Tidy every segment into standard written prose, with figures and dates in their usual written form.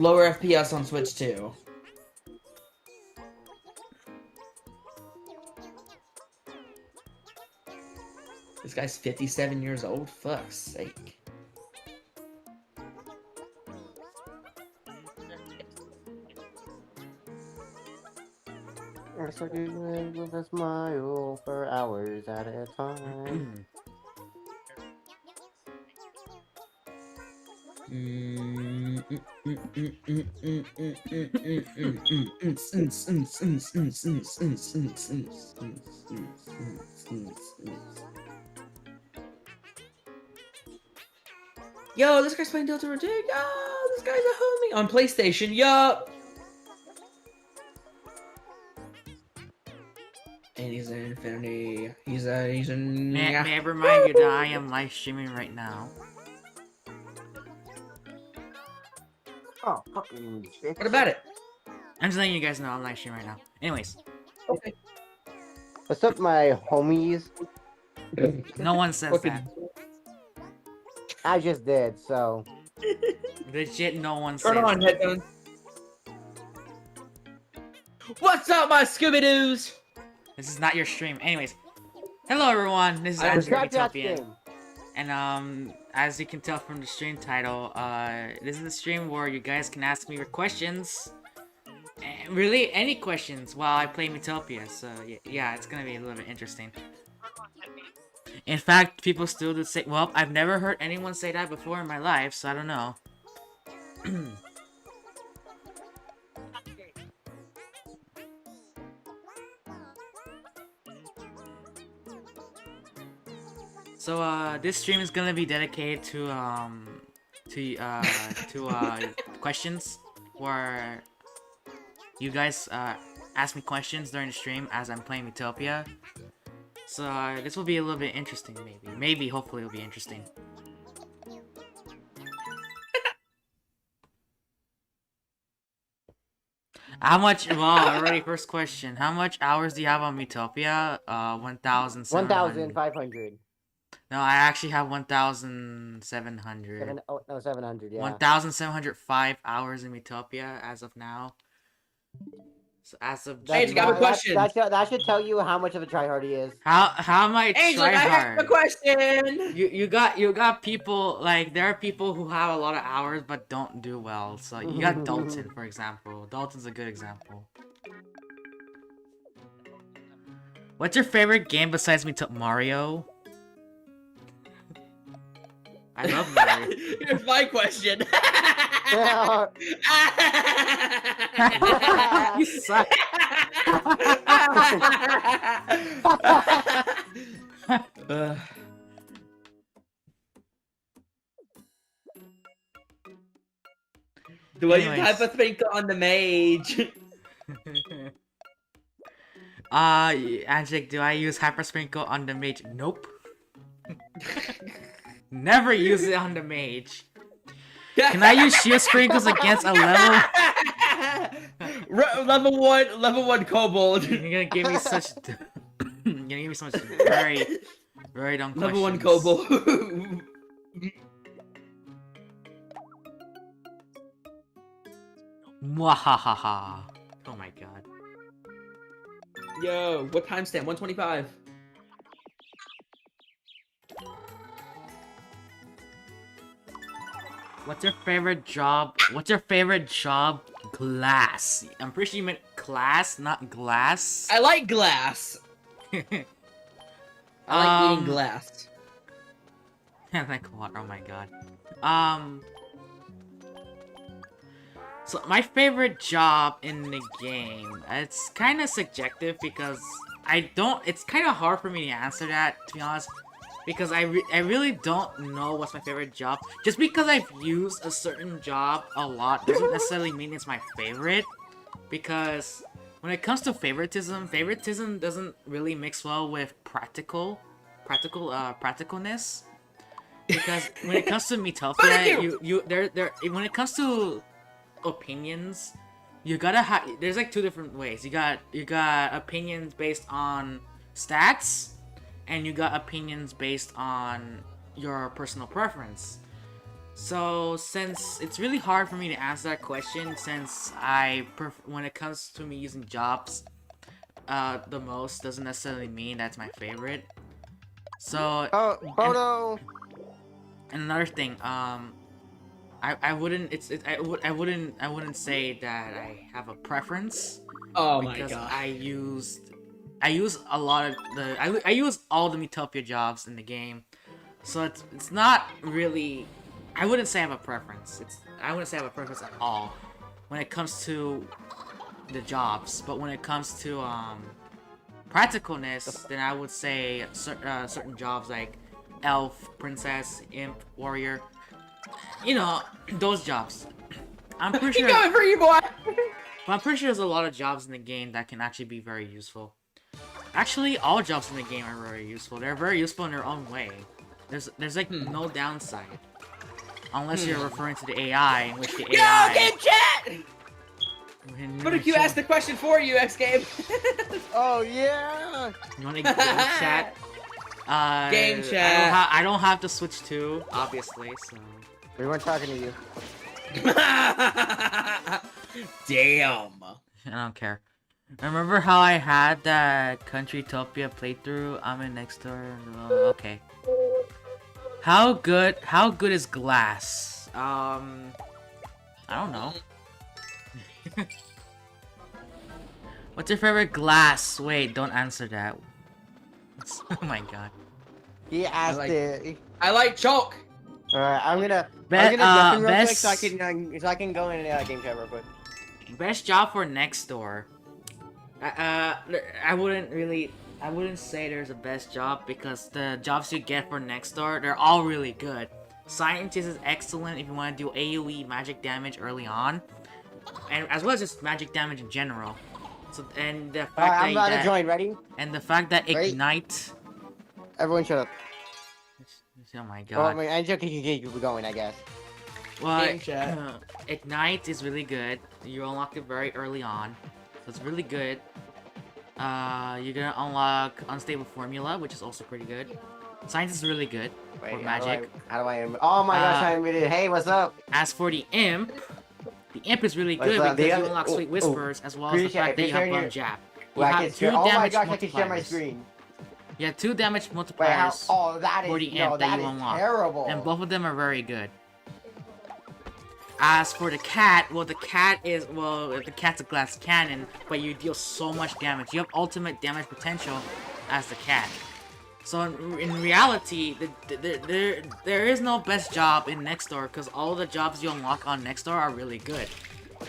Lower FPS on Switch too. This guy's 57 years old? Fuck's sake. I so you live with a smile for hours at a time. Yo, this guy's playing Delta Rotate. Yo, this guy's a homie on PlayStation. Yup. And he's in Infinity. He's in. May I remind you that I am live streaming right now. Oh, fucking bitch. What about it? I'm just letting you guys know I'm live streaming right now. Anyways, Okay. What's up, my homies? no one says Fucking- that. I just did, so. Legit, no one says Turn on that. headphones. What's up, my Scooby-Doos? This is not your stream. Anyways, hello everyone. This is I Andrew Subscribe to that Miitopia. stream. And as you can tell from the stream title, this is a stream where you guys can ask me your questions. Really, any questions while I play Miitopia. So yeah, it's gonna be a little bit interesting. In fact, people still do say, well, I've never heard anyone say that before in my life, so I don't know. So this stream is gonna be dedicated to questions, where you guys ask me questions during the stream as I'm playing Miitopia. So this will be a little bit interesting, maybe, hopefully it'll be interesting. How much? Well, already first question. How much hours do you have on Miitopia? 1,700. 1,500. No, I actually have 1,700. Oh, no, 700, yeah. 1,705 hours in Miitopia as of now. So as of Hey, you got a question. That should tell you how much of a tryhard he is. how am I Angel, I have a tryhard? question. You got people, like, there are people who have a lot of hours but don't do well. So you got Dalton, for example. Dalton's a good example. What's your favorite game besides Mario? I love Mario. Here's my question. You suck. Do I use Anyways. Hypersprinkle on the mage? Anjik, do I use Hyper Sprinkle on the mage? Nope. Never use it on the mage. Can I use Shield Sprinkles against a level? level one kobold. You're gonna give me such. You're gonna give me so much very, very dumb questions. Level one kobold. Mwahaha. Oh my god. Yo, what timestamp? 125. What's your favorite job? What's your favorite job? Glass. I'm pretty sure you meant class, not glass. I like glass. I like eating glass. Like what? Oh my god. So my favorite job in the game, it's kind of subjective because it's kind of hard for me to answer that, to be honest, because I really don't know what's my favorite job. Just because I've used a certain job a lot doesn't necessarily mean it's my favorite, because when it comes to favoritism doesn't really mix well with practicalness. Because when it comes to Miitopia, when it comes to opinions, you gotta have. There's like two different ways. You got opinions based on stats, and you got opinions based on your personal preference. So since it's really hard for me to answer that question, since when it comes to me using jobs, the most doesn't necessarily mean that's my favorite. So Oh, Bodo! and another thing, I wouldn't I wouldn't say that I have a preference. Oh my Because god. I use a lot of I use all the Miitopia jobs in the game, so it's not really. I wouldn't say I have a preference. I wouldn't say I have a preference at all when it comes to the jobs. But when it comes to practicalness, then I would say certain jobs like elf, princess, imp, warrior. You know, those jobs. I'm pretty Keep sure. going for you, boy. But I'm pretty sure there's a lot of jobs in the game that can actually be very useful. Actually, all jobs in the game are very useful. They're very useful in their own way. There's like no downside. Unless you're referring to the AI, in which the Yo, AI... game chat! What if you ask the question for you, X Game? Oh, yeah! You want to game chat? Game chat. I don't have to switch to, obviously, so... We weren't talking to you. Damn. I don't care. Remember how I had that Countrytopia playthrough? I'm in next door. Oh, okay. How good is glass? I don't know. What's your favorite glass? Wait, don't answer that. Oh my god. He asked it. I like chalk. Alright, I'm gonna Best jump in real quick so I can go in game chat real quick. best job for next door. I wouldn't say there's a best job because the jobs you get for next door, they're all really good. Scientist is excellent if you want to do AoE magic damage early on, and as well as just magic damage in general. So and the fact I'm about to join. Ready? and the fact that Ready? Ignite. Everyone shut up. Oh my Well, I god. mean, I'm joking. You can keep going, I guess. Well, Game chat. Ignite is really good. You unlock it very early on, so it's really good. You're gonna unlock Unstable Formula, which is also pretty good. Science is really good for magic. How do I? Oh my gosh! I admitted. Hey, what's up? As for the Imp is really What's good up? because The you other- unlock Sweet oh, Whispers as well as the Appreciate fact that you have your- Bone Jab. You Well, I have can 2 share. Oh my damage gosh! I can share my multipliers. screen. You have 2 damage Wait, multipliers oh, that for is the Imp that you unlock. terrible. And both of them are very good. As for the cat, well, the cat's a glass cannon, but you deal so much damage. You have ultimate damage potential as the cat. So in reality, there is no best job in Nextdoor because all the jobs you unlock on Nextdoor are really good.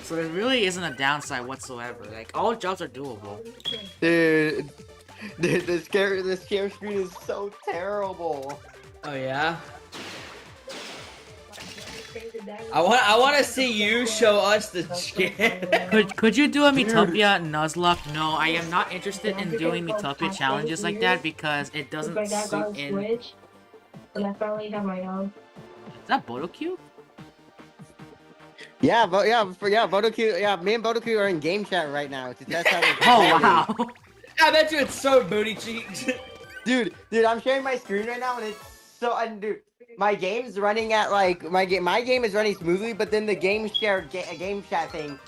So there really isn't a downside whatsoever. Like all jobs are doable. Dude, the scare screen is so terrible. Oh yeah. I want to see you show us the shit. Could you do a Miitopia Nuzlocke? No, I am not interested in doing Miitopia challenges like that because it doesn't suit in. Is that Bodoku? Yeah, but Bodoku, yeah, me and Bodoku are in game chat right now. That's how we're Oh wow! I bet you it's so booty cheeks. dude, I'm sharing my screen right now, and it's so, dude, my game's running at like my game is running smoothly, but then the game chat thing,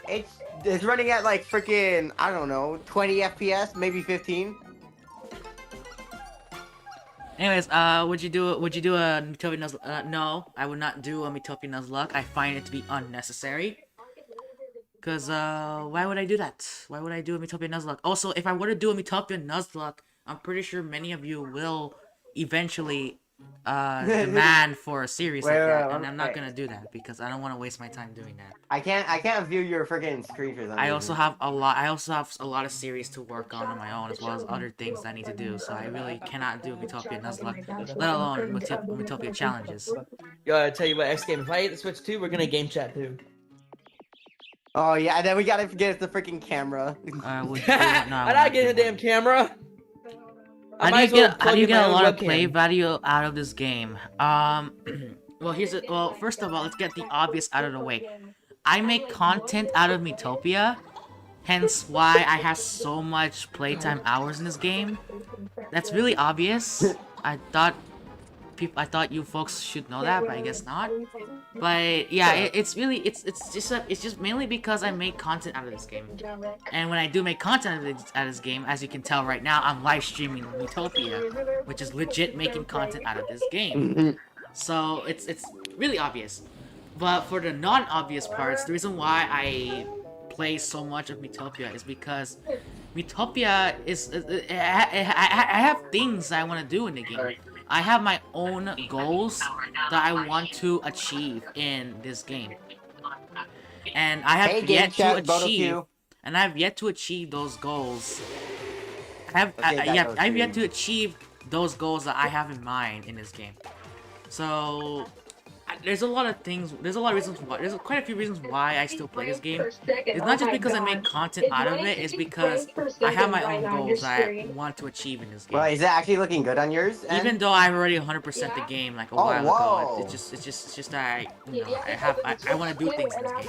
it's running at like freaking, I don't know, 20 FPS, maybe 15. Anyways, would you do a Miitopia Nuzlocke? No, I would not do a Miitopia Nuzlocke. I find it to be unnecessary. Cause why would I do that? Why would I do a Miitopia Nuzlocke? Also, if I were to do a Miitopia Nuzlocke, I'm pretty sure many of you will eventually demand for a series like that, and I'm not gonna do that because I don't want to waste my time doing that. I can't view your freaking screen for that. I also have a lot of series to work on my own, as well as other things I need to do. So I really cannot do Miitopia Nuzlocke, let alone Miitopia challenges. Yo, I tell you what, X Game. If I hit the Switch 2, we're gonna game chat too. Oh yeah, and then we gotta forget the freaking camera. I'm not getting a damn camera. How do you get a lot of play value out of this game? Well, first of all, let's get the obvious out of the way. I make content out of Miitopia, hence why I have so much playtime hours in this game. That's really obvious. I thought I thought you folks should know that, but I guess not. But yeah, it's just mainly because I make content out of this game. And when I do make content out of this game, as you can tell right now, I'm live streaming Miitopia, which is legit making content out of this game. So it's really obvious. But for the non-obvious parts, the reason why I play so much of Miitopia is because Miitopia is I have things I want to do in the game. I have my own goals that I want to achieve in this game, and I have yet to achieve. And I've yet to achieve those goals. I've yet to achieve those goals that I have in mind in this game. So there's a lot of things. There's a lot of reasons why. There's quite a few reasons why I still play this game. It's not just because I make content out of it. It's because I have my own goals that I want to achieve in this game. Well, is it actually looking good on yours? Even though I've already 100% the game like a while ago, it's just that I want to do things in this game.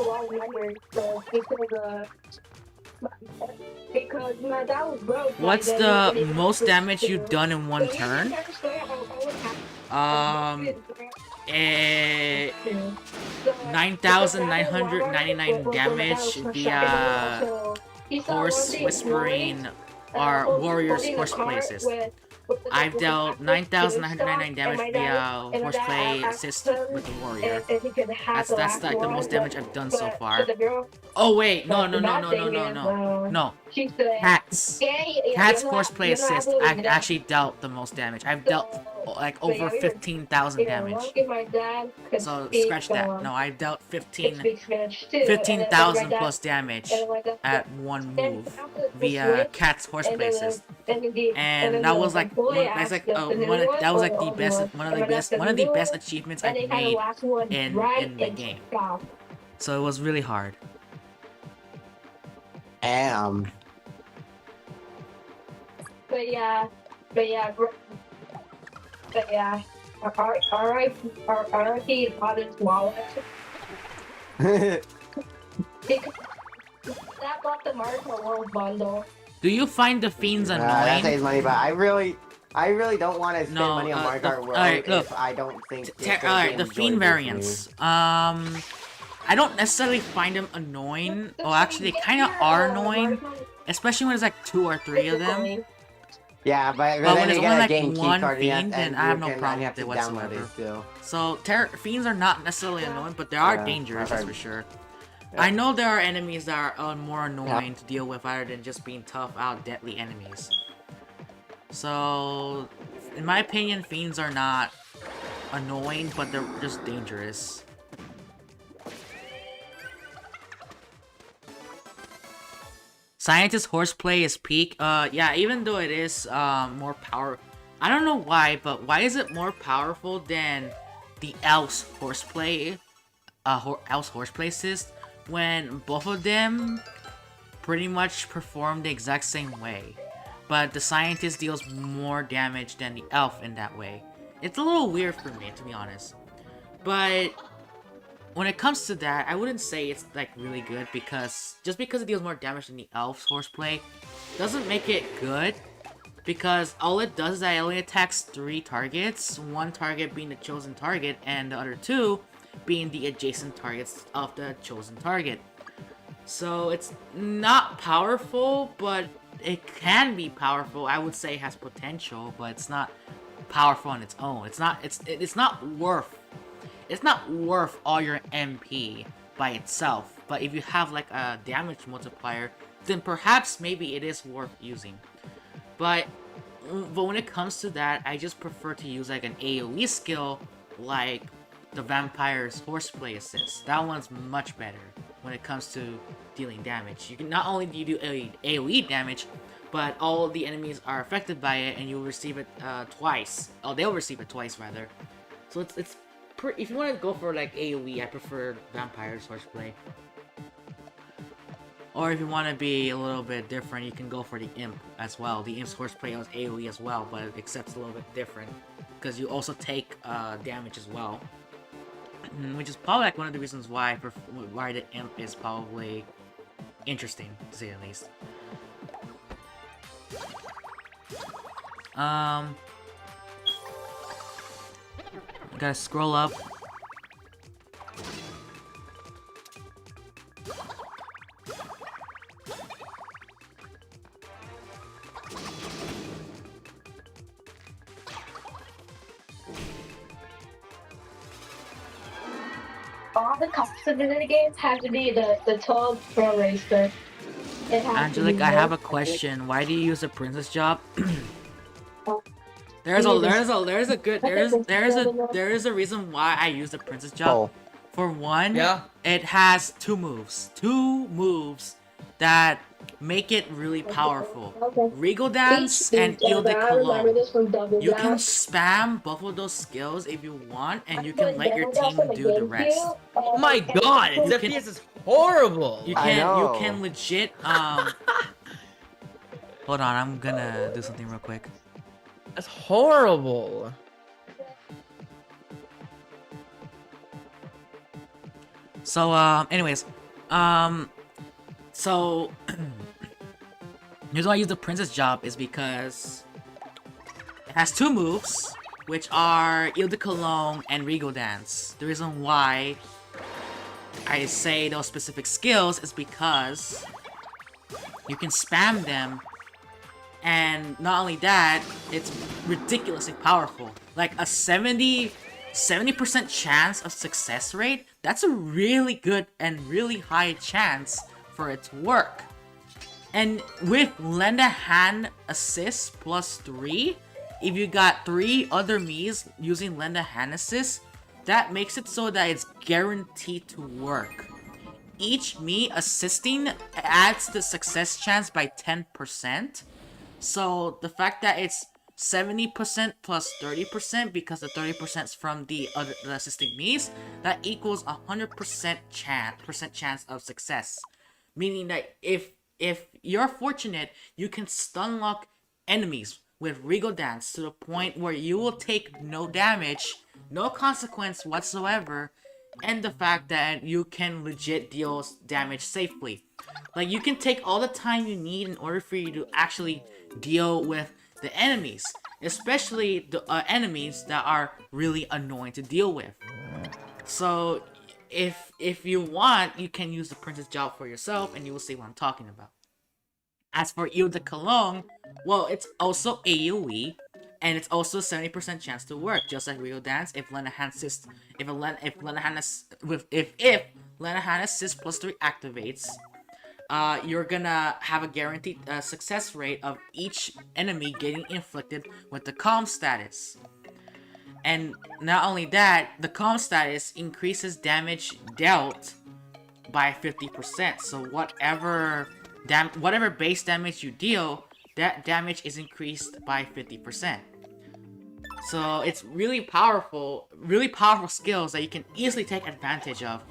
What's the most damage you've done in one turn? 9,999 damage via horse whispering or warrior's horseplay assist. I've dealt 9,999 damage via horseplay assist with the warrior. That's like the most damage I've done so far. Oh wait, no. Cat's horseplay assist actually dealt the most damage. I've dealt like over 15,000 damage. So scratch that. No, I dealt 15,000 plus damage at one move via Cat's horseplay assist, and that was like one of the best achievements I've made in the game. So it was really hard. But yeah. R.I.P. Father's wallet. That bought the Mario World bundle. Do you find the Fiends annoying? That saves money, but I really don't want to spend money on Mario Kart World if I don't think. Alright, the Fiend variants. I don't necessarily find them annoying. Well, actually, they kind of are annoying, especially when there's like 2 or 3 of them. Yeah, but when it's only like one Fiend, then I have no problem with it whatsoever. So, Fiends are not necessarily annoying, but they are dangerous, that's for sure. Yeah. I know there are enemies that are more annoying to deal with other than just being tough out, deadly enemies. So, in my opinion, Fiends are not annoying, but they're just dangerous. Scientist horseplay is peak. Yeah, even though it is more power, I don't know why, but why is it more powerful than the elf's horseplay? Elf's horseplay assist, when both of them pretty much perform the exact same way, but the scientist deals more damage than the elf in that way. It's a little weird for me, to be honest. But when it comes to that, I wouldn't say it's like really good, because just because it deals more damage than the elf's horseplay doesn't make it good, because all it does is that it only attacks 3 targets, 1 target being the chosen target and the other 2 being the adjacent targets of the chosen target. So it's not powerful, but it can be powerful. I would say it has potential, but it's not powerful on its own. It's not worth all your MP by itself. But if you have like a damage multiplier, then perhaps maybe it is worth using. But when it comes to that, I just prefer to use like an AoE skill like the Vampire's Horseplay Assist. That one's much better when it comes to dealing damage. You can not only do you do AoE damage, but all of the enemies are affected by it, and you'll receive it twice. Oh, they'll receive it twice rather. So it's if you want to go for like AoE, I prefer Vampire's Horseplay. Or if you want to be a little bit different, you can go for the Imp as well. The Imp's Horseplay is AoE as well, but except it's a little bit different, because you also take damage as well. Which is probably like one of the reasons why the Imp is probably interesting, to say the least. Gotta scroll up. All the custom in the games have to be the Toad Pro Racer. It has Angelic, to be I have a very- question. Why do you use a princess job? There is a reason why I use the princess job. Oh. For one, Yeah. it has two moves that make it really powerful. Okay. Regal Dance Each and speed Ile de jab, I remember Cologne. this from Double You can Dash. spam both of those skills if you want, and you Actually, can let your Double Dash team on the do the GameCube, rest. Oh my god, its You can- FPS is horrible. You I know. can legit Hold on, I'm gonna do something real quick. That's horrible. So, anyways, so the reason why I use the princess job is because it has two moves, which are Ile de Cologne and Regal Dance. The reason why I say those specific skills is because you can spam them, and not only that, it's ridiculously powerful. Like a 70% chance of success rate, that's a really good and really high chance for it to work. And with lend a hand assist +3, if you got 3 other Miis using lend a hand assist, that makes it so that it's guaranteed to work. Each Mii assisting adds the success chance by 10%. So the fact that it's 70% plus 30%, because the 30% is from the assisting Miis, that equals 100% chance of success. Meaning that if you're fortunate, you can stun lock enemies with Regal Dance to the point where you will take no damage, no consequence whatsoever, and the fact that you can legit deal damage safely. Like, you can take all the time you need in order for you to actually deal with the enemies, especially the enemies that are really annoying to deal with. So if you want, you can use the princess job for yourself, and you will see what I'm talking about. As for Ile de Cologne, well, it's also AoE, and it's also 70% chance to work, just like Real Dance. If Lend a Hand Assist, if Lend a Hand Assist +3 activates, you're gonna have a guaranteed success rate of each enemy getting inflicted with the calm status. And not only that, the calm status increases damage dealt by 50%. So whatever base damage you deal, that damage is increased by 50%. So it's really powerful skills that you can easily take advantage of.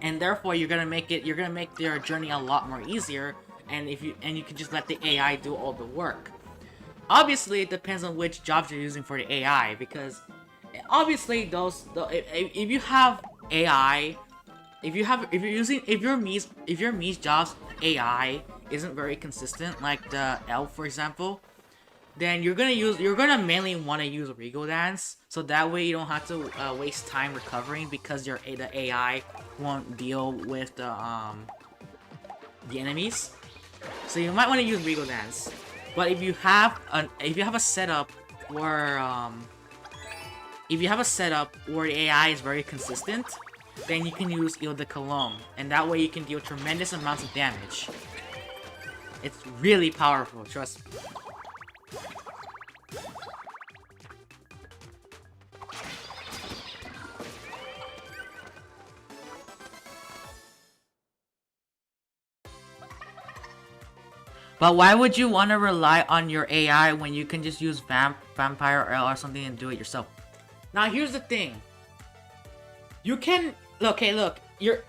And therefore you're gonna make their journey a lot more easier, and you can just let the AI do all the work. Obviously, it depends on which jobs you're using for the AI, because obviously if you have AI, if your Mii's jobs AI isn't very consistent, like the elf for example, then you're gonna mainly want to use Regal Dance, so that way you don't have to waste time recovering, because the AI won't deal with the enemies. So you might want to use Regal Dance. But if you have a setup where the AI is very consistent, then you can use Ile de Cologne, and that way you can deal tremendous amounts of damage. It's really powerful, trust me. But why would you want to rely on your AI when you can just use Vampire or something and do it yourself? Now here's the thing. You can... Okay, look. You're...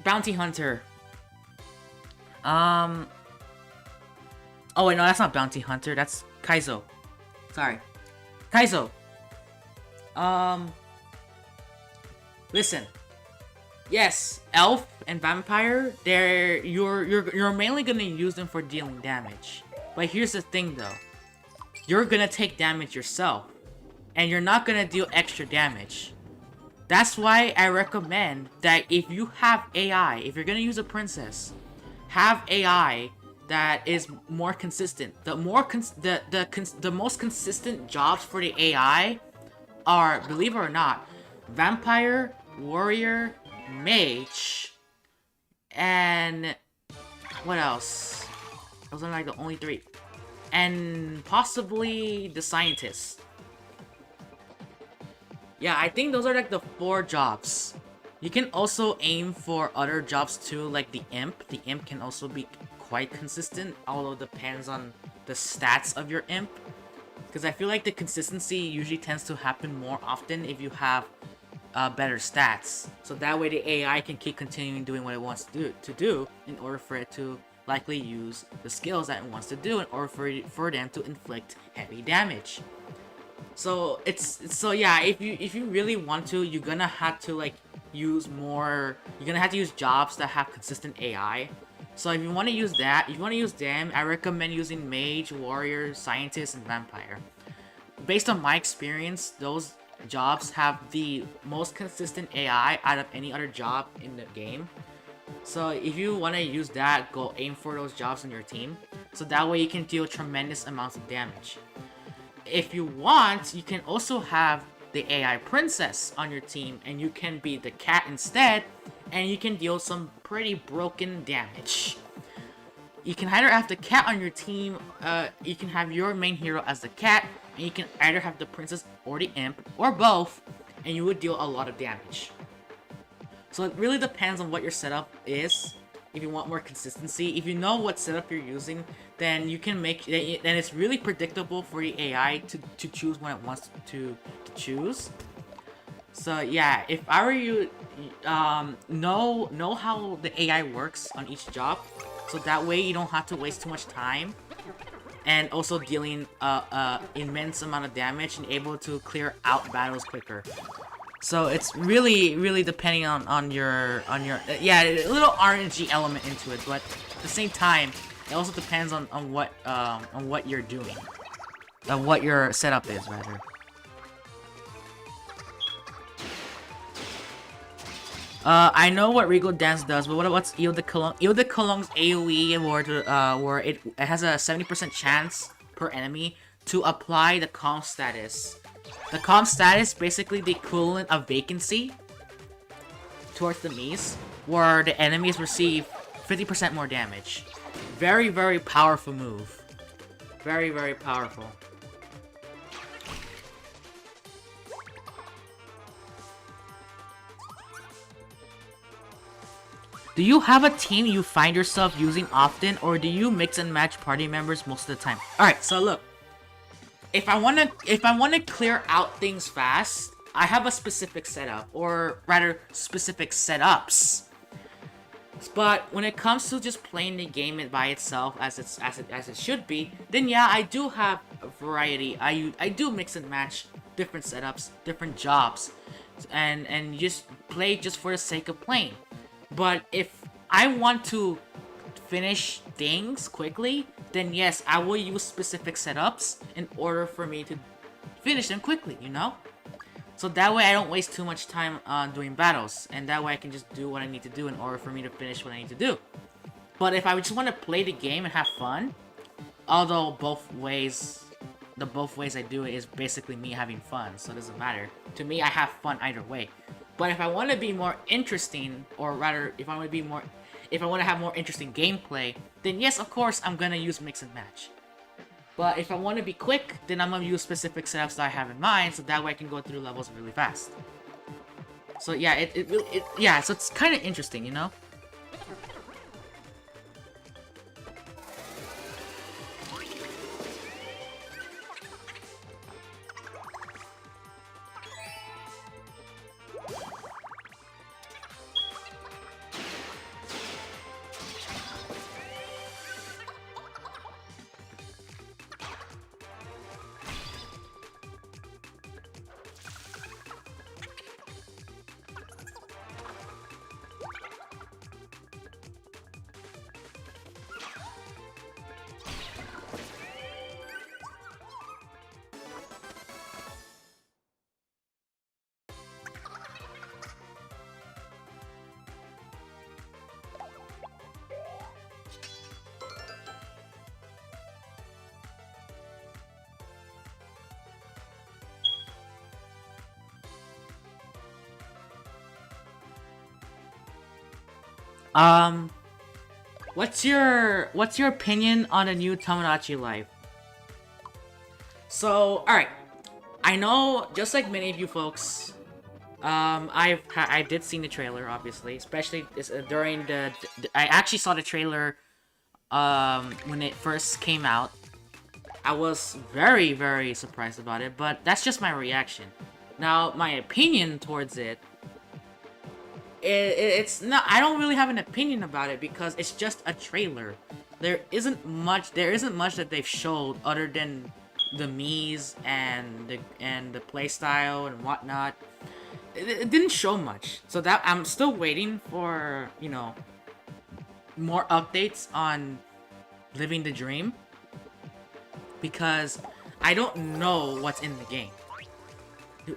Bounty Hunter. Oh wait, no, that's not Bounty Hunter. That's Kaizo. Sorry. Kaizo. Listen. Yes, Elf and Vampire, you're mainly gonna use them for dealing damage. But here's the thing though. You're gonna take damage yourself. and you're not gonna deal extra damage. That's why I recommend that if you have AI, if you're gonna use a princess, have AI that is more consistent. The most consistent jobs for the AI are, believe it or not, vampire, warrior, mage, and what else? Those are like the only 3. And possibly the scientist. Yeah, I think those are like the 4 jobs. You can also aim for other jobs too, like the imp. The imp can also be quite consistent, although it depends on the stats of your imp. Because I feel like the consistency usually tends to happen more often if you have better stats. So that way the AI can keep continuing doing what it wants to do in order for it to likely use the skills that it wants to do in order for them to inflict heavy damage. So yeah, if you really want to, you're gonna have to like use more. You're gonna have to use jobs that have consistent AI. So if you want to use that, if you want to use them, I recommend using mage, warrior, scientist, and vampire. Based on my experience, those jobs have the most consistent AI out of any other job in the game. So if you want to use that, go aim for those jobs on your team. So that way you can deal tremendous amounts of damage. If you want, you can also have the AI princess on your team, and you can be the cat instead, and you can deal some pretty broken damage. You can either have the cat on your team, you can have your main hero as the cat, and you can either have the princess or the imp, or both, and you would deal a lot of damage. So it really depends on what your setup is. If you want more consistency, if you know what setup you're using, then you can make, then it's really predictable for the AI to choose when it wants to choose. So yeah, if I were you, know how the AI works on each job, so that way you don't have to waste too much time, and also dealing immense amount of damage and able to clear out battles quicker. So it's really depending on your yeah, a little RNG element into it, but at the same time it also depends on what you're doing, what your setup is rather. I know what Regal Dance does, but what's Ile de Cologne? Ile de Cologne's AoE where it has a 70% chance per enemy to apply the calm status. The calm status basically the equivalent of vacancy towards the Mies, where the enemies receive 50% more damage. Very powerful move. Very powerful. Do you have a team you find yourself using often, or do you mix and match party members most of the time? Alright, so look. If I wanna clear out things fast, I have a specific setup, or rather specific setups. But when it comes to just playing the game by itself as it should be, then yeah, I do have a variety. I do mix and match different setups, different jobs, and just play just for the sake of playing. But if I want to finish things quickly, then yes, I will use specific setups in order for me to finish them quickly, you know? So that way I don't waste too much time doing battles, and that way I can just do what I need to do in order for me to finish what I need to do. But if I just want to play the game and have fun, although both ways I do it is basically me having fun, so it doesn't matter. To me, I have fun either way. But if I want to be more interesting, or rather, if I want to have more interesting gameplay, then yes, of course, I'm gonna use mix and match. But if I want to be quick, then I'm gonna use specific setups that I have in mind, so that way I can go through levels really fast. So yeah, yeah, so it's kind of interesting, you know? Um, what's your opinion on the new Tomodachi Life? So, alright. I know, just like many of you folks, I did see the trailer, obviously, especially during I actually saw the trailer, when it first came out. I was very, very surprised about it, but that's just my reaction. Now, my opinion towards it's not, I don't really have an opinion about it because it's just a trailer. There isn't much that they've showed other than the Miis and the playstyle and whatnot. It didn't show much, so that I'm still waiting for, you know, more updates on Living the Dream, because I don't know what's in the game.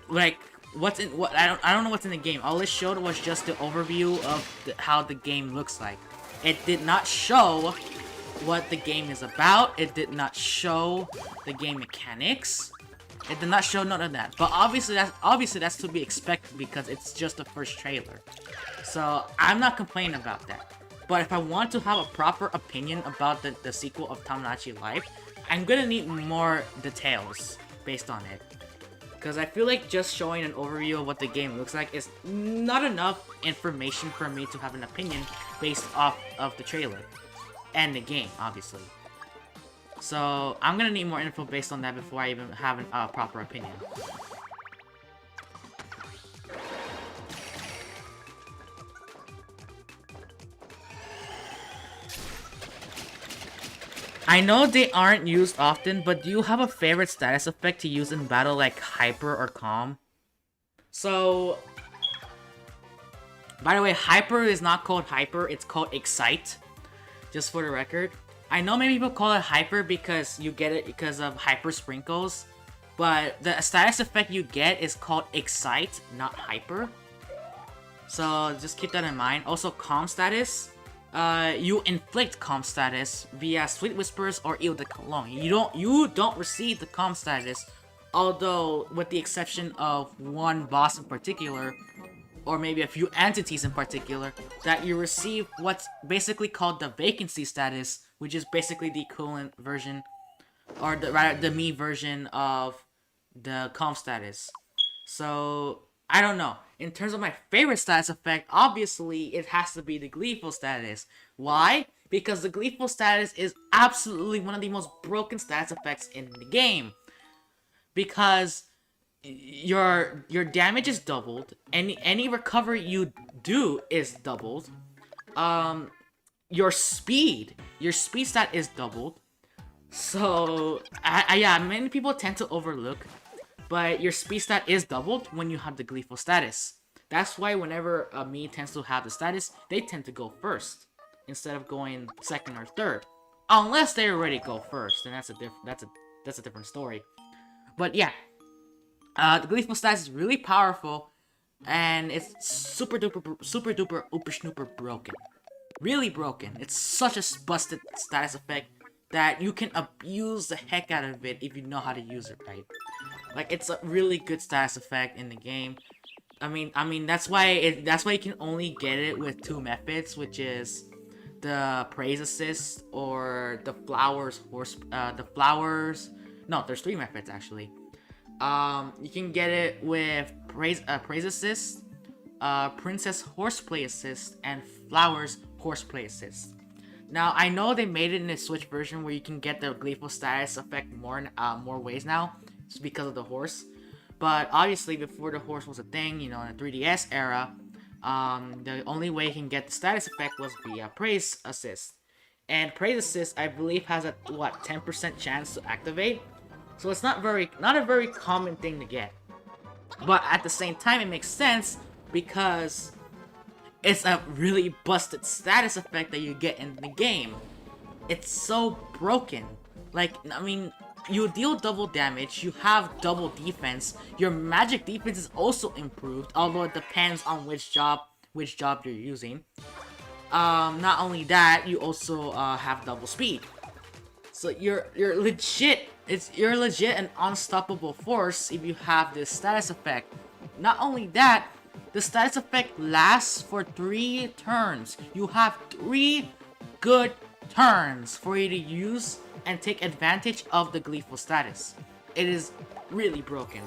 Like, I don't know what's in the game. All it showed was just the overview of how the game looks like. It did not show what the game is about. It did not show the game mechanics. It did not show none of that. But obviously that's to be expected because it's just the first trailer. So I'm not complaining about that. But if I want to have a proper opinion about the sequel of Tomodachi Life, I'm gonna need more details based on it. Because I feel like just showing an overview of what the game looks like is not enough information for me to have an opinion based off of the trailer. And the game, obviously. So, I'm gonna need more info based on that before I even have a proper opinion. I know they aren't used often, but do you have a favorite status effect to use in battle like Hyper or Calm? So, by the way, Hyper is not called Hyper, it's called Excite. Just for the record. I know many people call it Hyper because you get it because of Hyper Sprinkles, but the status effect you get is called Excite, not Hyper. So, just keep that in mind. Also, Calm status. You inflict calm status via Sweet Whispers or Eau de Cologne. You don't receive the calm status, although with the exception of one boss in particular, or maybe a few entities in particular, that you receive what's basically called the vacancy status, which is basically the equivalent version, or the me version of the calm status. So I don't know. In terms of my favorite status effect, obviously, it has to be the Gleeful status. Why? Because the Gleeful status is absolutely one of the most broken status effects in the game. Because your damage is doubled, any recovery you do is doubled. Your speed stat is doubled. So, yeah, many people tend to overlook, but your speed stat is doubled when you have the Gleeful status. That's why whenever a me tends to have the status, they tend to go first instead of going second or third, unless they already go first, and that's a different story. But yeah, the Gleeful status is really powerful, and it's super duper ooper snooper broken, really broken. It's such a busted status effect that you can abuse the heck out of it if you know how to use it right. Like, it's a really good status effect in the game. I mean that's why you can only get it with two methods, which is the praise assist or the flowers no, there's three methods actually. You can get it with praise assist, princess horseplay assist, and flowers horseplay assist. Now, I know they made it in a Switch version where you can get the Gleeful status effect more ways now. It's because of the horse. But obviously, before the horse was a thing, you know, in the 3DS era, the only way you can get the status effect was via praise assist. And praise assist, I believe, has a 10% chance to activate. So it's not a very common thing to get. But at the same time, it makes sense because it's a really busted status effect that you get in the game. It's so broken. Like, I mean, you deal double damage, you have double defense, your magic defense is also improved, although it depends on which job you're using. Not only that, you also have double speed. So you're legit an unstoppable force if you have this status effect. Not only that, The status effect lasts for 3 turns. You have 3 good turns for you to use and take advantage of the gleeful status. It is really broken.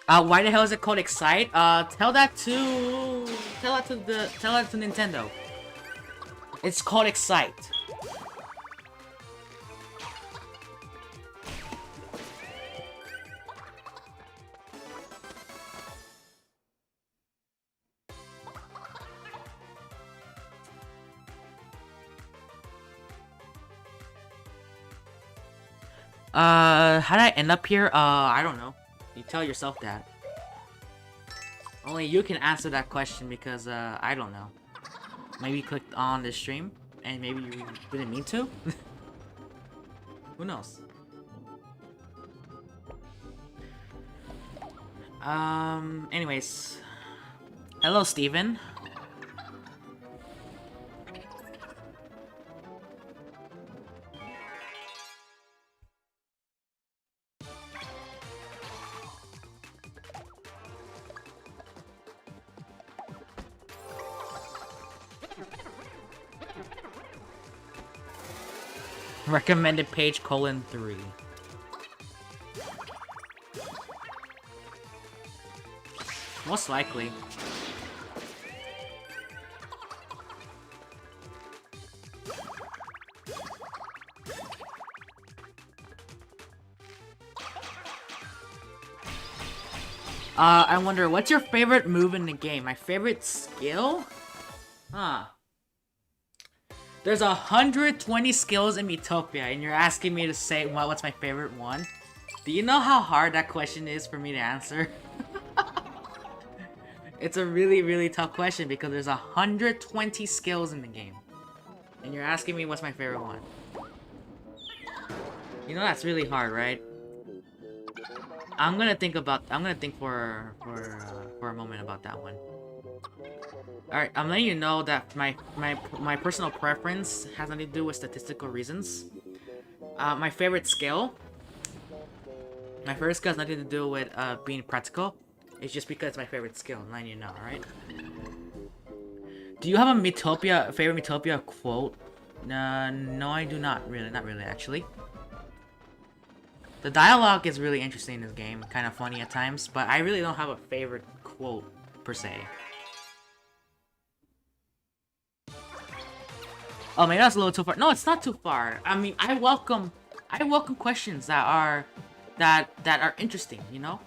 Why the hell is it called Excite? Tell that to Nintendo. It's called Excite. How did I end up here? I don't know. You tell yourself that. Only you can answer that question because, I don't know. Maybe you clicked on the stream, and maybe you didn't mean to? Who knows? Anyways. Hello, Steven. Recommended page :3. Most likely. I wonder, what's your favorite move in the game? My favorite skill? Huh. There's 120 skills in Miitopia, and you're asking me to say what's my favorite one? Do you know how hard that question is for me to answer? It's a really, really tough question because there's 120 skills in the game. And you're asking me what's my favorite one. You know that's really hard, right? I'm gonna think for a moment about that one. Alright, I'm letting you know that my personal preference has nothing to do with statistical reasons. My favorite skill has nothing to do with being practical. It's just because it's my favorite skill, I'm letting you know, alright? Do you have a favorite Miitopia quote? No, I do not really, actually. The dialogue is really interesting in this game, kind of funny at times, but I really don't have a favorite quote per se. Oh, maybe that's a little too far. No, it's not too far. I mean, I welcome questions that are interesting, you know?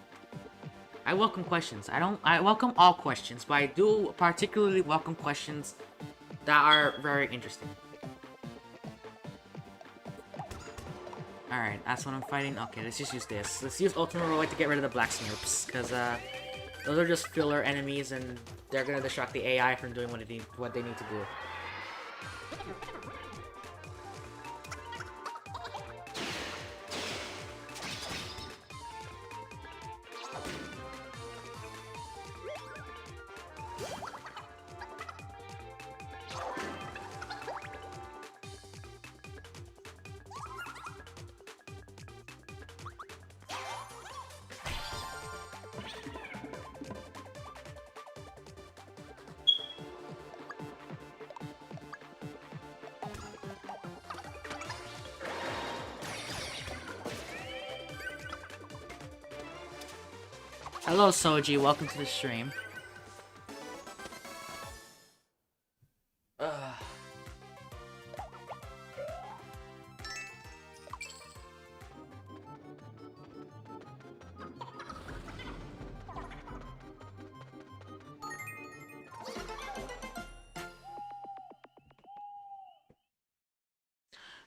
I welcome questions. I welcome all questions, but I do particularly welcome questions that are very interesting. Alright, that's what I'm fighting. Okay, let's just use this. Let's use Ultimate Roy to get rid of the Black Snurps, because those are just filler enemies and they're gonna distract the AI from doing what they need to do. Hello, Soji. Welcome to the stream.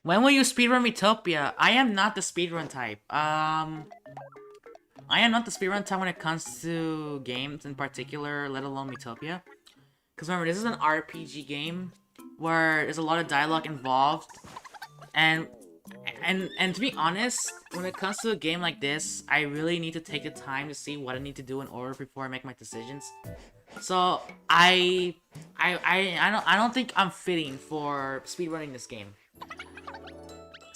When will you speedrun Miitopia? I am not the speedrun type. I am not the speedrun type when it comes to games in particular, let alone Miitopia. Because remember, this is an RPG game where there's a lot of dialogue involved. And to be honest, when it comes to a game like this, I really need to take the time to see what I need to do in order before I make my decisions. So I don't think I'm fitting for speedrunning this game.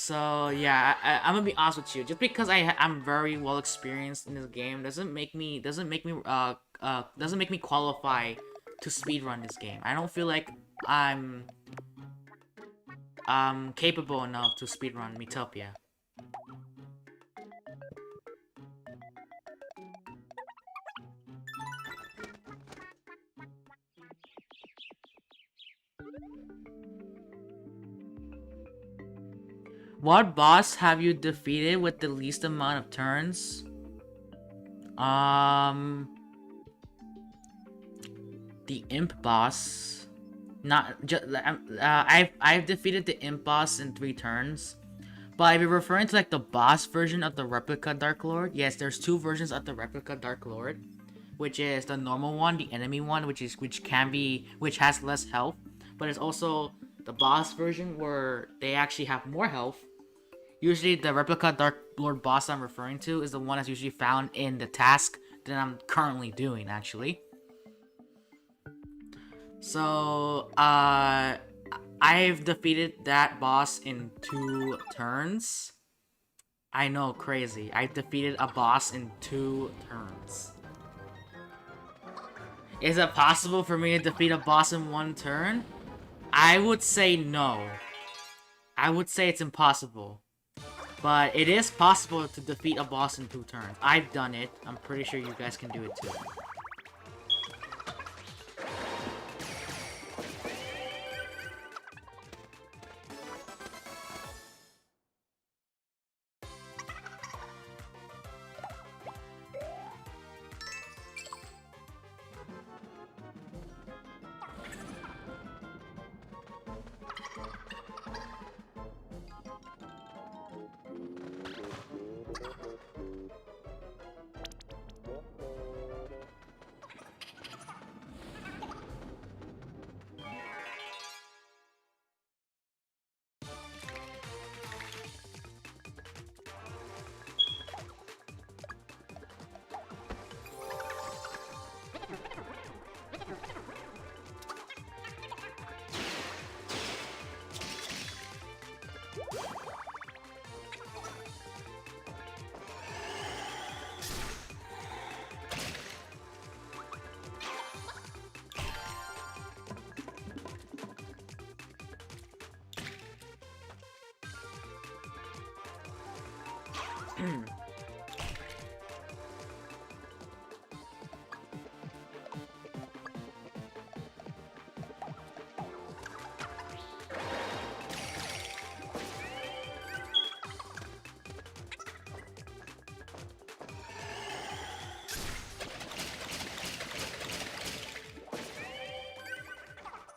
So yeah, I'm gonna be honest with you. Just because I'm very well experienced in this game doesn't make me qualify to speedrun this game. I don't feel like I'm capable enough to speedrun Miitopia. What boss have you defeated with the least amount of turns? The imp boss. Not just I've defeated the imp boss in 3 turns. But if you're referring to like the boss version of the replica Dark Lord, yes, there's 2 versions of the replica Dark Lord, which is the normal one, the enemy one, which has less health, but it's also the boss version where they actually have more health. Usually the replica Dark Lord boss I'm referring to is the one that's usually found in the task that I'm currently doing, actually. So, I've defeated that boss in 2 turns. I know, crazy. I defeated a boss in 2 turns. Is it possible for me to defeat a boss in 1 turn? I would say no. I would say it's impossible. But it is possible to defeat a boss in 2 turns. I've done it. I'm pretty sure you guys can do it too.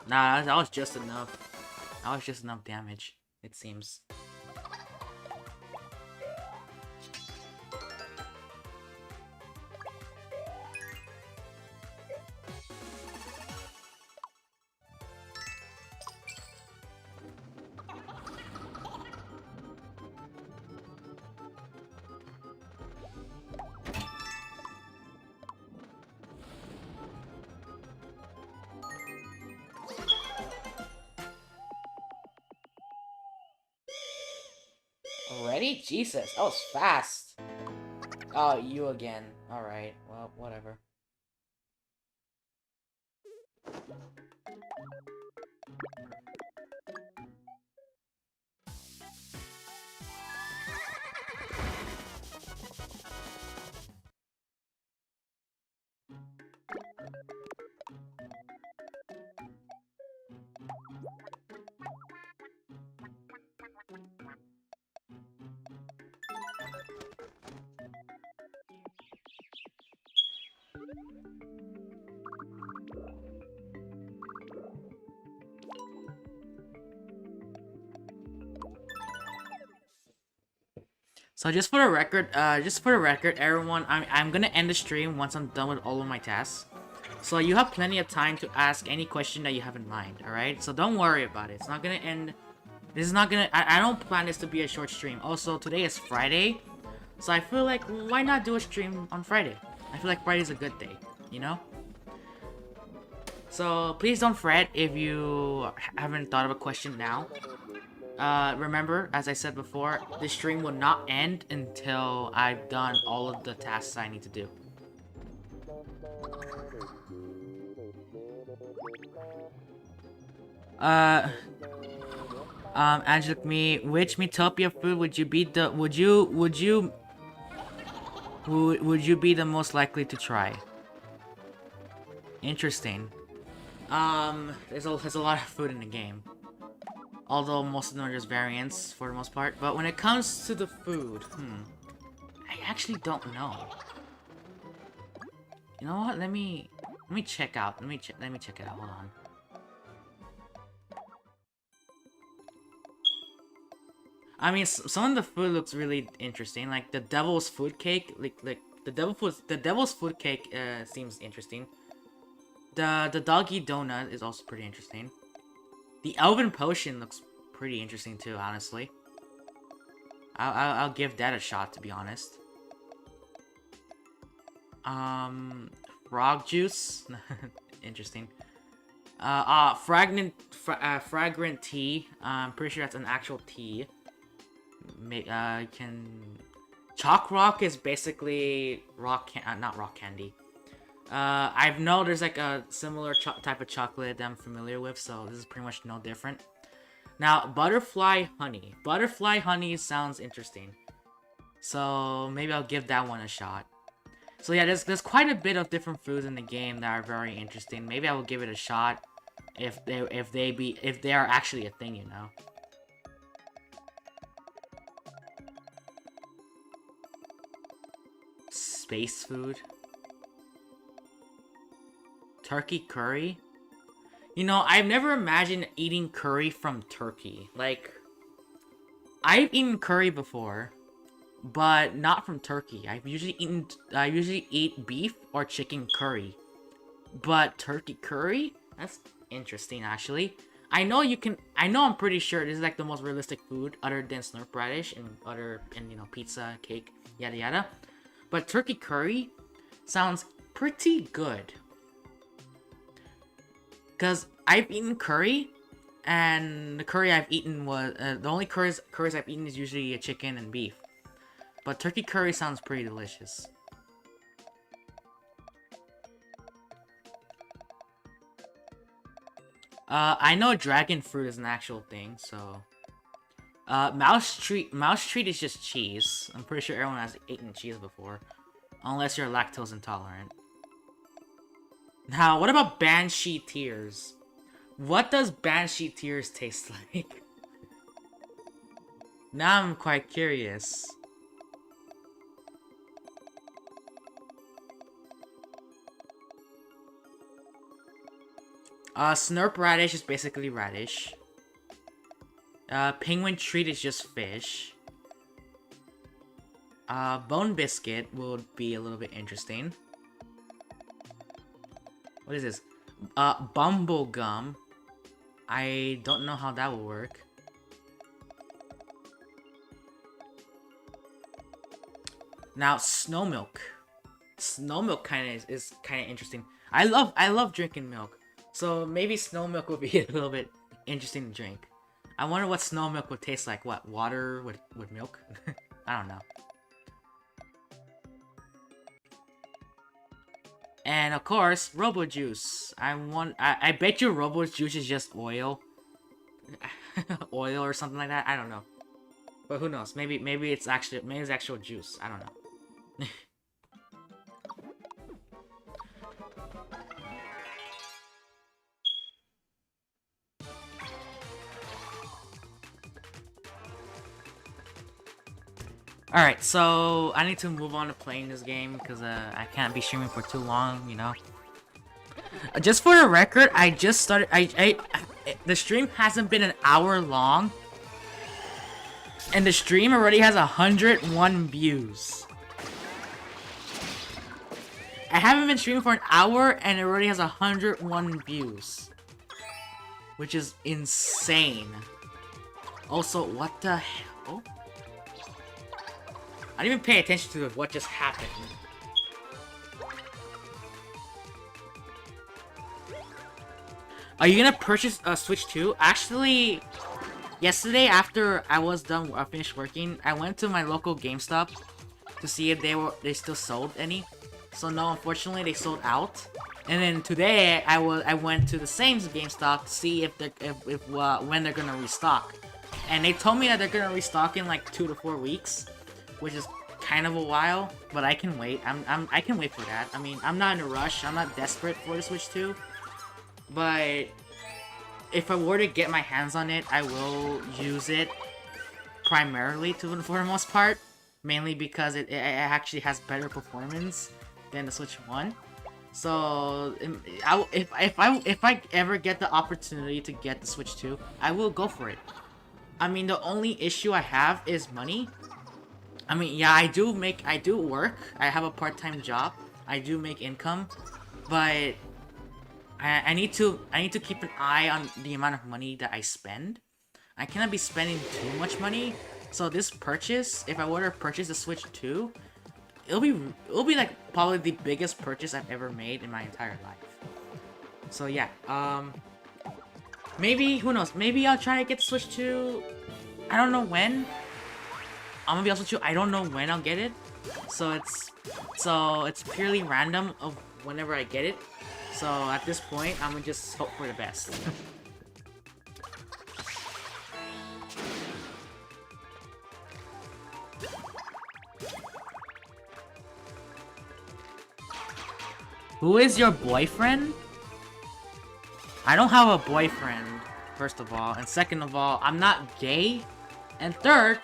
Nah, that was just enough. That was just enough damage, it seems. Ready? Jesus, that was fast. Oh, you again. Alright, well, whatever. So just for the record, everyone, I'm gonna end the stream once I'm done with all of my tasks. So you have plenty of time to ask any question that you have in mind, alright? So don't worry about it. It's not gonna end. This is not gonna. I don't plan this to be a short stream. Also, today is Friday, so I feel like why not do a stream on Friday? I feel like Friday's a good day, you know? So please don't fret if you haven't thought of a question now. Remember, as I said before, this stream will not end until I've done all of the tasks I need to do. Angelic Me, which Miitopia food would you be the would you be the most likely to try? Interesting. There's a lot of food in the game. Although most of them are just variants for the most part. But when it comes to the food, I actually don't know. You know what? Let me check out. Let me check it out. Hold on. I mean, some of the food looks really interesting. Like the devil's food cake, like the devil's food cake seems interesting. The doggy donut is also pretty interesting. The elven potion looks pretty interesting too, honestly. I'll give that a shot, to be honest. Frog juice, interesting. Fragrant tea. I'm pretty sure that's an actual tea. Chalk rock is basically not rock candy. I know there's like a similar type of chocolate that I'm familiar with, so this is pretty much no different. Now, butterfly honey. Butterfly honey sounds interesting, so maybe I'll give that one a shot. So yeah, there's quite a bit of different foods in the game that are very interesting. Maybe I will give it a shot if they are actually a thing, you know. Space food. Turkey curry? You know, I've never imagined eating curry from Turkey. Like, I've eaten curry before, but not from Turkey. I usually eat beef or chicken curry. But turkey curry? That's interesting, actually. I'm pretty sure this is like the most realistic food other than Slurp radish and you know, pizza, cake, yada yada. But turkey curry sounds pretty good. Because I've eaten curry, and the curry I've eaten was... the only curries I've eaten is usually a chicken and beef. But turkey curry sounds pretty delicious. I know dragon fruit is an actual thing, so... mouse treat is just cheese. I'm pretty sure everyone has eaten cheese before. Unless you're lactose intolerant. Now, what about Banshee Tears? What does Banshee Tears taste like? Now I'm quite curious. Snurp radish is basically radish. Penguin treat is just fish. Bone biscuit would be a little bit interesting. What is this? Bumble gum. I don't know how that will work. Now, snow milk. Snow milk is kind of interesting. I love drinking milk, so maybe snow milk would be a little bit interesting to drink. I wonder what snow milk would taste like. What, water with milk? I don't know. And of course, Robo Juice. I bet you Robo Juice is just oil. Oil or something like that. I don't know. But who knows? Maybe it's actual juice. I don't know. Alright, so I need to move on to playing this game because I can't be streaming for too long, you know. Just for the record, I just started. The stream hasn't been an hour long, and the stream already has 101 views. I haven't been streaming for an hour, and it already has 101 views, which is insane. Also, what the hell? I didn't even pay attention to what just happened. Are you gonna purchase a Switch 2? Actually, yesterday after I finished working, I went to my local GameStop to see if they still sold any. So no, unfortunately they sold out. And then today I went to the same GameStop to see if when they're gonna restock. And they told me that they're gonna restock in like 2 to 4 weeks, which is kind of a while, but I can wait. I can wait for that. I mean, I'm not in a rush. I'm not desperate for the Switch 2. But if I were to get my hands on it, I will use it primarily for the most part, mainly because it actually has better performance than the Switch 1. So if I ever get the opportunity to get the Switch 2, I will go for it. I mean, the only issue I have is money. I mean, yeah, I do work. I have a part-time job. I do make income, but I need to keep an eye on the amount of money that I spend. I cannot be spending too much money. So this purchase, if I were to purchase the Switch 2, it'll be like probably the biggest purchase I've ever made in my entire life. So yeah, maybe, who knows, maybe I'll try to get the Switch 2. I don't know when. I'm gonna be honest with you, I don't know when I'll get it. So it's purely random of whenever I get it. So at this point, I'm gonna just hope for the best. Who is your boyfriend? I don't have a boyfriend, first of all. And second of all, I'm not gay. And third,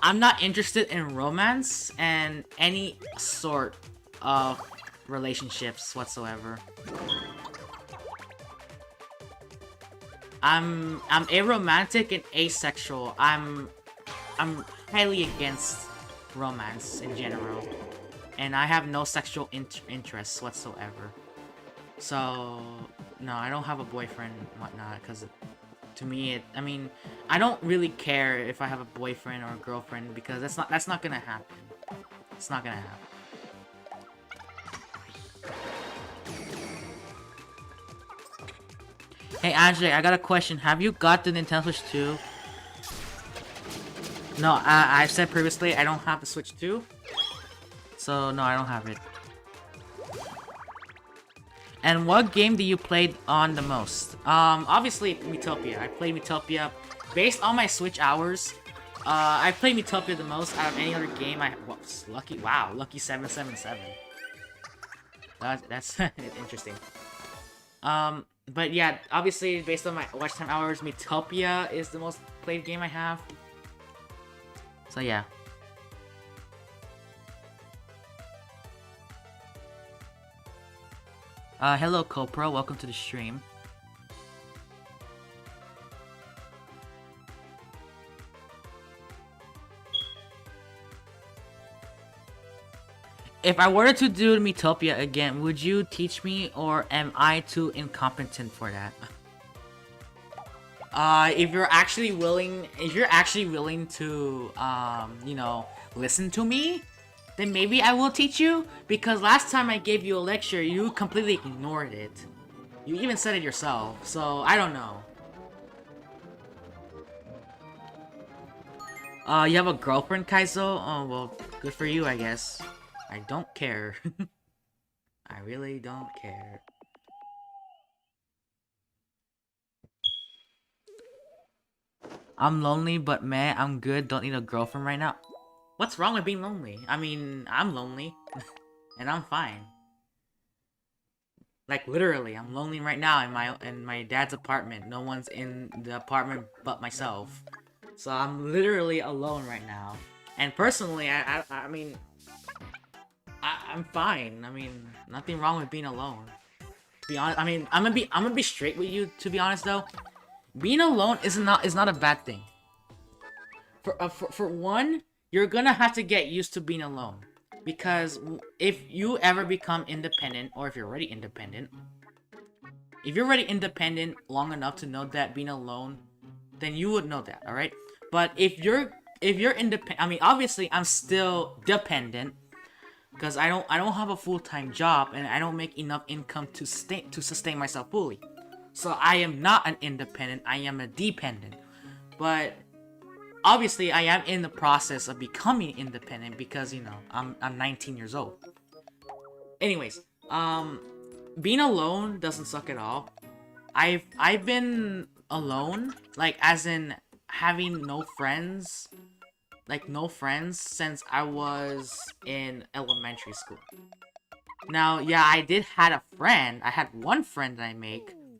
I'm not interested in romance and any sort of relationships whatsoever. I'm aromantic and asexual. I'm highly against romance in general. And I have no sexual interests whatsoever. So, no, I don't have a boyfriend and whatnot, because to me, I mean, I don't really care if I have a boyfriend or a girlfriend, because that's not gonna happen. It's not gonna happen. Hey, Angela, I got a question. Have you got the Nintendo Switch 2? No, I said previously I don't have the Switch 2. So, no, I don't have it. And what game do you play on the most? Obviously, Miitopia. I played Miitopia based on my Switch hours. I played Miitopia the most out of any other game. Whoops, lucky 777. That's interesting. But yeah, obviously, based on my watch time hours, Miitopia is the most played game I have. So yeah. Hello Copro, welcome to the stream. If I were to do Miitopia again, would you teach me, or am I too incompetent for that? If you're actually willing to, you know, listen to me, then maybe I will teach you, because last time I gave you a lecture, you completely ignored it. You even said it yourself, so I don't know. You have a girlfriend, Kaizo? Oh, well, good for you, I guess. I don't care. I really don't care. I'm lonely, but man, I'm good. Don't need a girlfriend right now. What's wrong with being lonely? I mean, I'm lonely. And I'm fine. Like, literally, I'm lonely right now in my dad's apartment. No one's in the apartment but myself. So I'm literally alone right now. And personally, I mean, I'm fine. I mean, nothing wrong with being alone. To be honest, I mean, I'm gonna be straight with you. To be honest, though, being alone is not a bad thing. For one, you're gonna have to get used to being alone, because if you ever become independent, or if you're already independent long enough to know that being alone, then you would know that, all right? But if you're independent, I mean, obviously I'm still dependent, because I don't have a full-time job and I don't make enough income to sustain myself fully. So I am not an independent, I am a dependent. But obviously, I am in the process of becoming independent because, you know, I'm 19 years old. Anyways, being alone doesn't suck at all. I've been alone, like as in having no friends, since I was in elementary school. Now, yeah, I did had a friend. I had one friend that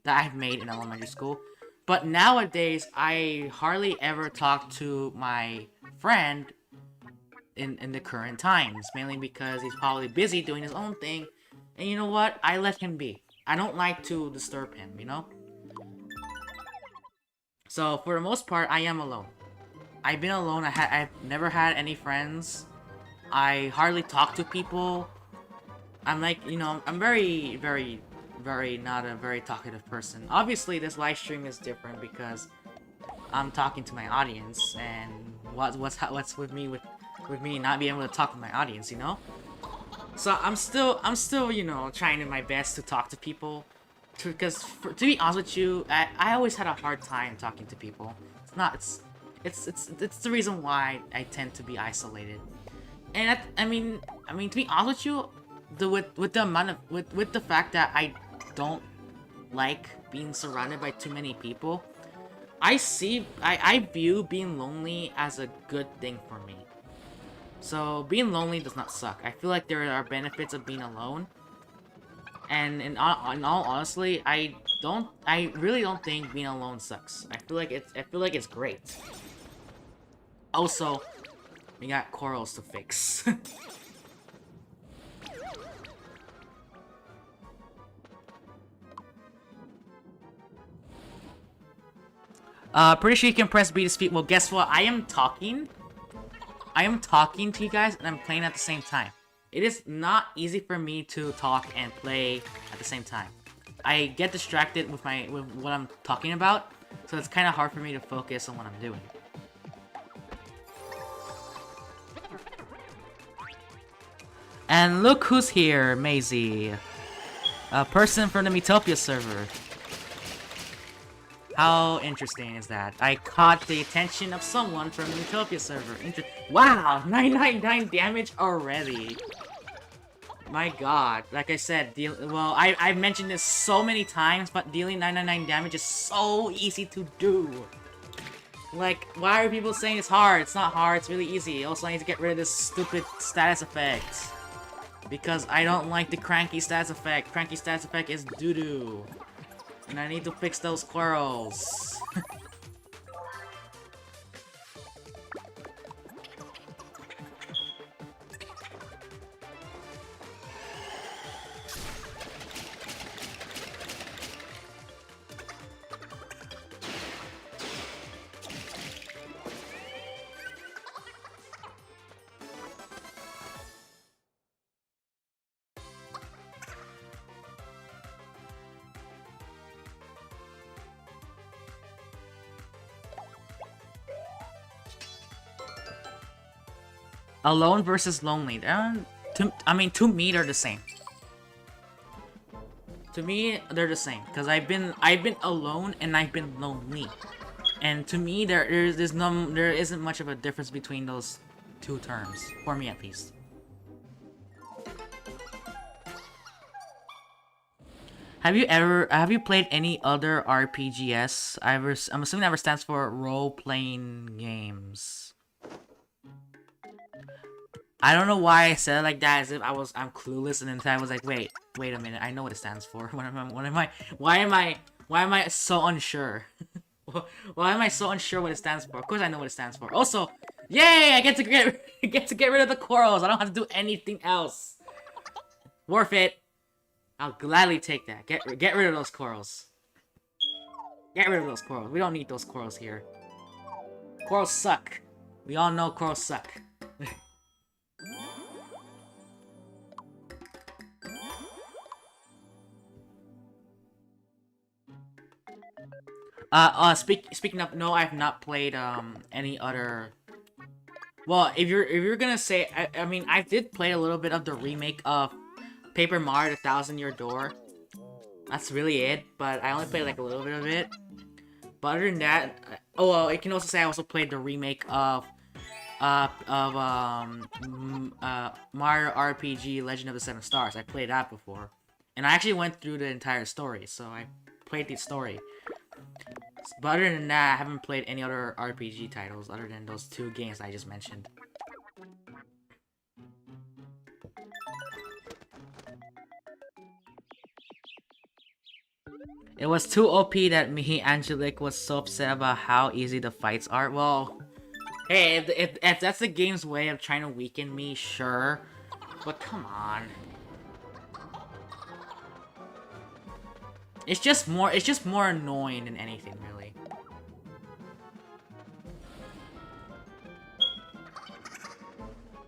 I've made in elementary school. But nowadays, I hardly ever talk to my friend in the current times, mainly because he's probably busy doing his own thing. And you know what? I let him be. I don't like to disturb him, you know? So, for the most part, I am alone. I've been alone. I've never had any friends. I hardly talk to people. I'm like, you know, I'm very, very, very not a very talkative person. Obviously, this live stream is different because I'm talking to my audience, and what's with me not being able to talk to my audience, you know? So I'm still, you know, trying my best to talk to people. Because to be honest with you, I always had a hard time talking to people. It's the reason why I tend to be isolated. And I mean, to be honest with you, with the fact that I don't like being surrounded by too many people, I view being lonely as a good thing for me. So being lonely does not suck. I feel like there are benefits of being alone. And in all honestly, I really don't think being alone sucks. I feel like it's great. Also, we got corals to fix. Pretty sure you can press B to speak. Well, guess what? I am talking to you guys, and I'm playing at the same time. It is not easy for me to talk and play at the same time. I get distracted with what I'm talking about, so it's kind of hard for me to focus on what I'm doing. And look who's here, Maisie. A person from the Miitopia server. How interesting is that? I caught the attention of someone from the Miitopia server. Wow, 999 damage already. My god, like I said, I've mentioned this so many times, but dealing 999 damage is so easy to do. Like, why are people saying it's hard? It's not hard, it's really easy. Also, I need to get rid of this stupid status effect. Because I don't like the cranky status effect. Cranky status effect is doo-doo. And I need to fix those squirrels. Alone versus lonely. To me, they're the same. To me, they're the same. Because I've been alone and I've been lonely. And to me, there isn't much of a difference between those two terms. For me, at least. Have you played any other RPGs? I'm assuming that stands for role-playing games. I don't know why I said it like that, as if I'm clueless, and then I was like, wait a minute, I know what it stands for. Why am I so unsure? Why am I so unsure what it stands for? Of course I know what it stands for. Also, yay! I get to get rid of the corals. I don't have to do anything else. Worth it. I'll gladly take that. Get rid of those corals. Get rid of those corals. We don't need those corals here. Corals suck. We all know corals suck. Speaking of, no, I've not played any other. Well, if you're gonna say, I mean, I did play a little bit of the remake of Paper Mario: The Thousand-Year Door. That's really it, but I only played like a little bit of it. But other than that, Oh, well, I can also say I also played the remake of Mario RPG Legend of the Seven Stars. I played that before, and I actually went through the entire story, so I played the story. But other than that, I haven't played any other RPG titles other than those 2 games I just mentioned. It was too OP that me, Angelic, was so upset about how easy the fights are. Well, hey, if that's the game's way of trying to weaken me, sure. But come on. It's just more annoying than anything, really.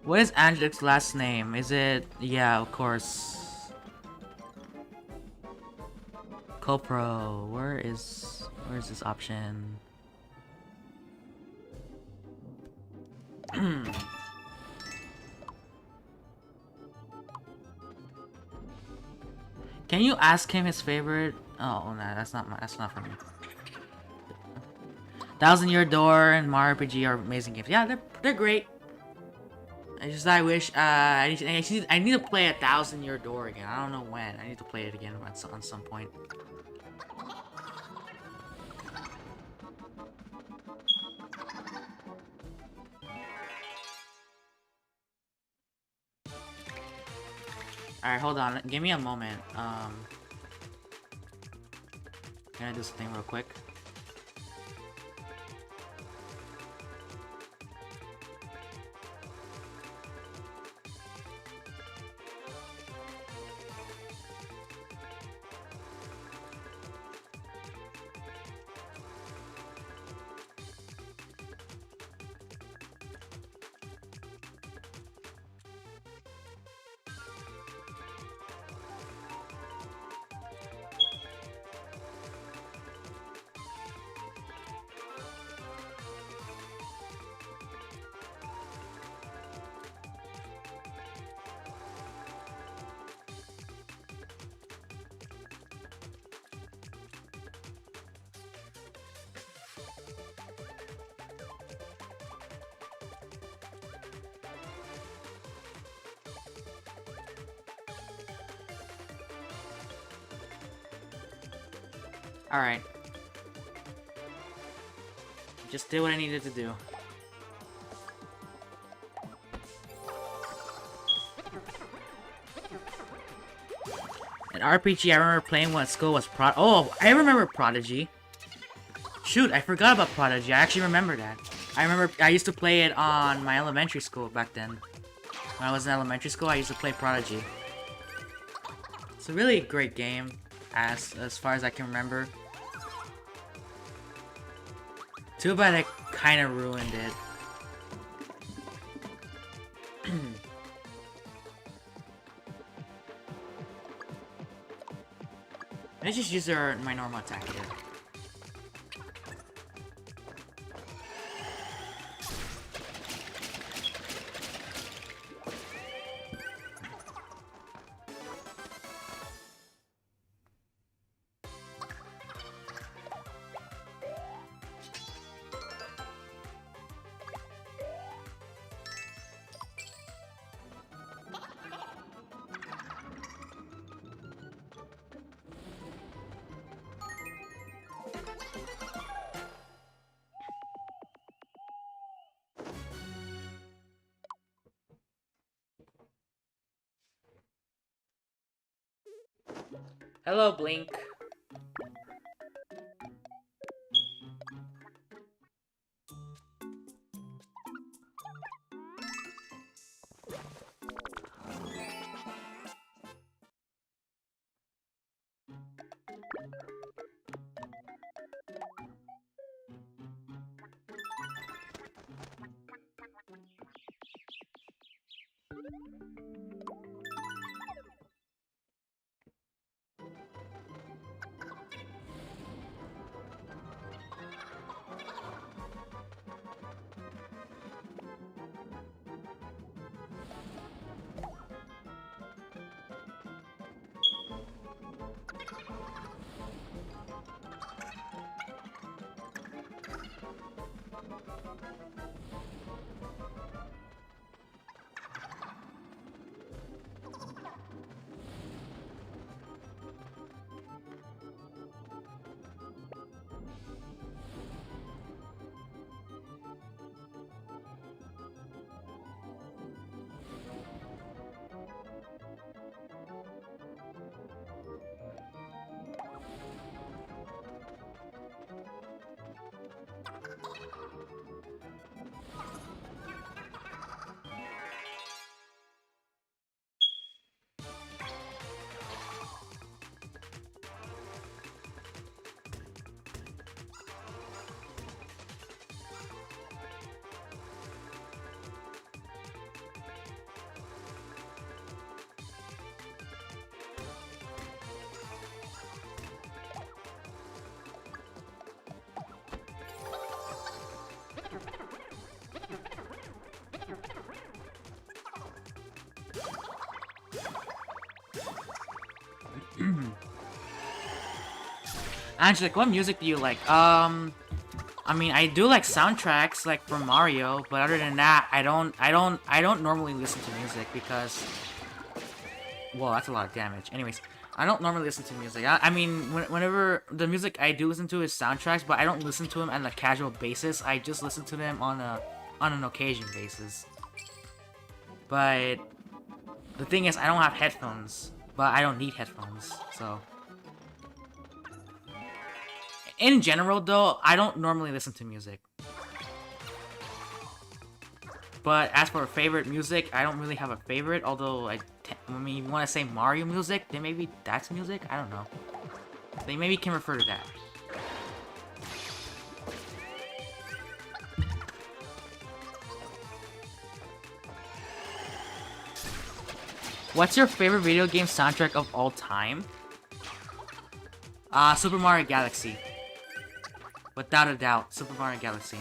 What is Angelic's last name? Is it... Yeah, of course. Copro. Where's this option? Can you ask him his favorite? Oh, no, that's not for me. Thousand Year Door and Mario RPG are amazing games. Yeah, they're great. I wish I need to play a Thousand Year Door again. I don't know when. I need to play it again on some point. Alright, hold on. Give me a moment. Can I do something real quick? Alright. Just did what I needed to do. An RPG I remember playing when school was Oh, I remember Prodigy. Shoot, I forgot about Prodigy. I actually remember that. I remember I used to play it on my elementary school back then. When I was in elementary school, I used to play Prodigy. It's a really great game, as far as I can remember. Too bad I kind of ruined it. Let's just use my normal attack here. Hello, Blink. Angelic, what music do you like? I mean, I do like soundtracks, like for Mario, but other than that, I don't normally listen to music because, well, that's a lot of damage. Anyways, I don't normally listen to music. I mean, whenever the music I do listen to is soundtracks, but I don't listen to them on a casual basis. I just listen to them on an occasion basis. But the thing is, I don't have headphones, but I don't need headphones, so. In general, though, I don't normally listen to music. But as for favorite music, I don't really have a favorite, although I mean, you want to say Mario music, then maybe that's music? I don't know. They maybe can refer to that. What's your favorite video game soundtrack of all time? Super Mario Galaxy. Without a doubt, Super Mario Galaxy.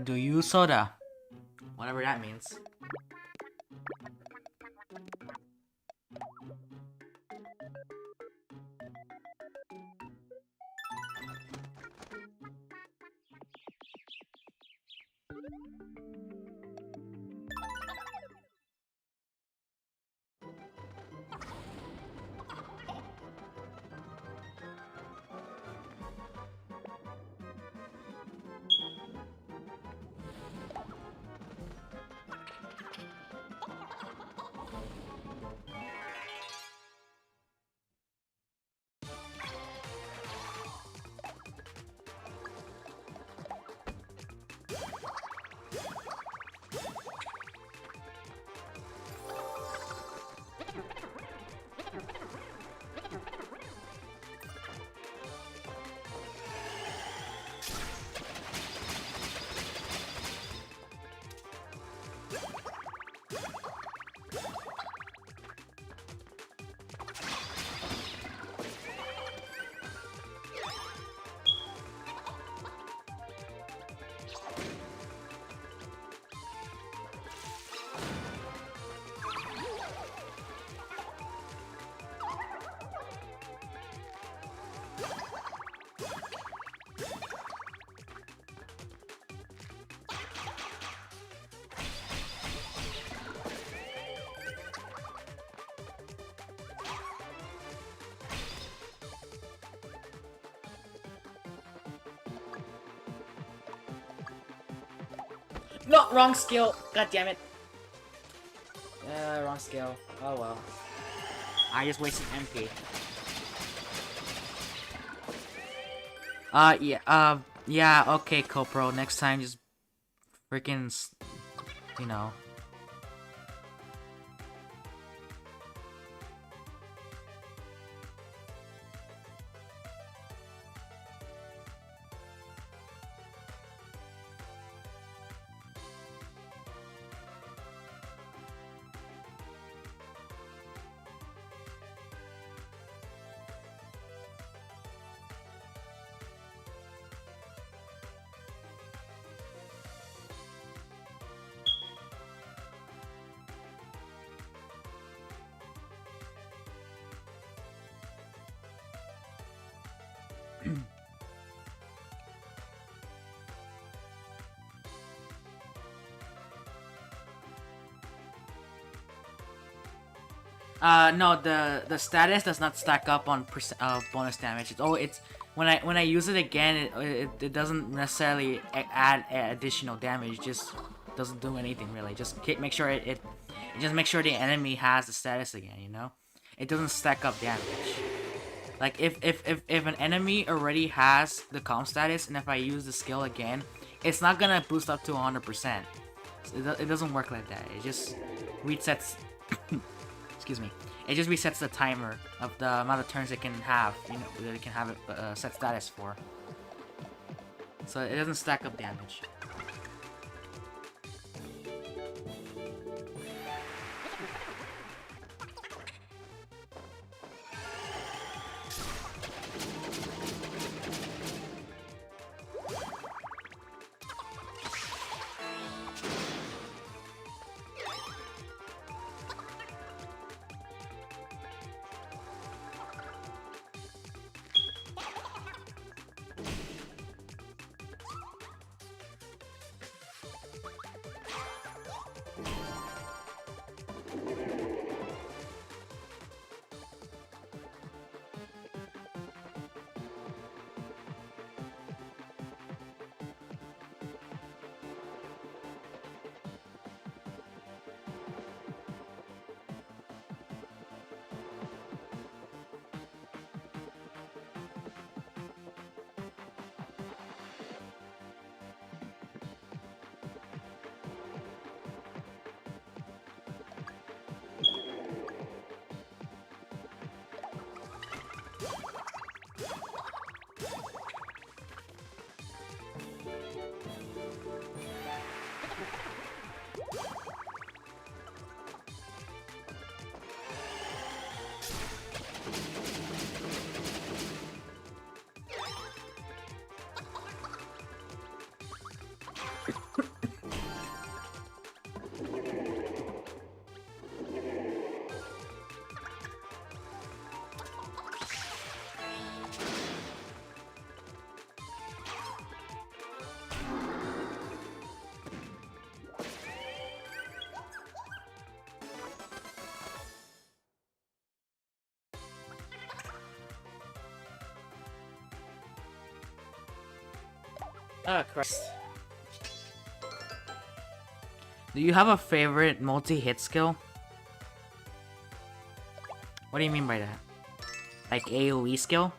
Do you soda? Whatever that means. No, wrong skill. God damn it. Wrong skill. Oh well. I just wasted MP. Yeah, okay, Copro. Next time, just freaking, you know. No, the status does not stack up on bonus damage. It's when I use it again, it doesn't necessarily add additional damage. It just doesn't do anything really. Just make sure it just make sure the enemy has the status again. You know, it doesn't stack up damage. Like if an enemy already has the calm status, and if I use the skill again, it's not gonna boost up to 100%. It doesn't work like that. It just resets. Excuse me. It just resets the timer of the amount of turns it can have. You know, that it can have it set status for. So it doesn't stack up damage. Oh, Christ. Do you have a favorite multi-hit skill? What do you mean by that? Like AoE skill?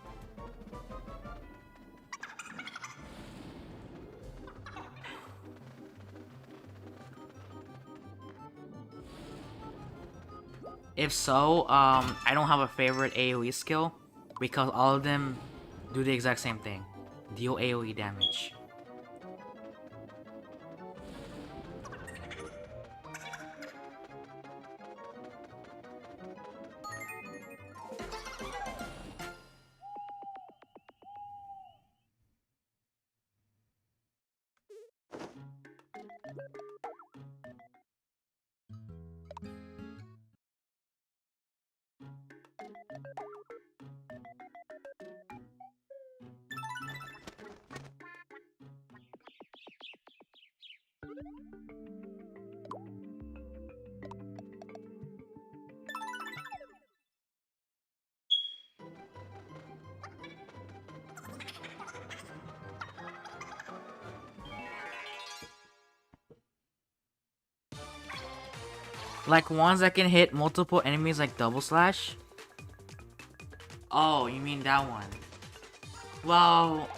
If so, I don't have a favorite AoE skill because all of them do the exact same thing. Deal AoE damage. Like ones that can hit multiple enemies like double slash? Oh, you mean that one? Well,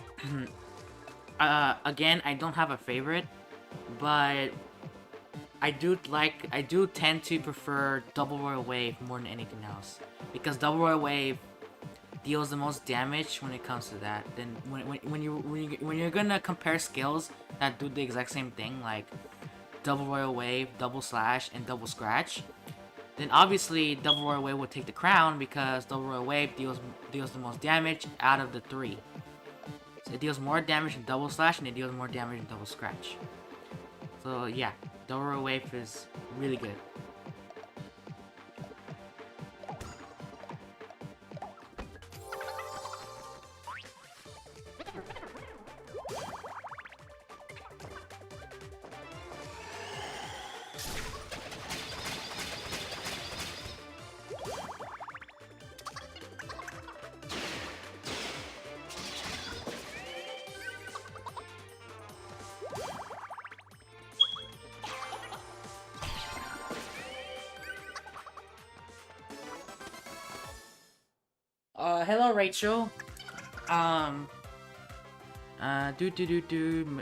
again, I don't have a favorite, but I do tend to prefer Double Royal Wave more than anything else. Because Double Royal Wave deals the most damage when it comes to that. Then when you're gonna compare skills that do the exact same thing, like Double Royal Wave, Double Slash, and Double Scratch, then obviously Double Royal Wave will take the crown because Double Royal Wave deals the most damage out of the three. So it deals more damage than Double Slash, and it deals more damage than Double Scratch. So yeah, Double Royal Wave is really good. hello Rachel.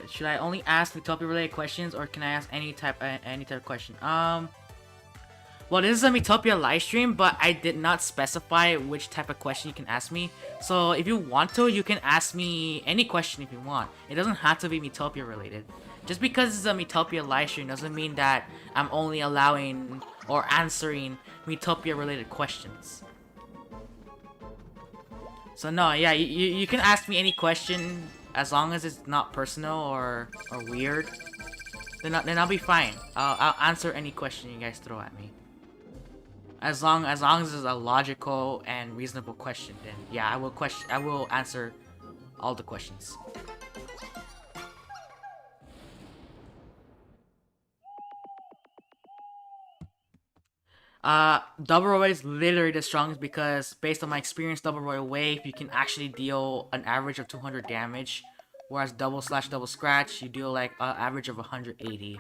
Should I only ask Miitopia related questions, or can I ask any type of question? Well, this is a Miitopia live stream, but I did not specify which type of question you can ask me. So if you want to, you can ask me any question if you want. It doesn't have to be Miitopia related. Just because it's a Miitopia live stream doesn't mean that I'm only allowing or answering Miitopia related questions. So no, yeah, you can ask me any question as long as it's not personal or weird. Then I'll be fine. I'll answer any question you guys throw at me. As long as it's a logical and reasonable question, then yeah, I will answer all the questions. Double Royal Wave is literally the strongest because based on my experience, Double Royal Wave, you can actually deal an average of 200 damage, whereas double scratch, you deal like an average of 180.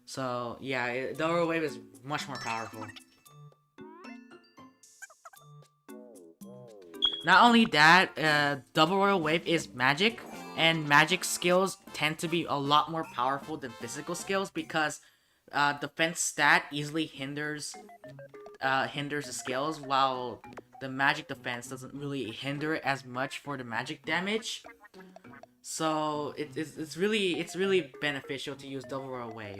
So yeah, Double Royal Wave is much more powerful. Not only that, Double Royal Wave is magic, and magic skills tend to be a lot more powerful than physical skills because defense stat easily hinders the skills, while the magic defense doesn't really hinder it as much for the magic damage. So it's really beneficial to use Double Royal Wave.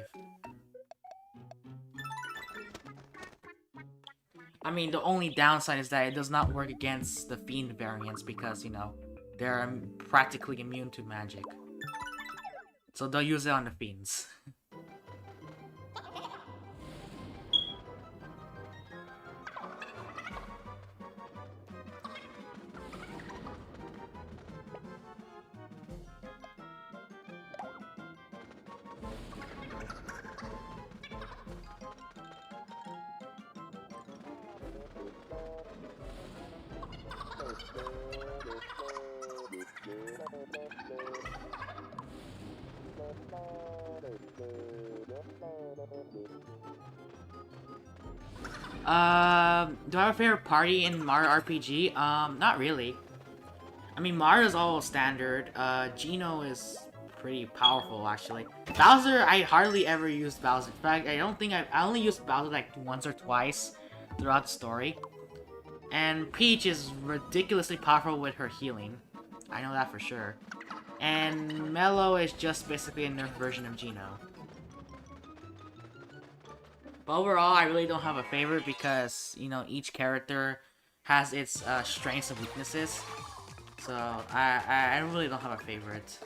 I mean, the only downside is that it does not work against the Fiend variants because, you know, they're practically immune to magic. So they'll use it on the Fiends. Do I have a favorite party in Mario RPG? Not really. I mean, Mario's all standard. Geno is pretty powerful, actually. Bowser, I hardly ever used Bowser. In fact, I only used Bowser like once or twice throughout the story. And Peach is ridiculously powerful with her healing. I know that for sure. And Mello is just basically a nerf version of Geno. But overall, I really don't have a favorite because, you know, each character has its strengths and weaknesses. So, I really don't have a favorite.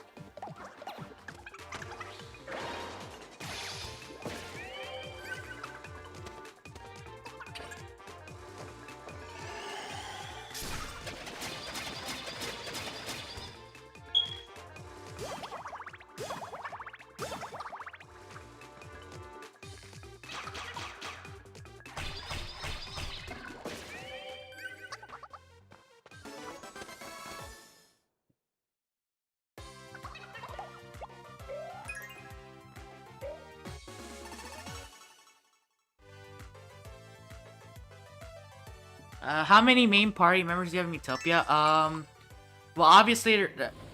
How many main party members do you have in Miitopia? Well, obviously,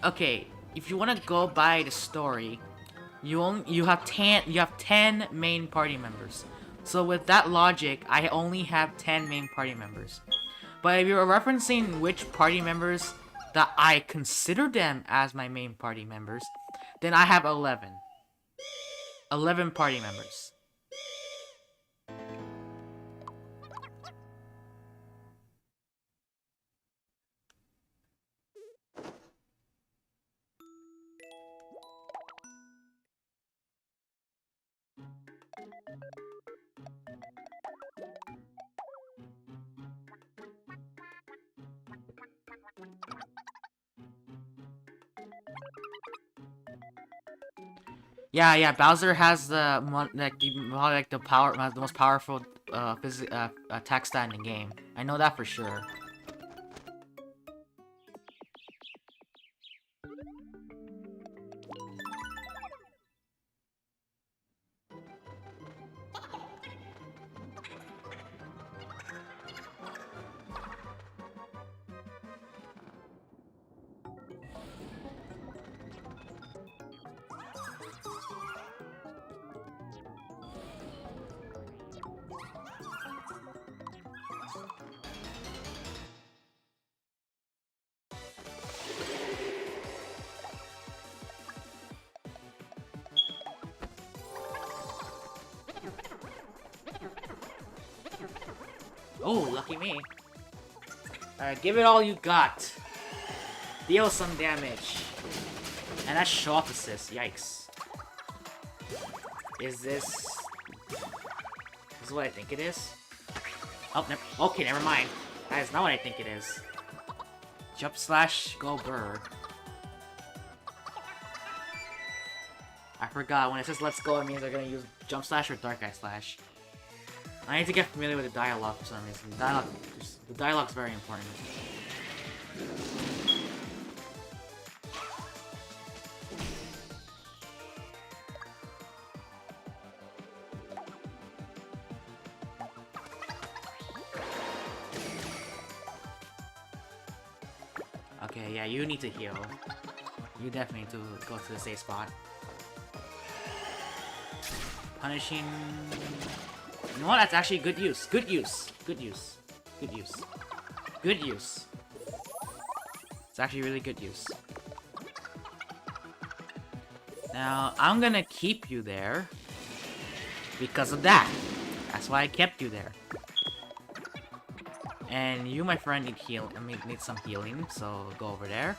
okay, if you want to go by the story, you have 10 main party members. So with that logic, I only have 10 main party members. But if you're referencing which party members that I consider them as my main party members, then I have 11. 11 party members. Yeah, Bowser has the most powerful attack stat in the game. I know that for sure. Oh, lucky me. Alright, give it all you got. Deal some damage. And that's shot assist. Yikes. Is this... This is what I think it is? Oh, okay, never mind. That is not what I think it is. Jump slash, go bird. I forgot, when it says let's go, it means they're gonna use jump slash or dark eye slash. I need to get familiar with the dialogue for some reason. The dialogue's very important. Okay, yeah, you need to heal. You definitely need to go to the safe spot. Punishing... You know what? That's actually good use. Good use. Good use. Good use. Good use. It's actually really good use. Now, I'm gonna keep you there because of that. That's why I kept you there. And you, my friend, need some healing, so go over there.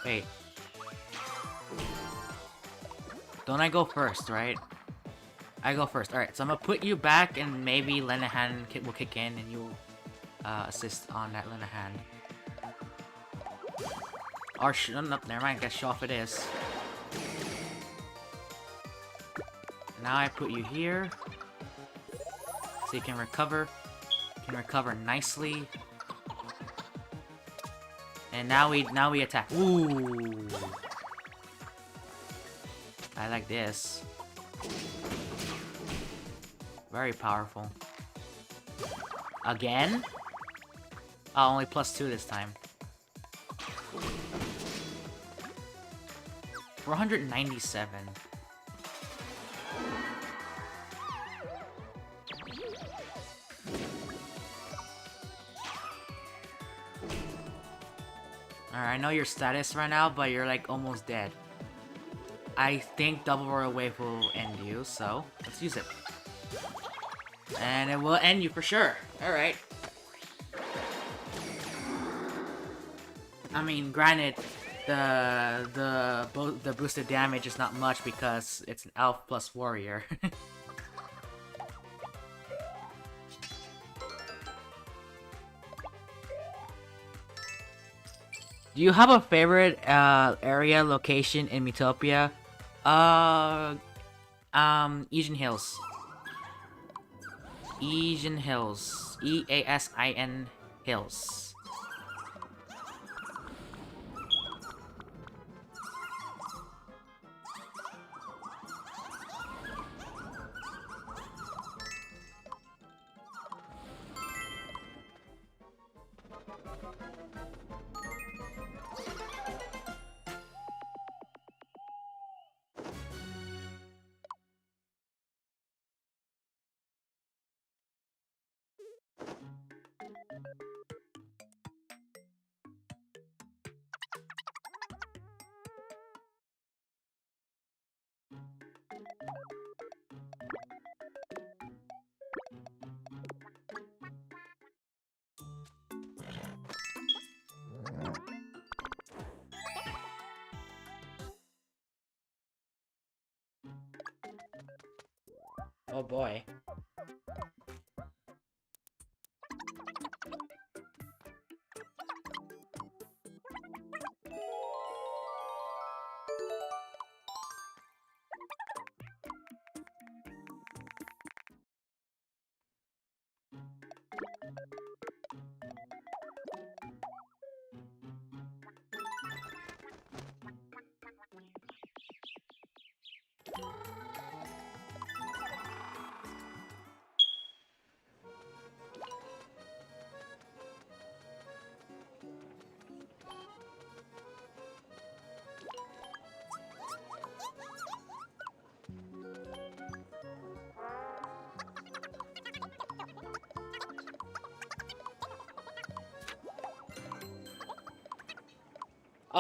Wait. Don't I go first, right? I go first. Alright, so I'm gonna put you back and maybe Lenahan will kick in and you'll assist on that Lenahan. Or no, never mind, guess Shoff it is. Now I put you here. So you can recover. You can recover nicely. And now we attack. Ooh. I like this. Very powerful. Again? Oh, only +2 this time. 497. Alright, I know your status right now, but you're like almost dead. I think Double Royal Wave will end you, so let's use it. And it will end you for sure. Alright. I mean, granted, the boosted damage is not much because it's an elf plus warrior. Do you have a favorite area location in Miitopia? Asian Hills. Asian Hills. E-A-S-I-N Hills. Oh boy.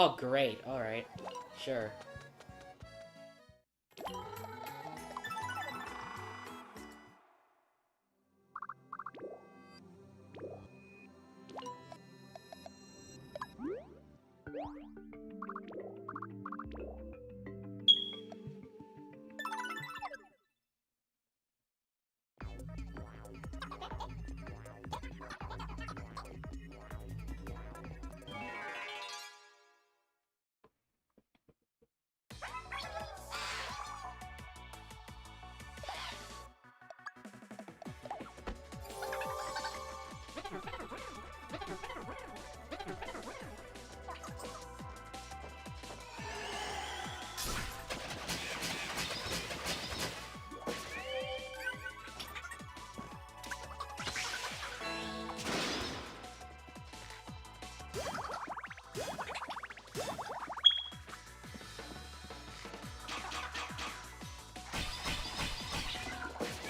Oh, great. Alright. Sure.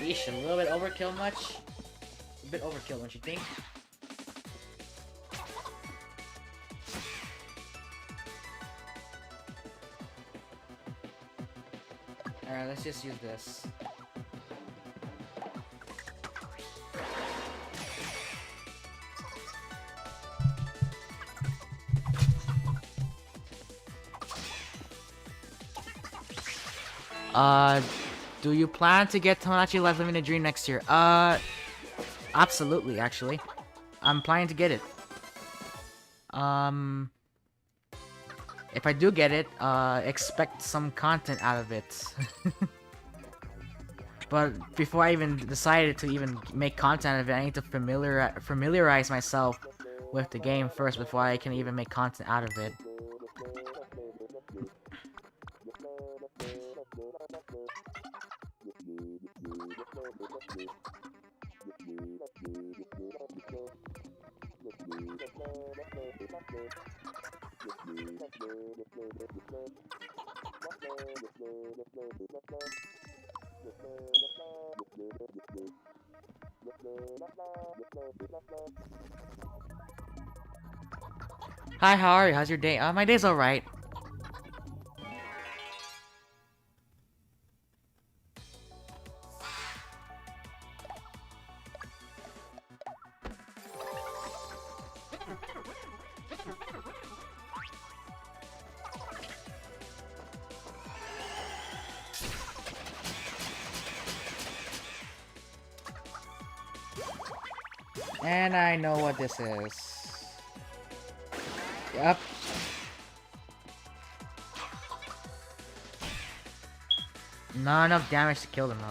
Yeesh, a little bit overkill much? A bit overkill, don't you think? Alright, let's just use this. Do you plan to get Tomodachi Life Living a Dream next year? Absolutely, actually. I'm planning to get it. If I do get it, expect some content out of it. But before I even decided to even make content out of it, I need to familiarize myself with the game first before I can even make content out of it. Hi, how are you? How's your day? My day's alright. And I know what this is. Yep. Not enough damage to kill them though.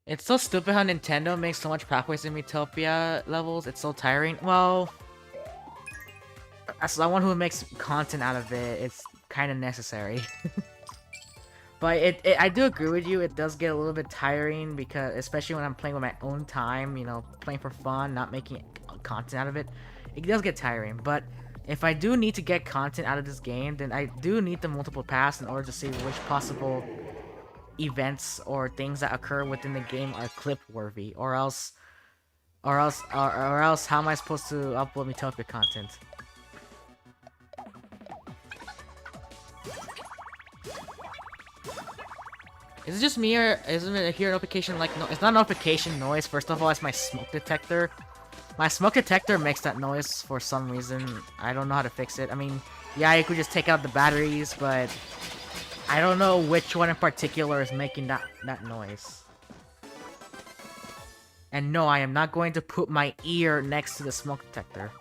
It's so stupid how Nintendo makes so much pathways in Miitopia levels. It's so tiring. Well, as someone who makes content out of it, it's kind of necessary. But I do agree with you. It does get a little bit tiring because, especially when I'm playing with my own time, you know, playing for fun, not making content out of it, it does get tiring. But if I do need to get content out of this game, then I do need the multiple paths in order to see which possible events or things that occur within the game are clip worthy, or else how am I supposed to upload Miitopia content? Is it just me, or isn't it here notification like no? It's not notification noise. First of all, it's my smoke detector. My smoke detector makes that noise for some reason. I don't know how to fix it. I mean, yeah, you could just take out the batteries, but I don't know which one in particular is making that noise. And no, I am not going to put my ear next to the smoke detector.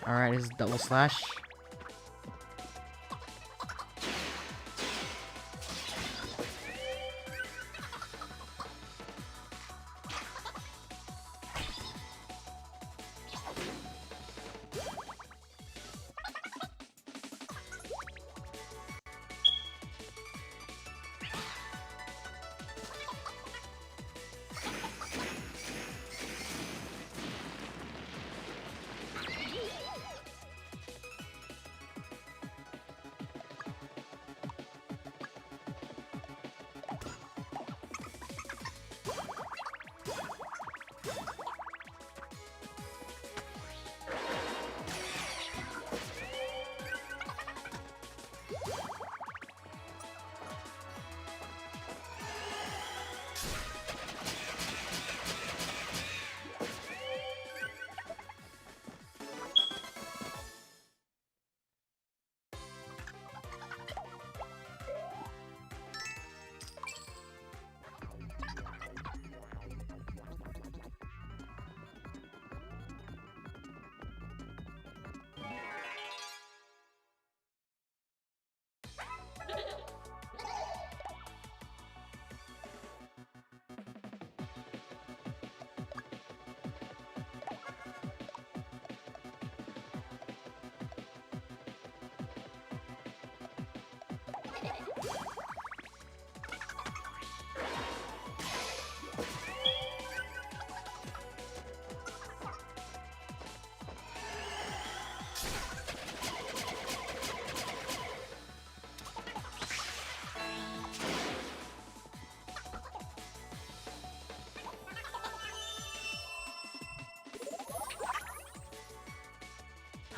Alright, this is double slash.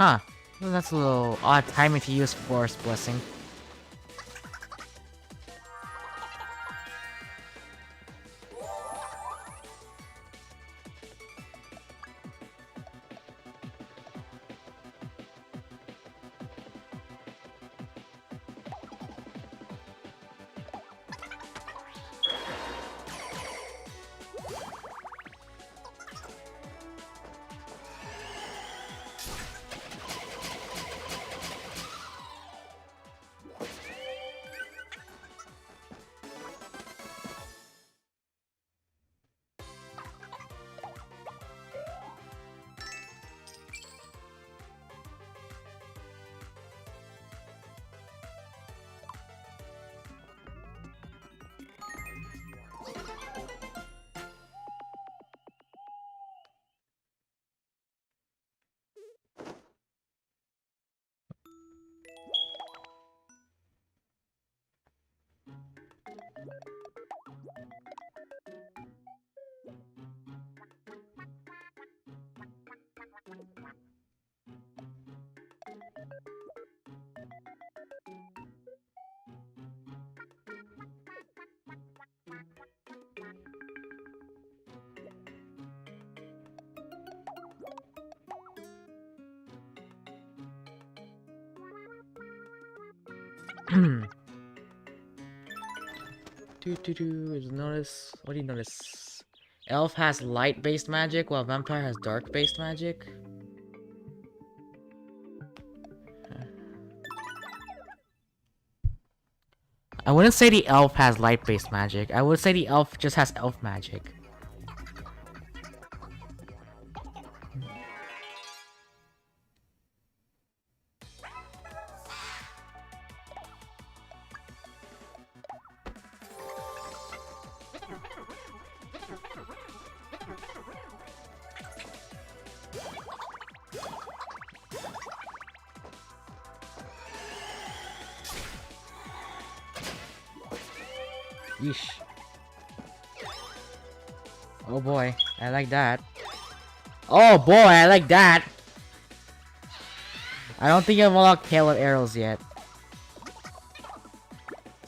Huh. Well, that's a little odd timing to use Forest Blessing. Notice. What do you notice? Elf has light-based magic, while vampire has dark-based magic. I wouldn't say the elf has light-based magic. I would say the elf just has elf magic. Yeesh. Oh boy, I like that. Oh boy, I like that! I don't think I've unlocked Hail of Arrows yet.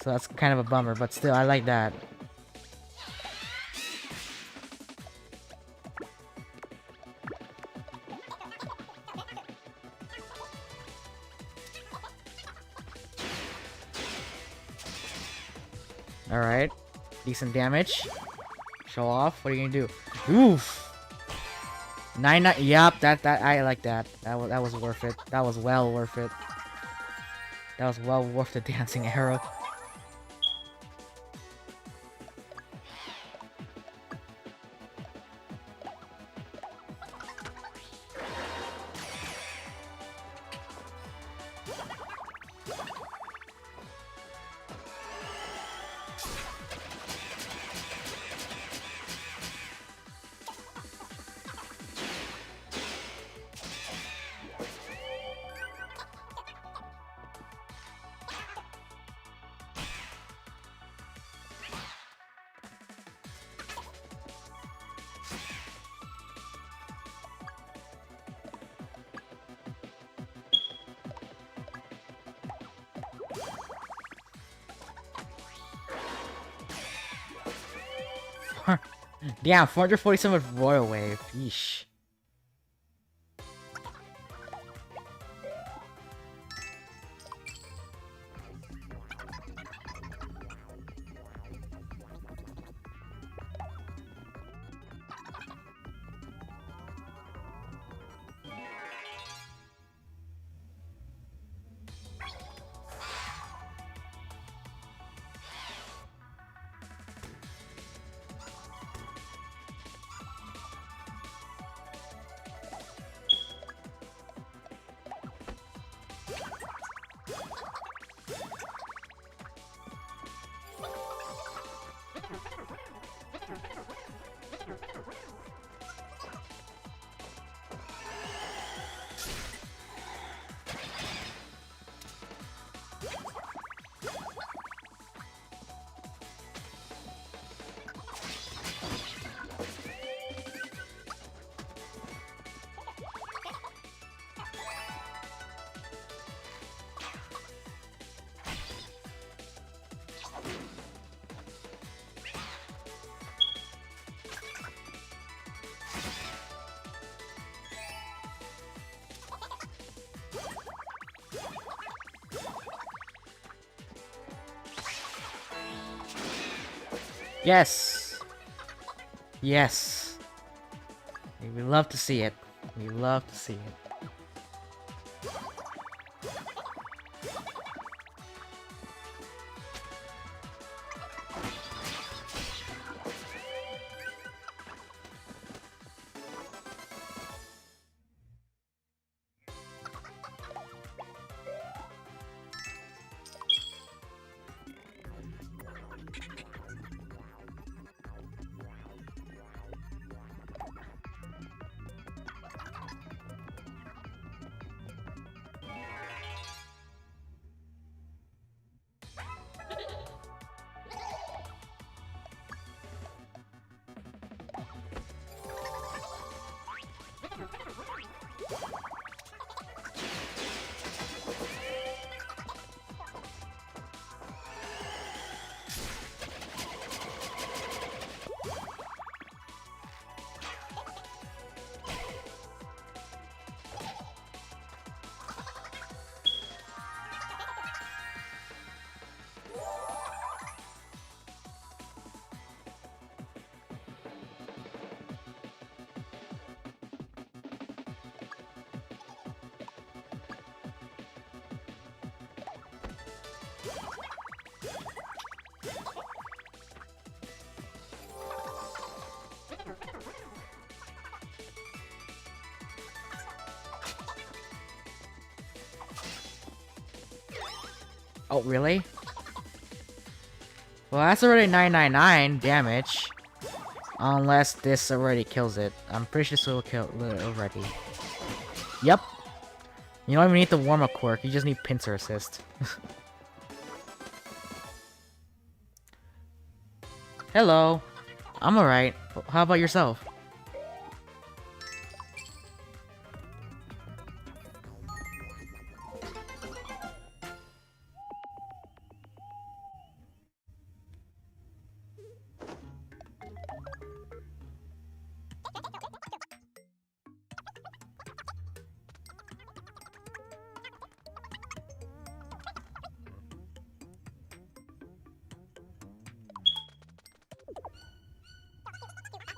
So that's kind of a bummer, but still, I like that. Alright. Decent damage. Show off. What are you gonna do? Oof! 9-9. Yup, that I like that. That was worth it. That was well worth it. That was well worth the dancing arrow. Damn, 447 with Royal Wave. Yeesh. Yes! Yes! We love to see it. We love to see it. Oh, really? Well, that's already 999 damage. Unless this already kills it. I'm pretty sure this will kill it already. Yep. You don't even need the warm-up quirk, you just need pincer assist. Hello. I'm alright. How about yourself?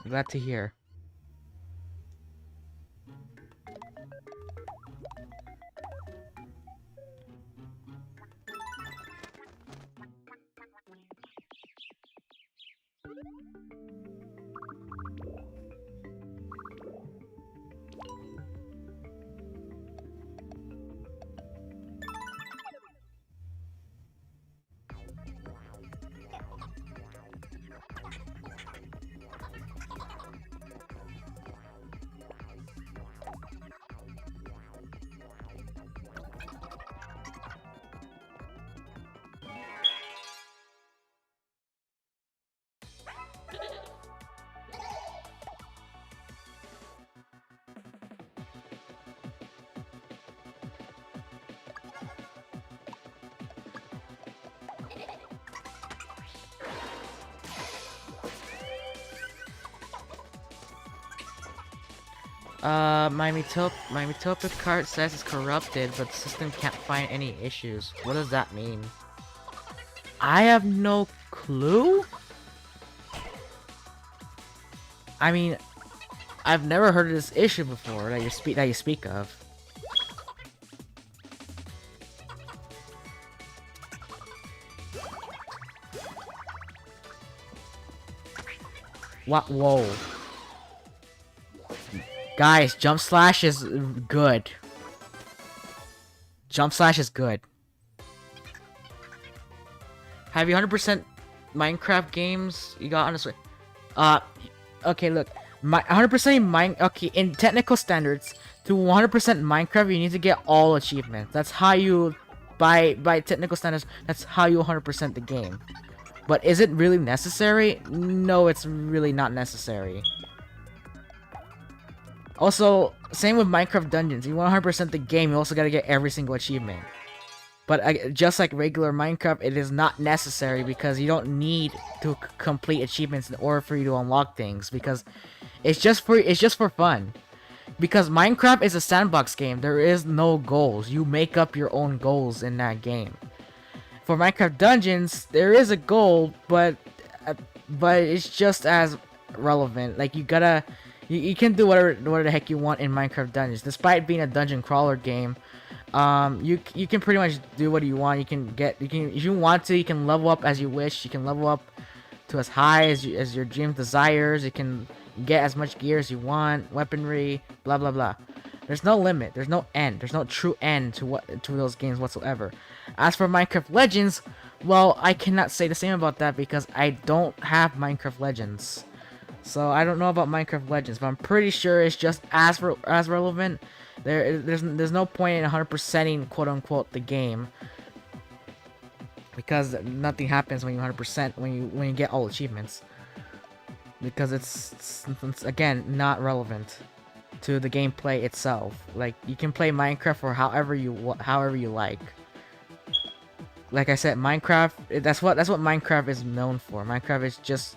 Glad to hear. My Miitopia card says it's corrupted, but the system can't find any issues. What does that mean? I have no clue? I mean, I've never heard of this issue before that you speak of. What? Whoa. Guys, jump slash is good. Jump slash is good. Have you 100% Minecraft games you got on this way? Okay, look. 100% okay, in technical standards, to 100% Minecraft, you need to get all achievements. That's how you, by technical standards, that's how you 100% the game. But is it really necessary? No, it's really not necessary. Also, same with Minecraft Dungeons. You want 100% the game, you also gotta get every single achievement. But just like regular Minecraft, it is not necessary because you don't need to complete achievements in order for you to unlock things, because it's just for fun. Because Minecraft is a sandbox game. There is no goals. You make up your own goals in that game. For Minecraft Dungeons, there is a goal, but it's just as relevant. Like you can do whatever the heck you want in Minecraft Dungeons, despite being a dungeon crawler game. You can pretty much do what you want. If you want to, you can level up as you wish. You can level up to as high as your dream desires. You can get as much gear as you want, weaponry, blah blah blah. There's no limit. There's no end. There's no true end to those games whatsoever. As for Minecraft Legends, well, I cannot say the same about that because I don't have Minecraft Legends. So I don't know about Minecraft Legends, but I'm pretty sure it's just as relevant. There's no point in 100%ing quote unquote the game, because nothing happens when you 100% when you get all achievements, because it's again not relevant to the gameplay itself. Like you can play Minecraft for however you like. Like I said, Minecraft, that's what Minecraft is known for. Minecraft is just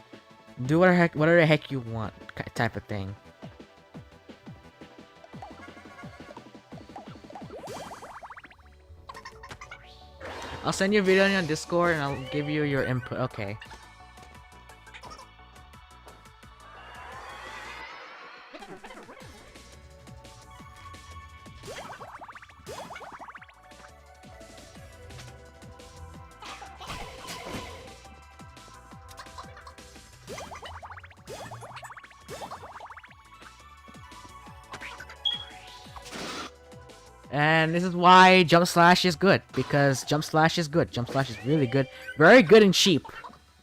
do whatever the heck you want type of thing. I'll send you a video on Discord and I'll give you your input. Okay. And this is why jump slash is good, because jump slash is good. Jump slash is really good. Very good and cheap.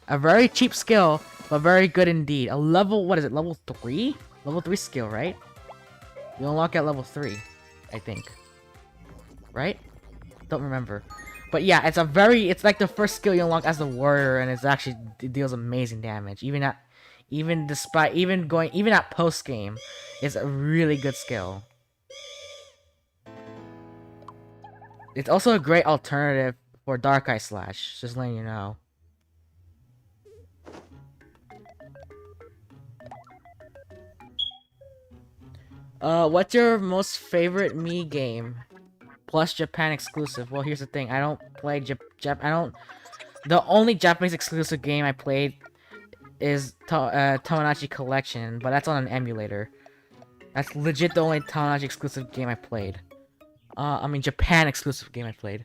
A very cheap skill, but very good indeed. A level, what is it, level 3? Level 3 skill, right? You unlock at level 3, I think. Right? Don't remember. But yeah, it's like the first skill you unlock as the warrior, and it deals amazing damage. Even at post game, it's a really good skill. It's also a great alternative for Dark Eye Slash, just letting you know. What's your most favorite Mii game? Plus Japan exclusive. Well, here's the thing. I don't play the only Japanese exclusive game I played is Tomodachi Collection, but that's on an emulator. That's legit the only Tomodachi exclusive game I played. I mean, Japan exclusive game I played.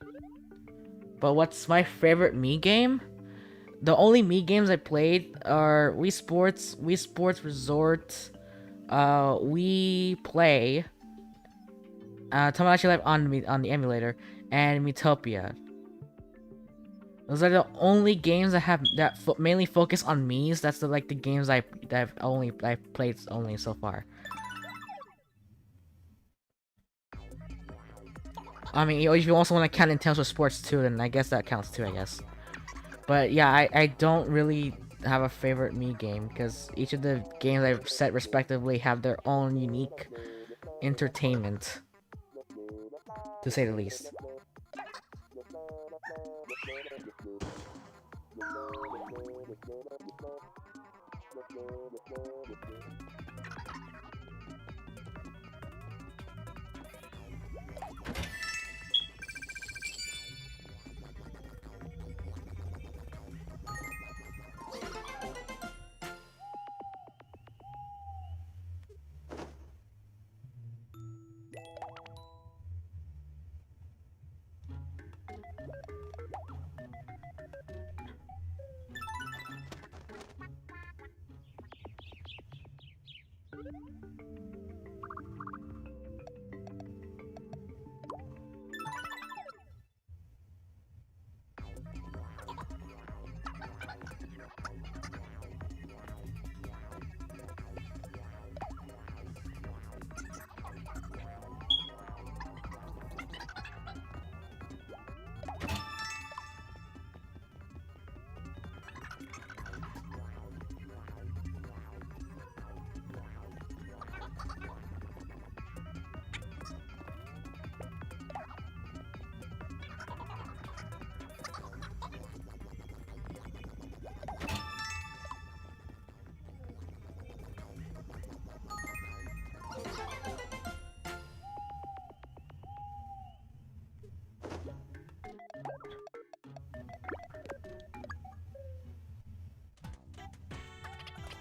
But what's my favorite Mii game? the only Mii games I played are Wii Sports, Wii Sports Resort, Wii Play, Tomodachi Life on the emulator, and Miitopia. Those are the only games I have that mainly focus on Mii's. That's the games I've played only so far. I mean, if you also want to count Nintendo Sports too, then I guess that counts too, I guess. But yeah, I don't really have a favorite Mii game, because each of the games I've set respectively have their own unique entertainment, to say the least.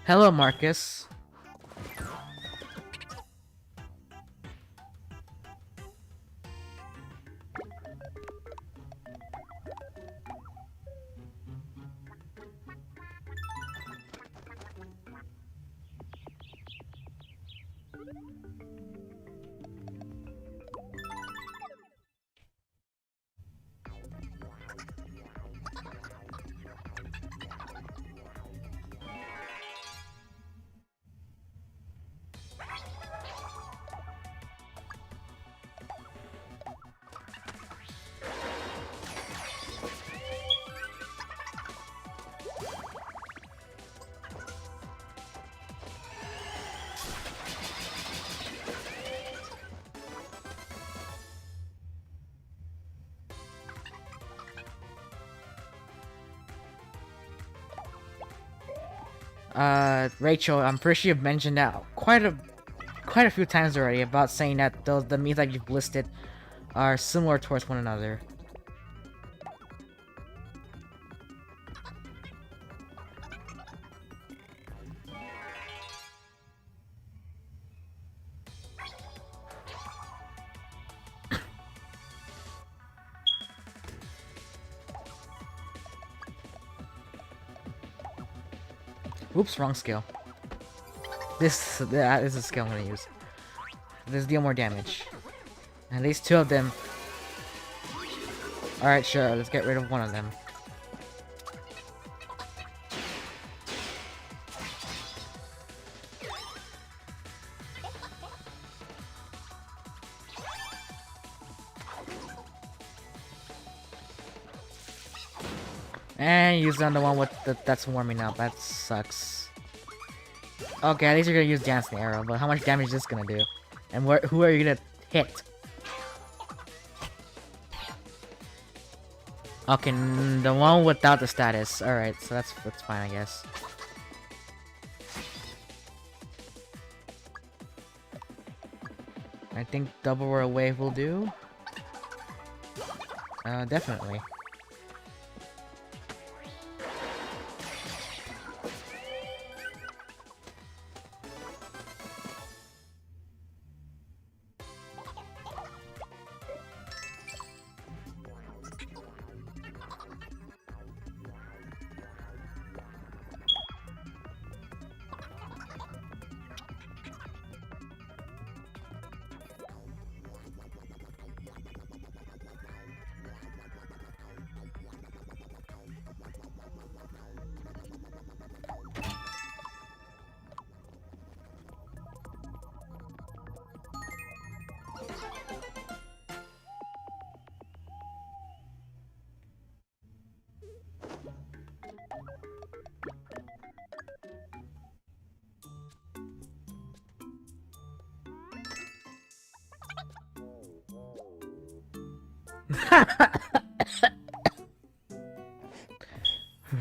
Hello, Marcus. Rachel, I'm pretty sure you've mentioned that quite a few times already, about saying that the memes that you've listed are similar towards one another. Oops, wrong skill. This is a skill I'm gonna use. This deal more damage. At least two of them. Alright, sure, let's get rid of one of them. And use on the one with that's warming up. That sucks. Okay, at least you're gonna use Dancing Arrow, but how much damage is this gonna do? And who are you gonna hit? Okay, the one without the status. Alright, so that's fine, I guess. I think double roll wave will do. Definitely.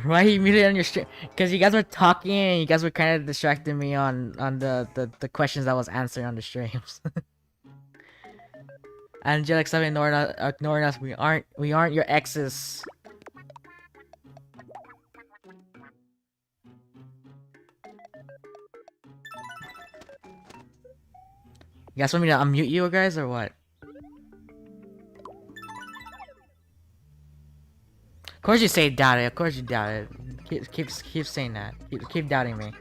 Why you muted on your stream? Because you guys were talking and you guys were kind of distracting me on the questions I was answering on the streams. Angelic, stop ignoring us. We aren't your exes. You guys want me to unmute you guys or what? Of course you say doubt it. Of course you doubt it. Keep saying that. Keep doubting me.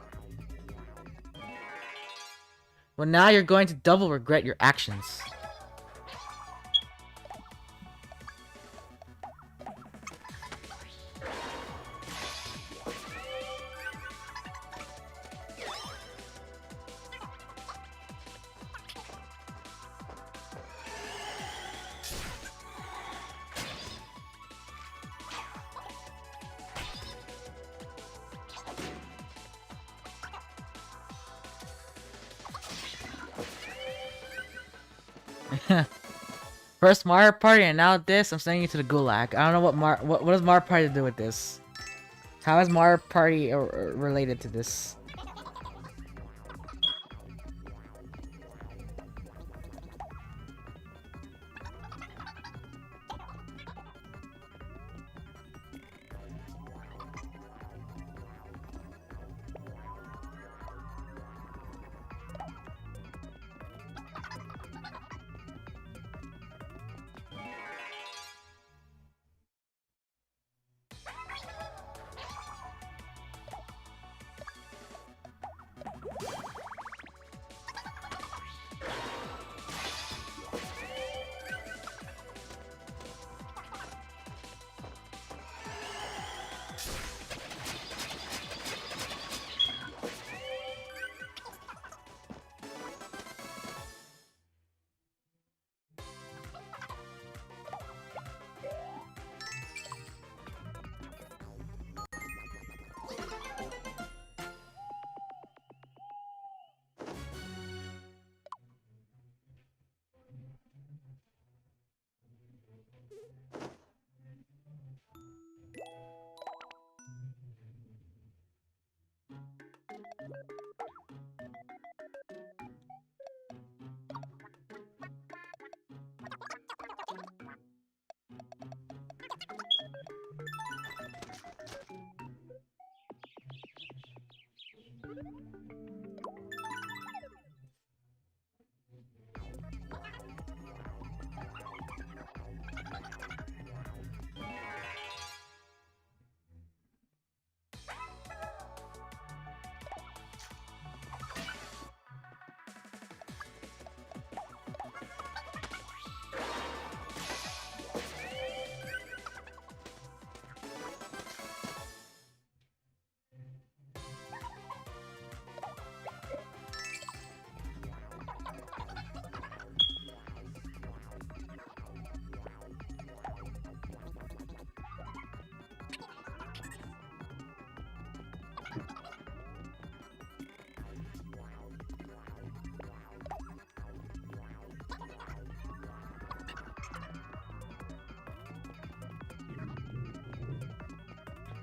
Well, now you're going to double regret your actions. First Mario Party and now this, I'm sending you to the gulag. I don't know what does Mario Party to do with this? How is Mario Party related to this?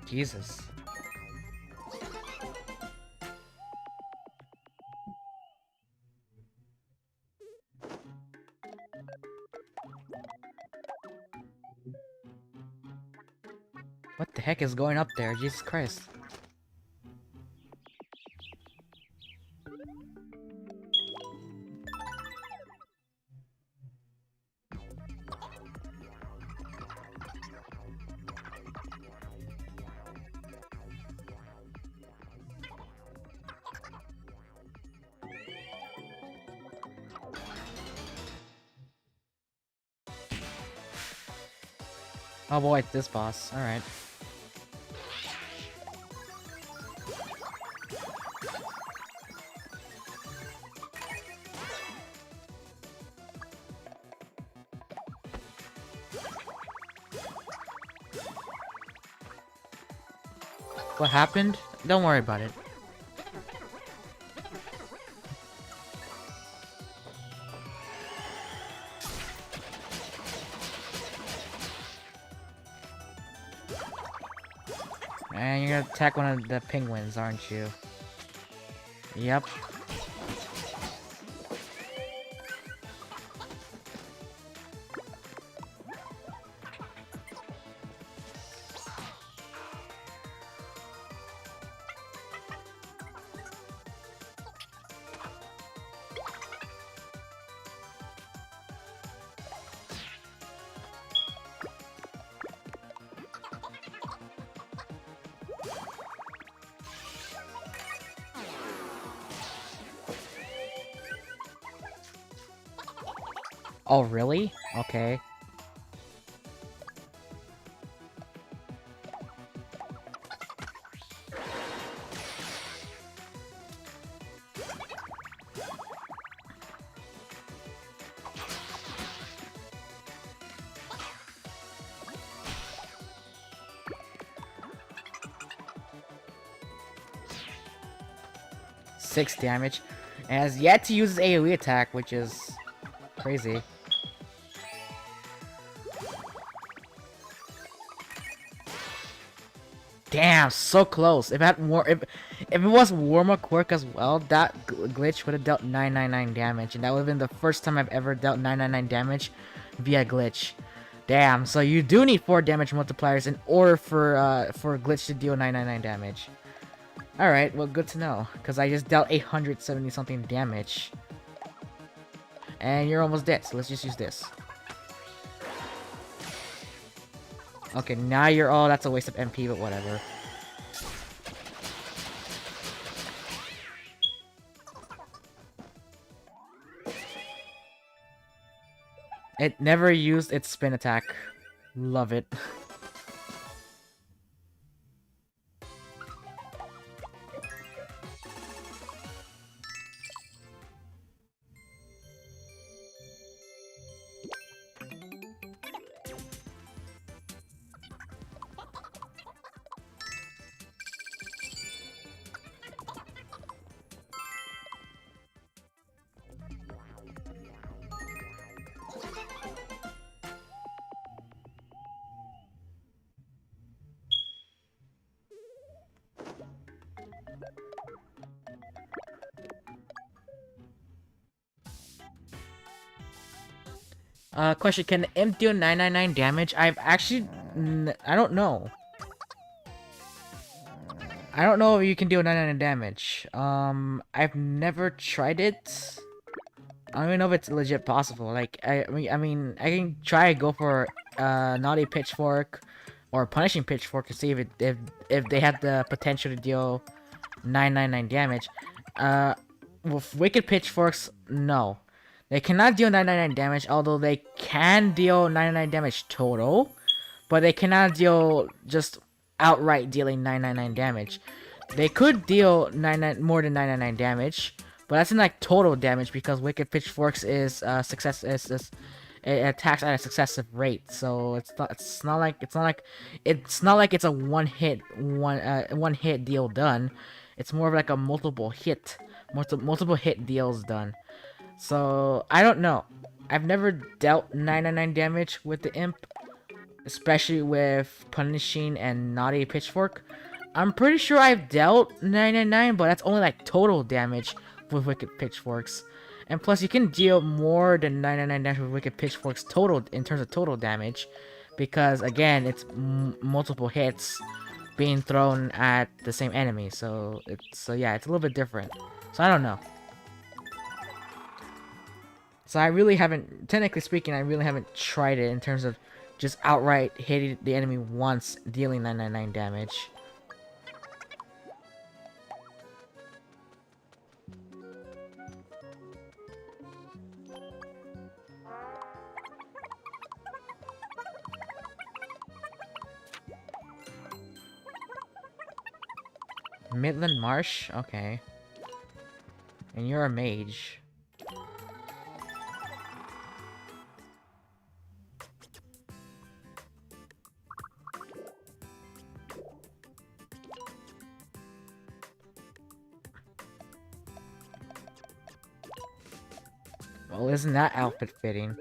Jesus. What the heck is going up there? Jesus Christ. Oh boy, it's this boss. Alright. What happened? Don't worry about it. And you're gonna attack one of the penguins, aren't you? Yep. Oh, really? Okay. Six damage. And has yet to use his AoE attack, which is crazy. Damn, so close. If it was warm-up quirk as well, that glitch would have dealt 999 damage, and that would have been the first time I've ever dealt 999 damage via glitch. Damn, so you do need 4 damage multipliers in order for glitch to deal 999 damage. Alright, well, good to know, because I just dealt 870 something damage. And you're almost dead, so let's just use this. Okay, now you're all. That's a waste of MP, but whatever. It never used its spin attack. Love it. Question, can the imp deal 999 damage? I've actually... I don't know. I don't know if you can deal 999 damage. I've never tried it. I don't even know if it's legit possible. Like, I mean, I can try to go for Naughty Pitchfork or Punishing Pitchfork to see if they have the potential to deal 999 damage. With Wicked Pitchforks, no. They cannot deal 999 damage, although they can deal 999 damage total, but they cannot deal just outright dealing 999 damage. They could deal more than 999 damage, but that's in like total damage because Wicked Pitchforks is it attacks at a successive rate, so it's not like it's a one hit deal done. It's more of like a multiple hit deals done. So I don't know. I've never dealt 999 damage with the imp, especially with Punishing and Naughty Pitchfork. I'm pretty sure I've dealt 999, but that's only like total damage with Wicked Pitchforks. And plus, you can deal more than 999 damage with Wicked Pitchforks total in terms of total damage, because again, it's multiple hits being thrown at the same enemy. So yeah, it's a little bit different. So I don't know. So I really haven't, technically speaking, I really haven't tried it in terms of just outright hitting the enemy once, dealing 999 damage. Midland Marsh? Okay. And you're a mage. Well, isn't that outfit fitting?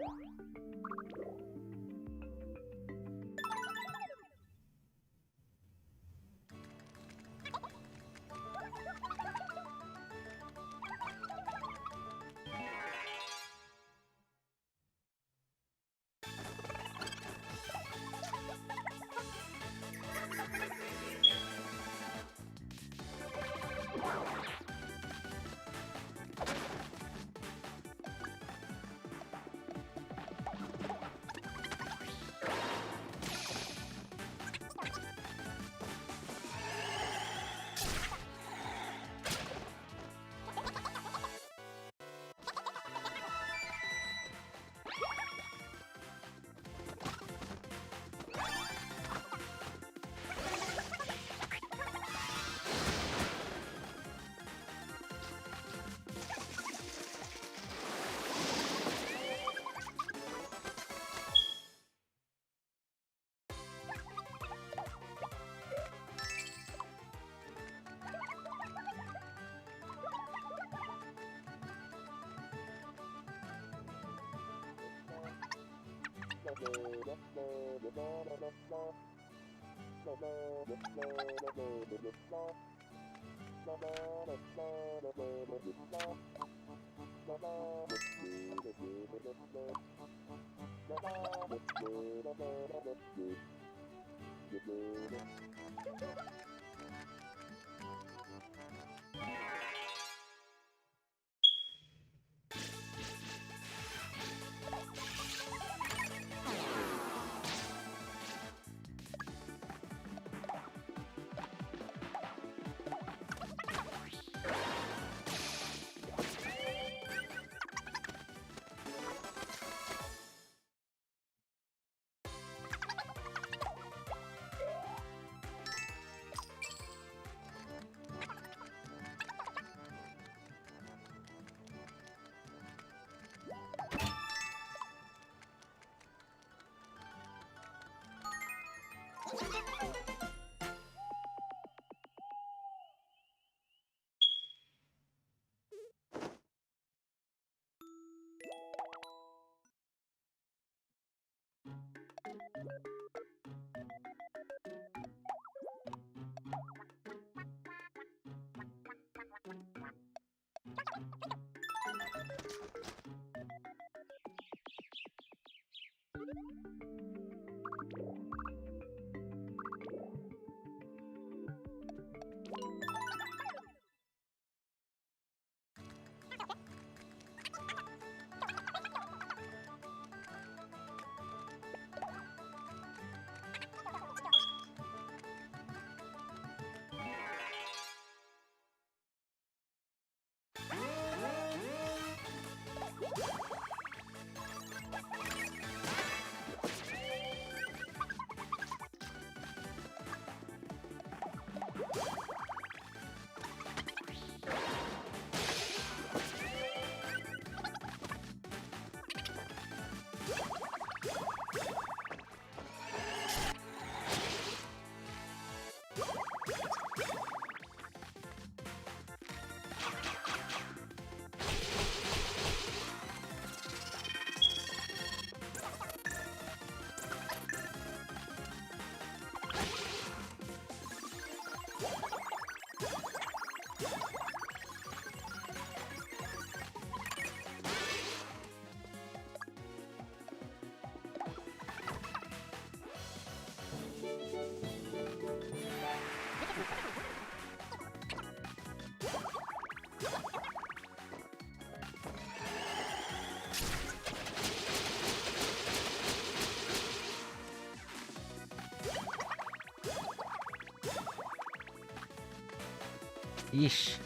Yeesh.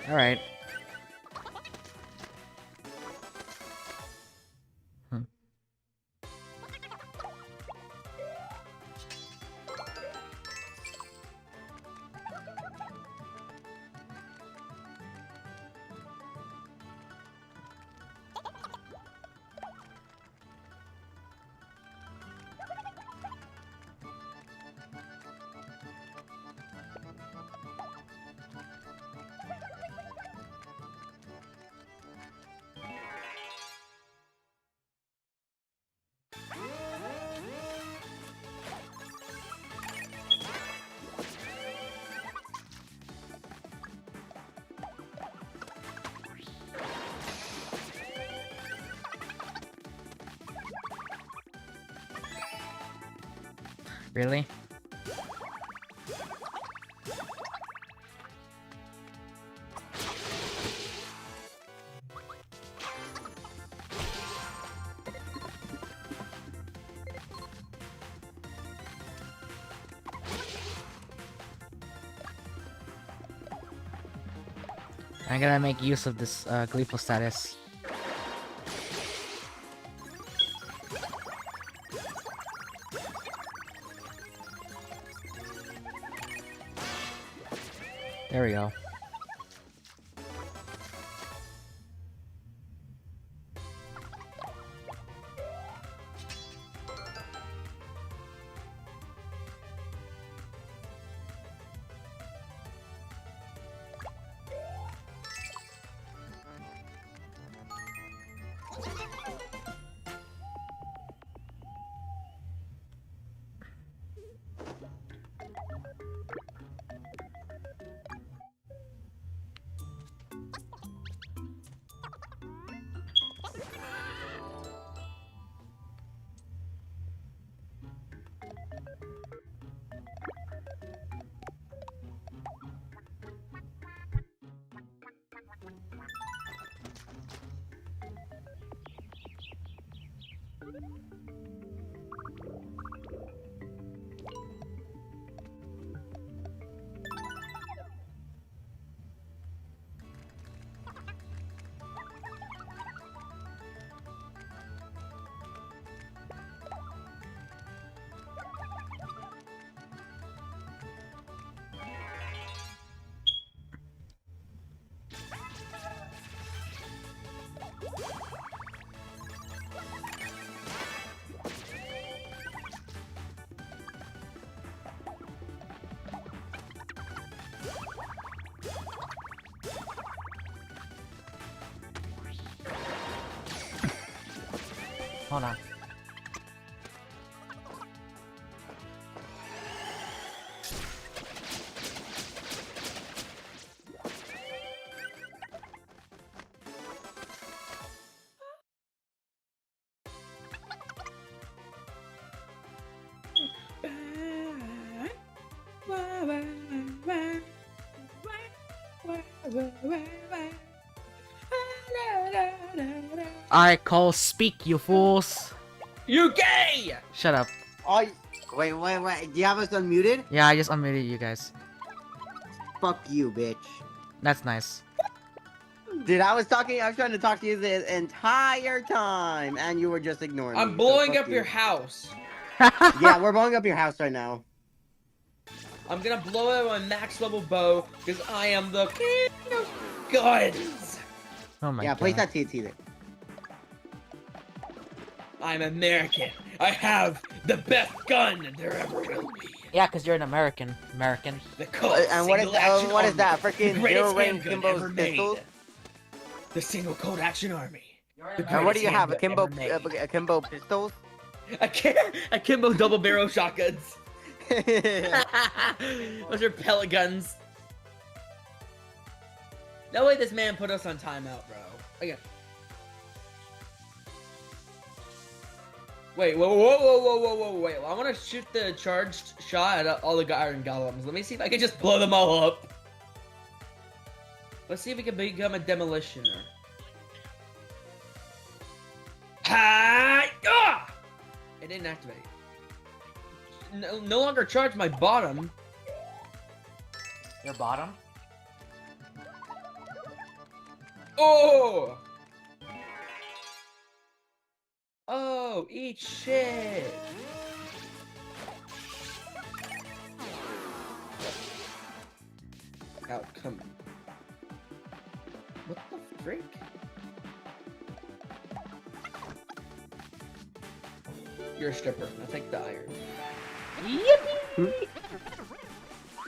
Alright. Really? I'm gonna make use of this gleeful status. There we go. Hold on. Alright, Cole, speak, you fools. You gay! Shut up. Oh, wait. Do you have us unmuted? Yeah, I just unmuted you guys. Fuck you, bitch. That's nice. Dude, I was trying to talk to you the entire time, and you were just ignoring me. I'm so blowing fuck up you. your house. Yeah, we're blowing up your house right now. I'm gonna blow it with my max level bow because I am the king of guns. Oh my Yeah, god. place that TNT there. I'm American. I have the best gun there ever will be. Yeah, because you're an American. American. The Colt And what is single-action what is army. that? The Freaking greatest zero range handgun Kimbo's ever made. pistols? The single Colt action army. The And what do you have? A handgun Kimbo, ever made. a Kimbo pistols? A Kimbo double barrel shotguns. Those are pellet guns. No way this man put us on timeout, bro. Okay. Wait, whoa, wait. I want to shoot the charged shot at all the iron golems. Let me see if I can just blow them all up. Let's see if we can become a demolitioner. Hi! Ah! It didn't activate. No longer charge my bottom. Your bottom? Oh! Oh, eat shit. Outcome. What the freak? You're a stripper. I'll take the iron. Yippee!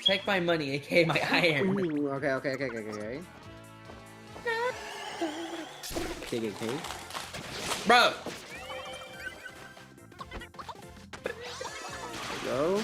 Take my money, aka my iron. Ooh, okay. Okay. Bro! Go.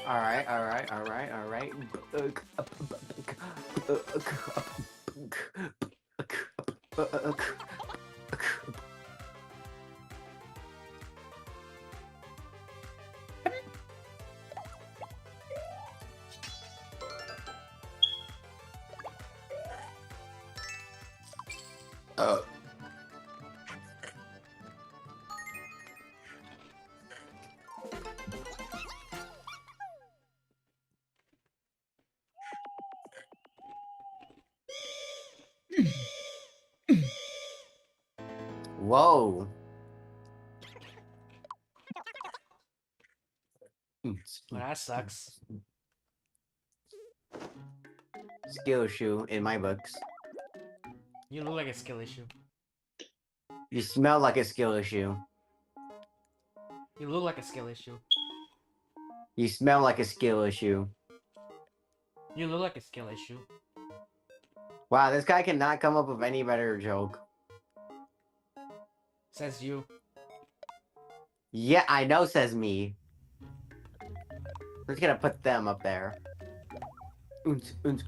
All right. Whoa. Well, that sucks. skill issue in my books. You look like a skill issue. You smell like a skill issue. You look like a skill issue. You smell like a skill issue. You look like a skill issue. Wow, this guy cannot come up with any better joke. Says you. Yeah, I know, says me. We're just gonna put them up there.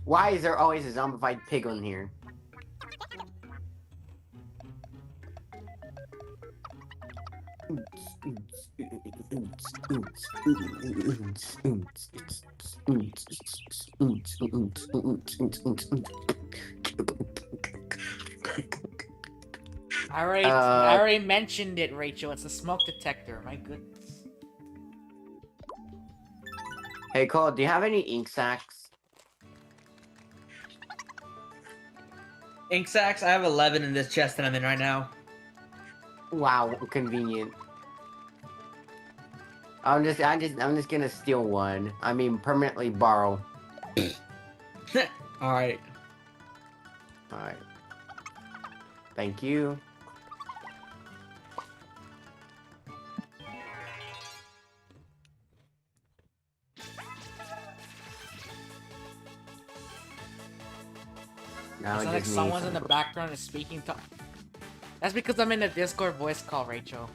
Why is there always a zombified pig on here? I already mentioned it, Rachel. It's a smoke detector. My goodness. Hey Cole, do you have any ink sacs? Ink sacs, I have 11 in this chest that I'm in right now. Wow, convenient. I'm just gonna steal one. I mean, permanently borrow. Alright. Alright. Thank you. Now It's it like just someone's needs in the background is speaking to. That's because I'm in the Discord voice call, Rachel.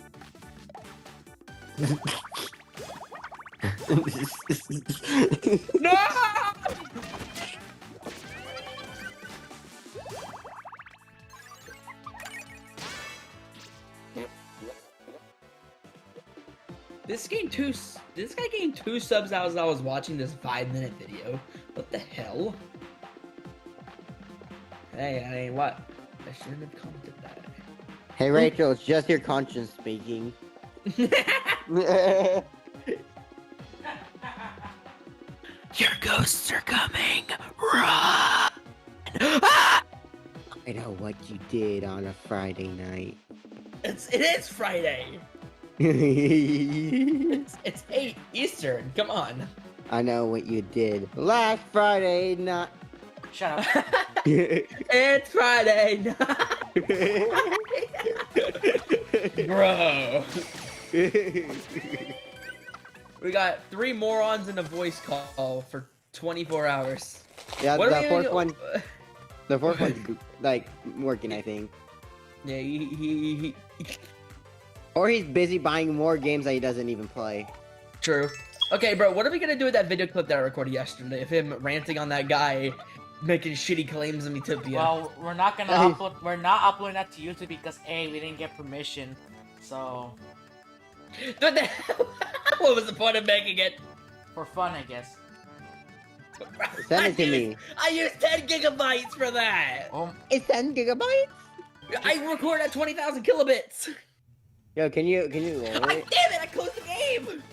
No! This guy gained 2 subs as I was watching this 5-minute video. What the hell? Hey, I mean, what? I shouldn't have commented that. Hey Rachel, it's just your conscience speaking. Your ghosts are coming. Run! Ah! I know what you did on a Friday night. It is Friday. I It's 8 Eastern. Come on. know what you did last Friday night. Shut up. It's Friday. Bro. We got 3 morons in a voice call for 24 hours. Yeah, What are the we fourth gonna one. do? The fourth one's like working, I think. Yeah, he Or he's busy buying more games that he doesn't even play. True. Okay, bro, what are we gonna do with that video clip that I recorded yesterday of him ranting on that guy making shitty claims in Miitopia? Well, we're not gonna upload. We're not uploading that to YouTube because A, we didn't get permission. So What the hell? What was the point of making it? for fun, I guess. Send it to me. I used 10 gigabytes for that. It's 10 gigabytes? I record at 20,000 kilobits. Yo, can you lower God it? damn it! I closed the game.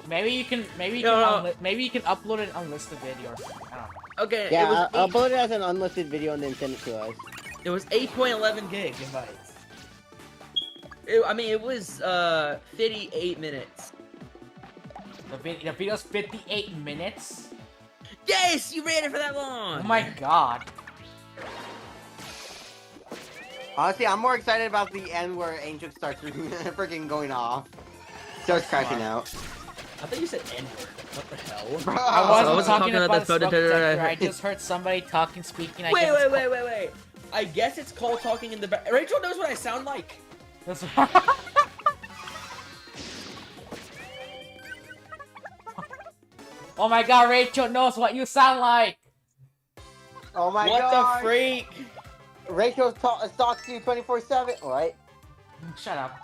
Maybe you can No. maybe you can upload an unlisted video or something. I don't know. Okay, Yeah, it was upload it as an unlisted video and then send it to us. It was 8.11 gigabytes. I mean, it was 58 minutes. The video's 58 minutes. Yes, you ran it for that long. Oh my god. Honestly, I'm more excited about the end where Angel starts freaking going off. Starts crashing out. I thought you said N-word. What the hell? Bro, I wasn't wasn't talking talking about about the smoke photo- detector. I just heard somebody talking, speaking. I Wait, guess wait. I guess it's Cole talking in the back. Rachel knows what I sound like. That's Oh my god, Rachel knows what you sound like! Oh my What god. the freak? Rachel stalks you 24/7. What? Shut up.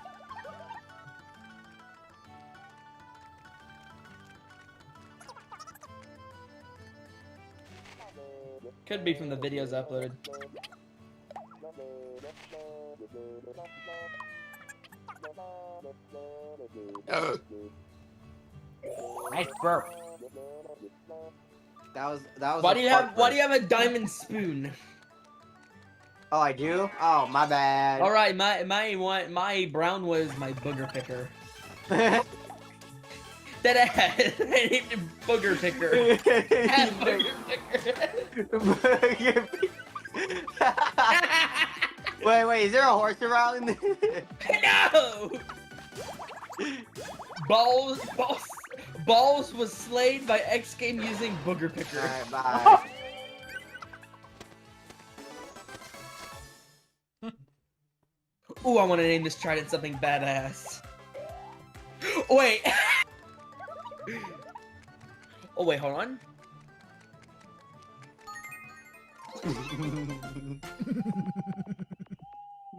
Could be from the videos uploaded. Nice burp. That was. Why do you have a diamond spoon? Oh, I do. Oh, my bad. All right, my brown was my booger picker. That I named him booger picker. Booger picker. Wait, is there a horse around? No! Balls was slayed by X Game using Booger Picker. Alright, bye. Ooh, I want to name this trident something badass. Wait. Oh wait, hold on.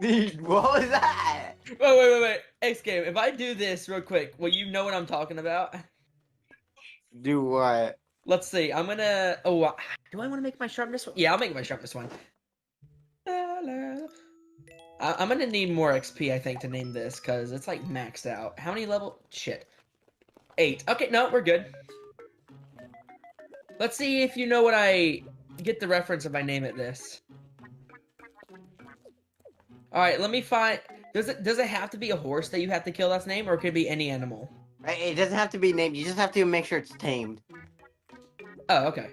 Dude, what was that? Wait. X Game, if I do this real quick, will you know what I'm talking about? Do what? Let's see. I'm gonna. Oh, do I want to make my sharpness one? Yeah, I'll make my sharpness one. I'm gonna need more XP, I think, to name this because it's like maxed out. How many level? Shit. 8. Okay, no, we're good. Let's see if you know what I get the reference if I name it this. All right, let me find. Does it have to be a horse that you have to kill that's name, or it could be any animal? It doesn't have to be named. You just have to make sure it's tamed. Oh, okay.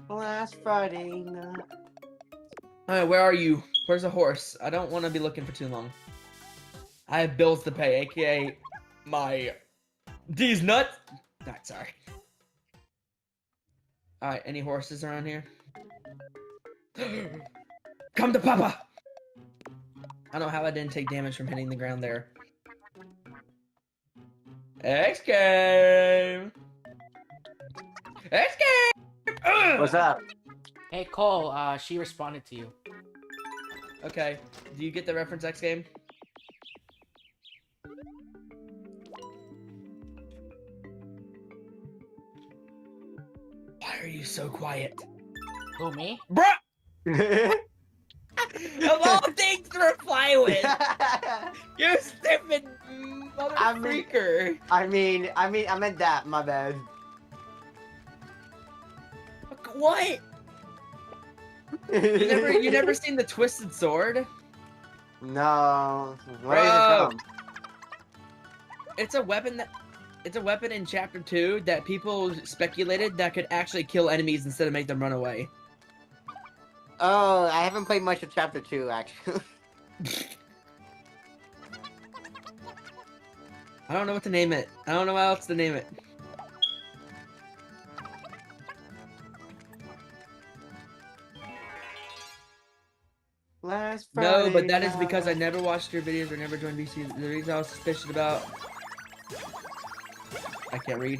Last Friday night. All right, where are you? Where's the horse? I don't want to be looking for too long. I have bills to pay, aka my D's nuts. Alright, sorry. Alright, any horses around here? Come to Papa! I don't know how I didn't take damage from hitting the ground there. X-Game! X-Game! What's up? Hey Cole, she responded to you. Okay, do you get the reference X-Game? Why are you so quiet? Who, me? Bruh! Of all things to reply with! You stupid mother freaker! I meant that. My bad. What? You never seen the Twisted Sword? No. Where is Bro. it from? It's a weapon in chapter 2 that people speculated that could actually kill enemies instead of make them run away. Oh, I haven't played much of chapter 2 actually. I don't know what to name it. I don't know how else to name it. Last No, Friday but that is because I night. never watched your videos or never joined VC. The reason I was suspicious about... I can't read.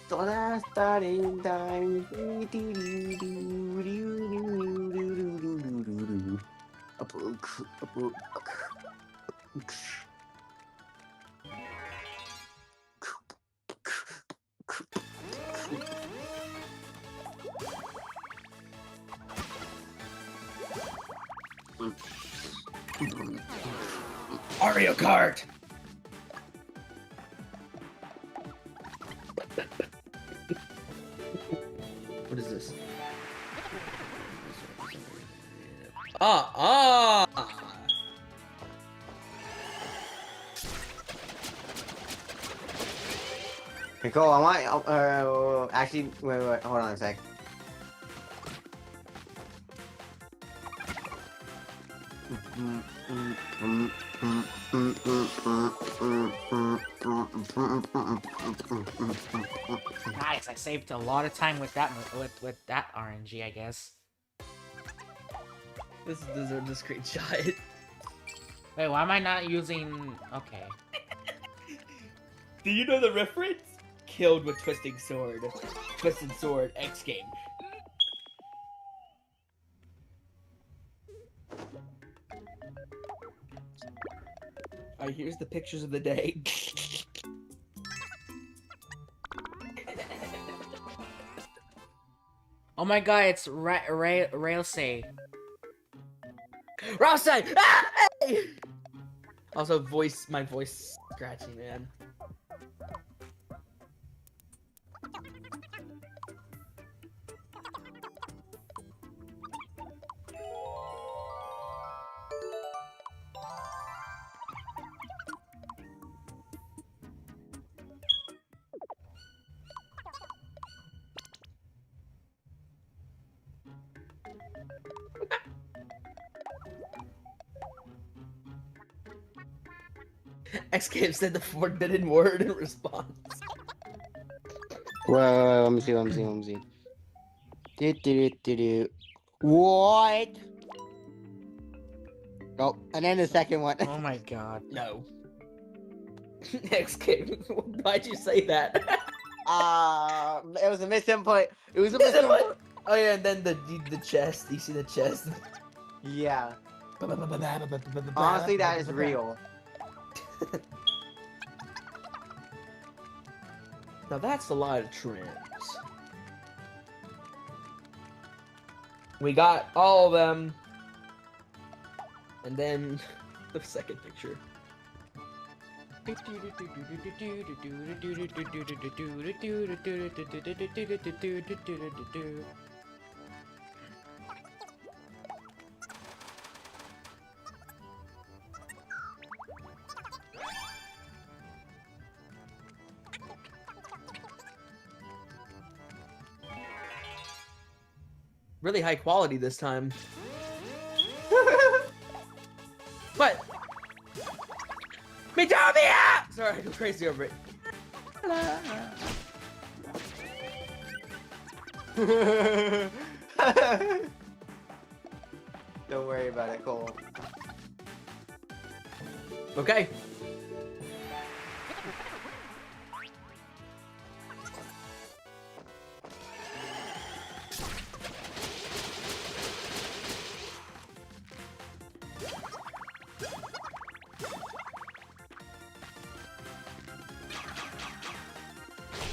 The last starting time. Mario Kart! What is this? Nicole, I want. Actually, wait, hold on a sec. Nice, I saved a lot of time with that with that RNG, I guess. This deserves a screenshot. Wait, why am I not using... Okay. Do you know the reference? Killed with Twisting Sword. Twisted Sword X game. Alright, here's the pictures of the day. Oh my god, it's Railsay. Rossi! Ah! Hey! Also, my voice scratching, man. Escape said the forbidden word in response. Whoa, let me see. Do. What? Oh, and then the second one. Oh my god. No. Escape. Why'd you say that? It was a misinput. It was a misinput. Oh yeah, and then the chest. You see the chest? Yeah. Honestly, that is real. Now that's a lot of trims. We got all of them. And then the second picture. Really high quality this time. What? Miitopia! Sorry, I go crazy over it. Don't worry about it, Cole. Okay.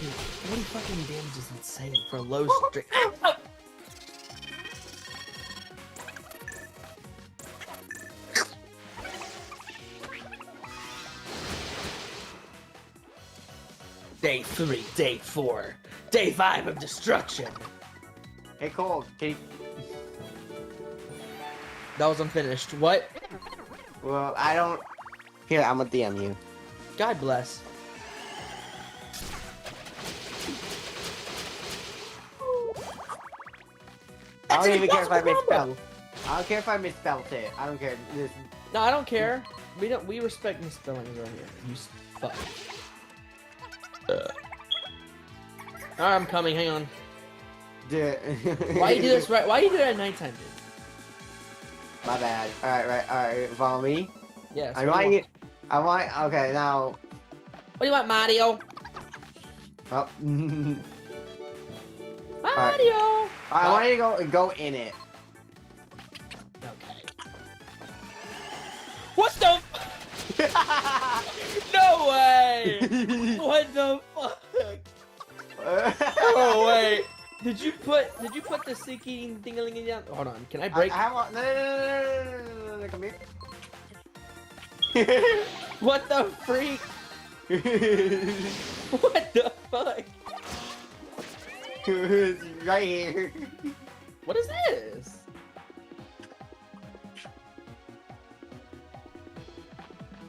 Dude, 40 fucking damage is insane for a low streak. Day 3, day 4, day 5 of destruction. Hey, Cole, can you... That was unfinished. What? Well, I don't... Here, I'm gonna DM you. God bless. I don't That's even care if I impossible misspelled. I don't care if I misspelled it. I don't care. This... No, I don't care. We respect misspellings right here. You fuck. Alright, I'm coming. Hang on. Dude. Why you do this right? Why you do that at nighttime, dude? My bad. Alright. Follow me. Yes. I want you. Okay, now. What do you want, Mario? Oh. Mario. I want you to go in it. Okay. What the? No way! What the fuck? Oh wait. Did you put the sinking dingaling down? Hold on. Can I break? No, come here. What the freak? What the fuck? Right here. What is this?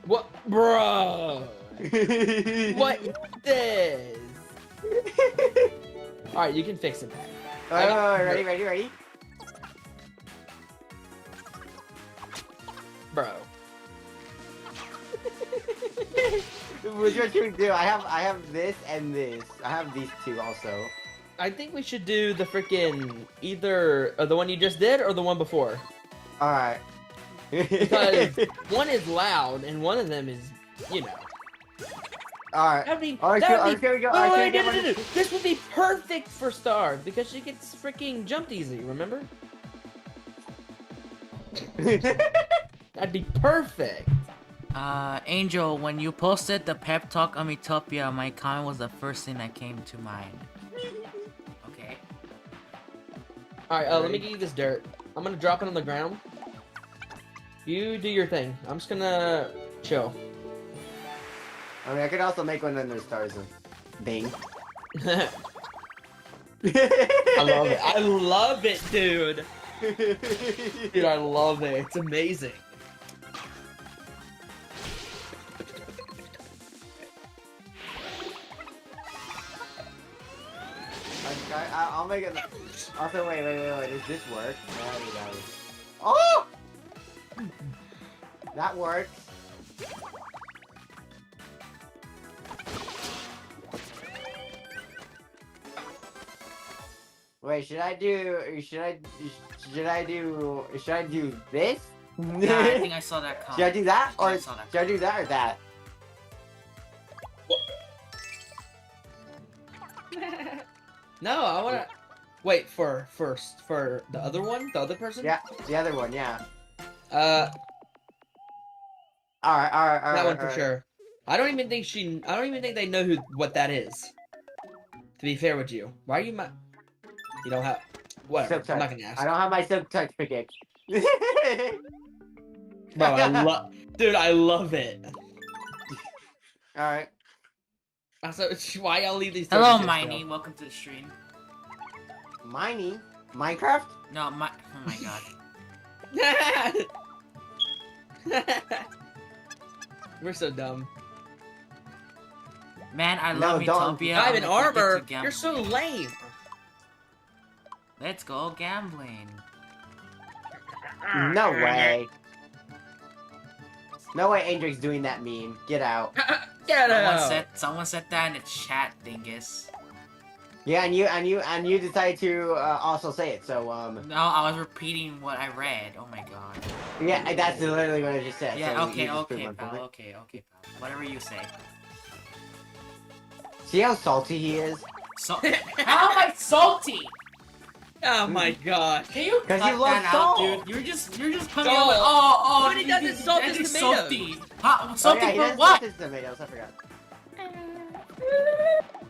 What, bro? What is this? All right, you can fix it back. Ready? Bro. Which one should we do? I have this and this. I have these two also. I think we should do the freaking either the one you just did or the one before. All right. Because one is loud and one of them is, you know. All right. That'd be, All right, here we go. wait, no. This would be perfect for Star because she gets freaking jumped easy. Remember? That'd be perfect. Angel, when you posted the pep talk on Miitopia, my comment was the first thing that came to mind. Okay. All right, let me Ready? give you this dirt. I'm gonna drop it on the ground. You do your thing. I'm just gonna chill. I mean, I could also make one when there's stars. Bing. I love it. I love it, dude. Dude, I love it. It's amazing. I'll make it. Also, wait. Does this work? There we go. Oh! That works. Wait, should I do this? Yeah, I think I saw that comment. Should I do that or I saw that. should I do that or that? No, I wanna wait for the other one, the other person. Yeah, the other one. Yeah. Uh, All right. that one for sure. I don't even think they know what that is. To be fair with you, why are you You don't have. Whatever. Silk I'm not touch. gonna ask. I don't have my silk touch pickaxe. Bro, dude, I love it. All right. Also, why I'll leave these. Hello, turkey chips, Miney. Welcome to the stream. Mining? Minecraft? No, oh my god. We're so dumb. Man, I No, love don't. Miitopia. I'm I'm in addicted armor. to gam- You're so lame. Let's go gambling. No way. No way Adric's doing that meme. Get out. Get out. Someone said that in the chat, dingus. Yeah, and you decided to also say it, so No, I was repeating what I read. Oh my god. yeah, that's literally what I just said. Yeah, so okay, you just proved okay, my pal. point. Okay, pal. Whatever you say. See how salty he is? So how am I salty? Oh my god. Can you 'Cause cut you love that out, salt. dude? You're just coming Salt. up with But he doesn't salt his Andy's tomatoes. salty. How, Oh, salty yeah, he for does what? his tomatoes, I forgot.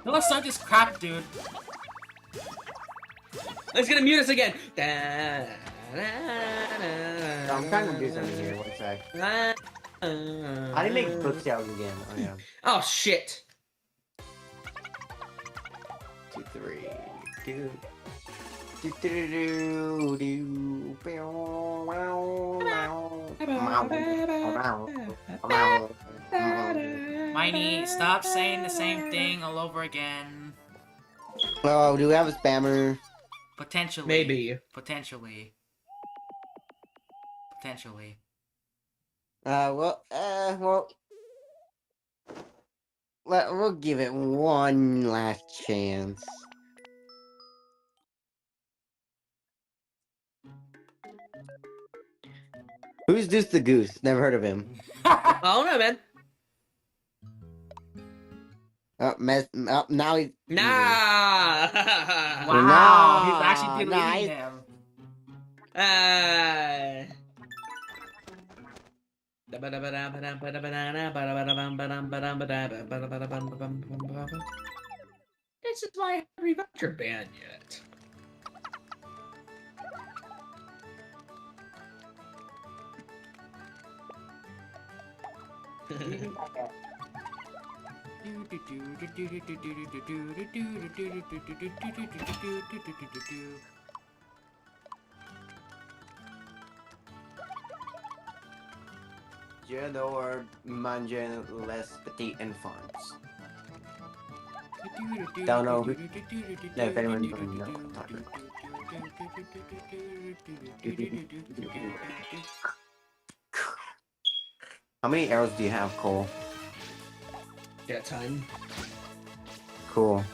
No, let's start this crap, dude. It's gonna mute us again. I'm trying to do something here, one sec. How do you make bookshelves again? Oh yeah. Oh shit. 2, 3, 2. Do, do, do, do, do. Bow, wow, wow. Wow. Miney, stop saying the same thing all over again. Oh, do we have a spammer? Potentially. Maybe. Potentially. Potentially. We'll give it one last chance. Who's Deuce the Goose? Never heard of him. I don't know, man. Now he's... Nah. Wow, Nah, he's actually deleting nice. him. This is why I haven't revoked your ban yet. Je n'or manger les petits enfants. Don't know who... No, if anyone doesn't know what I'm talking about. How many arrows do you have, Cole? Yeah, time. Cool.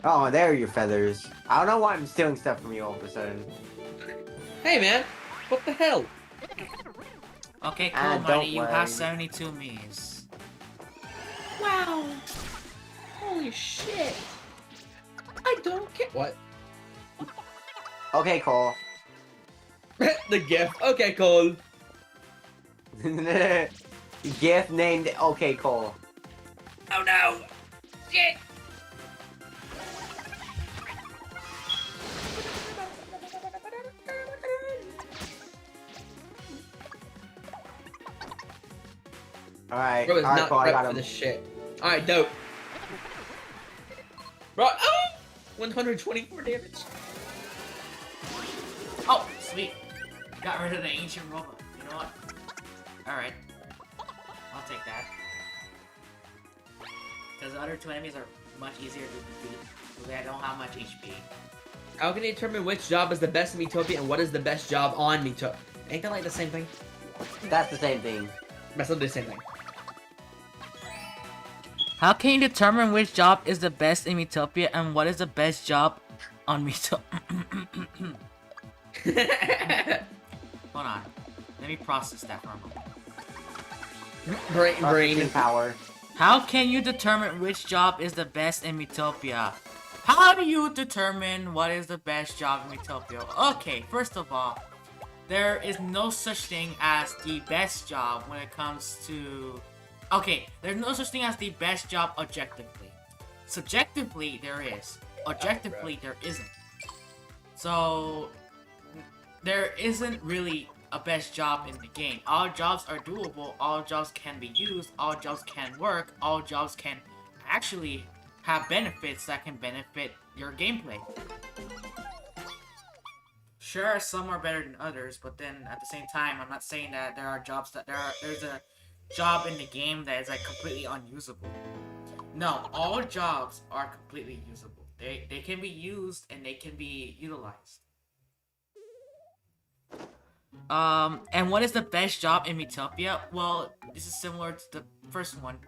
Oh, there are your feathers. I don't know why I'm stealing stuff from you all of a sudden. Hey, man. What the hell? Okay, cool, Ah, Miney. don't You worry. have 72 Miis. Wow. Holy shit. I don't get what? Okay, Cole. The GIF. Okay, Cole. GIF named Okay, Cole. Oh no. Shit. Alright, Bro is alright, not Paul, I prepped got for him. this shit. Alright, dope. Bro, oh! 124 damage. Oh, sweet. Got rid of the ancient robot. You know what? Alright. I'll take that. Because the other two enemies are much easier to defeat. Because they don't have much HP. How can you determine which job is the best in Miitopia and what is the best job on Miitopia? Ain't that like the same thing? That's the same thing. That's not the same thing. How can you determine which job is the best in Miitopia and what is the best job on Miitopia? Hold on. Let me process that for a moment. Brain. Processing power. How can you determine which job is the best in Miitopia? How do you determine what is the best job in Miitopia? Okay, first of all, there is no such thing as the best job when it comes to... Okay, there's no such thing as the best job objectively. Subjectively, there is. Objectively, there isn't. So, there isn't really a best job in the game. All jobs are doable, all jobs can be used, all jobs can work, all jobs can actually have benefits that can benefit your gameplay. Sure, some are better than others, but then at the same time, I'm not saying that there are jobs that there's a job in the game that is like completely unusable. No, all jobs are completely usable. They can be used and they can be utilized. And what is the best job in Miitopia? Well, this is similar to the first one.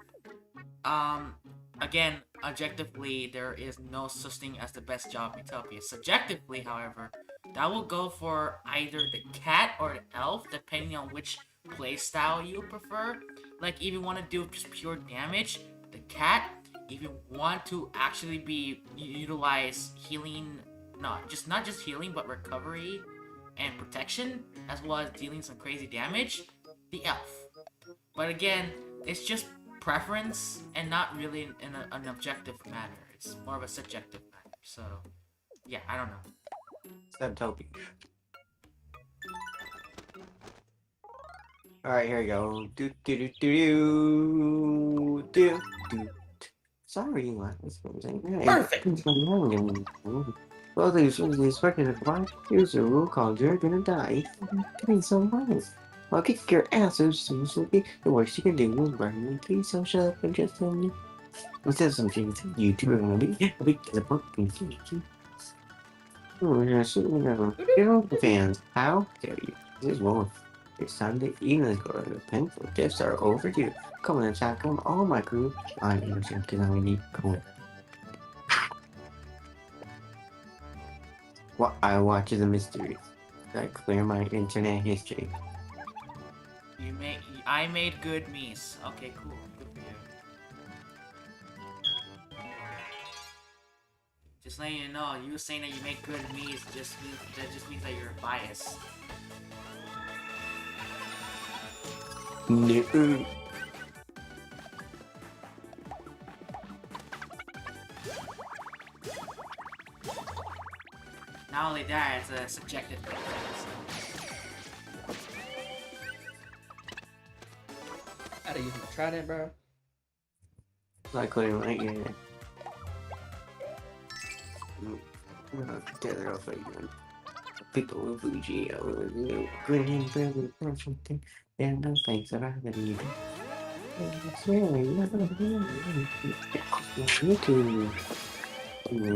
Again, objectively, there is no such thing as the best job in Miitopia. Subjectively, however, that will go for either the cat or the elf, depending on which playstyle you prefer. Like, if you want to do just pure damage, the cat. If you want to actually utilize healing, not just healing, but recovery and protection, as well as dealing some crazy damage, the elf. But again, it's just preference and not really in an objective matter. It's more of a subjective matter. So, yeah, I don't know. Subtopia. Alright, here we go. Do do do do do do. Sorry, what was saying? Perfect. Well, there's expected to fly. Here's a rule called you're gonna die. Doing so wrong. I'll kick your ass as soon as the worst you can do is burn me. Please don't shut up and just tell me. Instead of some things you two are gonna be a big disappointment. Oh, yeah, certainly never. Get off the fans. How dare you? This is wrong. It's time to eat and go to the painful gifts are overdue. Come on and attack on all my crew. I understand because I need going. What I watch is a mystery. I clear my internet history. I made good me's. Okay, cool. Good for you. Just letting you know, you saying that you make good me's just means that you're biased. No. Not only that, it's a subjective thing. Gotta use my trident, bro. I clear my internet. Together off again. People with Fuji, I was grinning, very something. There are no things that I haven't eaten. It's really YouTube.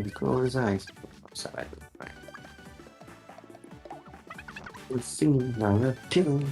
He close his eyes. Outside. It seems like a kill.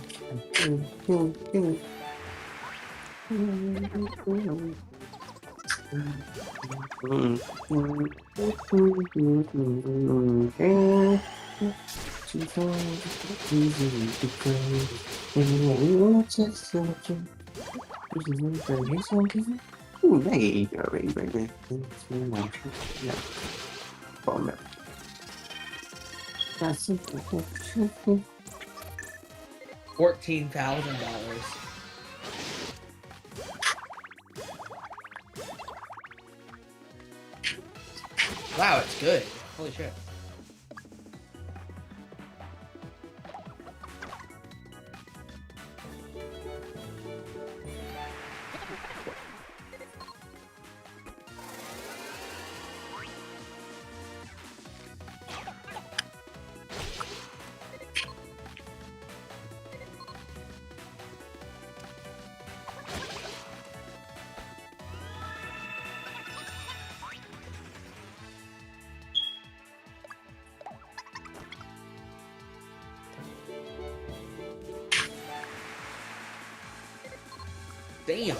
$14,000. Wow, it's good. Holy shit. Damn.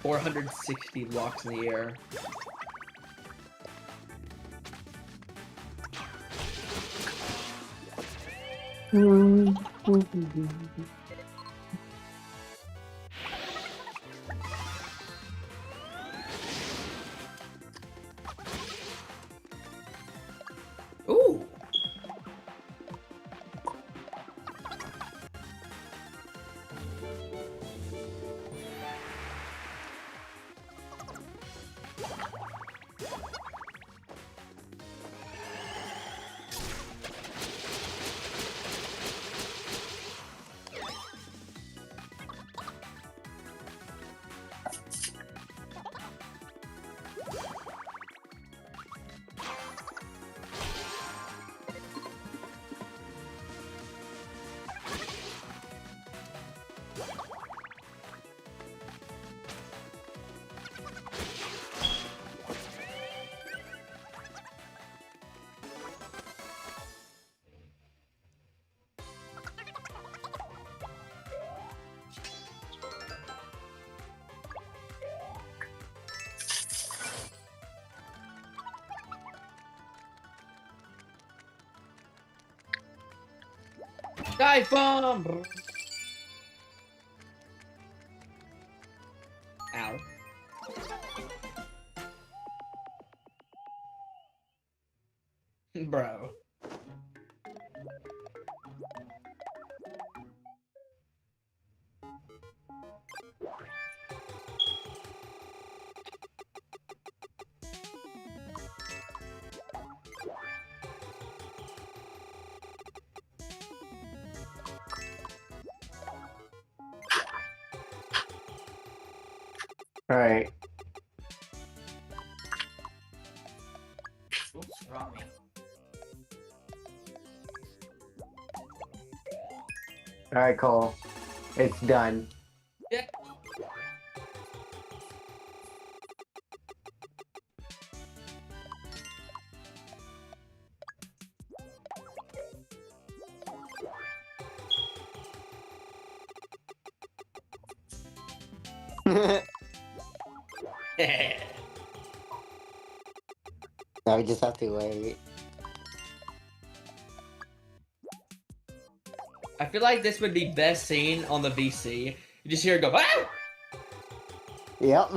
$460 walks in the air. Ooh. Dive bomb! Ow. Bro. Alright. Oops, wrong me. Alright, Cole. It's done. Yeah. Now we just have to wait. I feel like this would be best seen on the VC. You just hear it go, ah! Yep.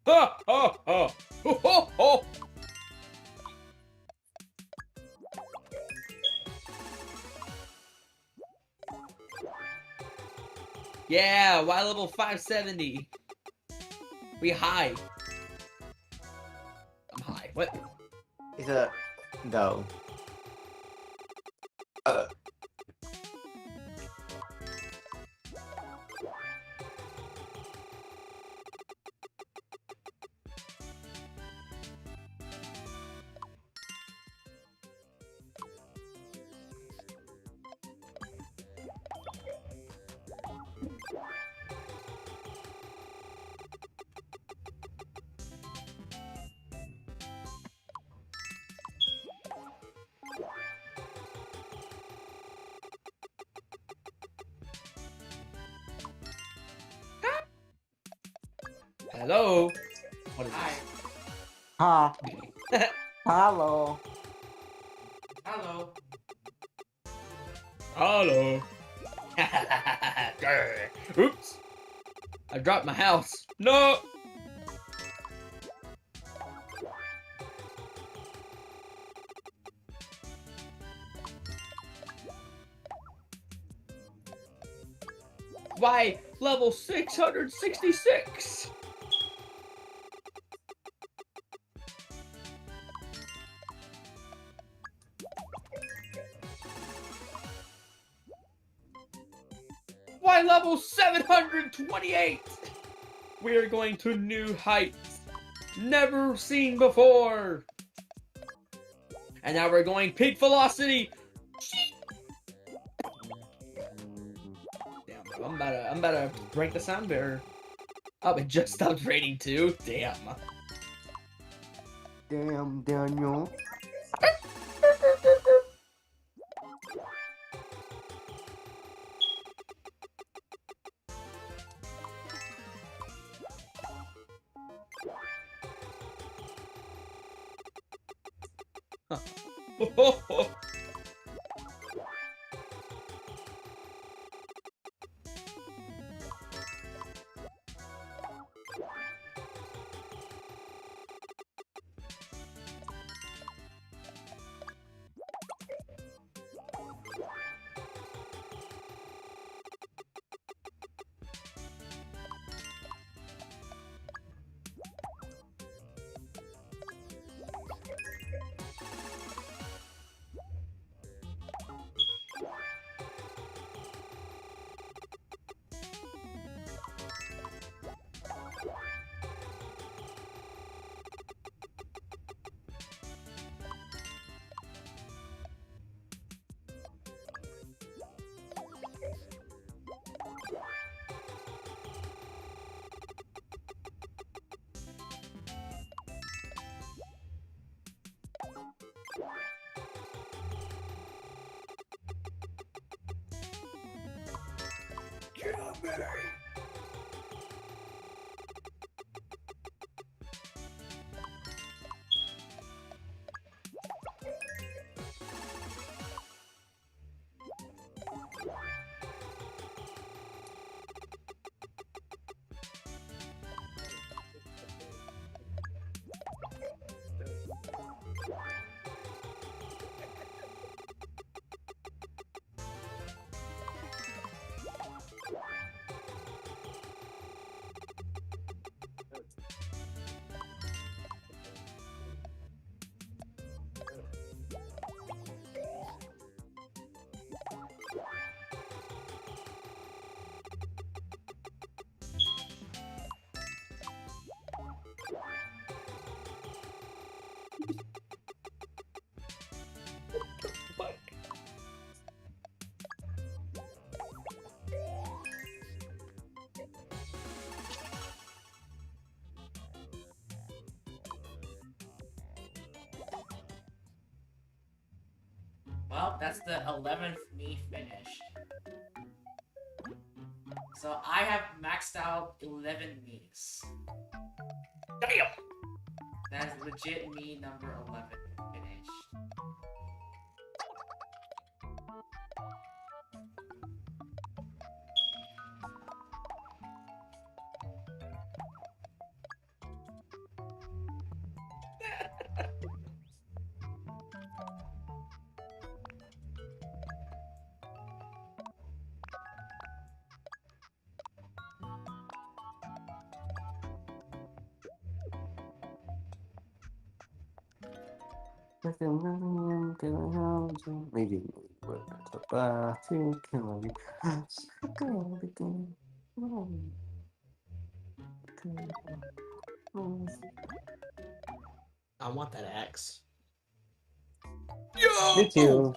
Ha ha ha! Ho ho ho! Yeah, Y level 570. We high. I'm high. What? It's a go. Hello? What is Hi. Ha. this? Hello. Hello. Hello. Oops. I dropped my house. No! Why, level 666! Why, level 728! We are going to new heights. Never seen before! And now we're going peak velocity! Sheet. I'm about to break the sound barrier. Oh, it just stopped raining too? Damn. Damn, Daniel. Well, that's the 11th me finished. So I have maxed out 11 me's. Damn! That's legit me number 11 finished. Maybe we're to bathroom, can I want that axe. Me too.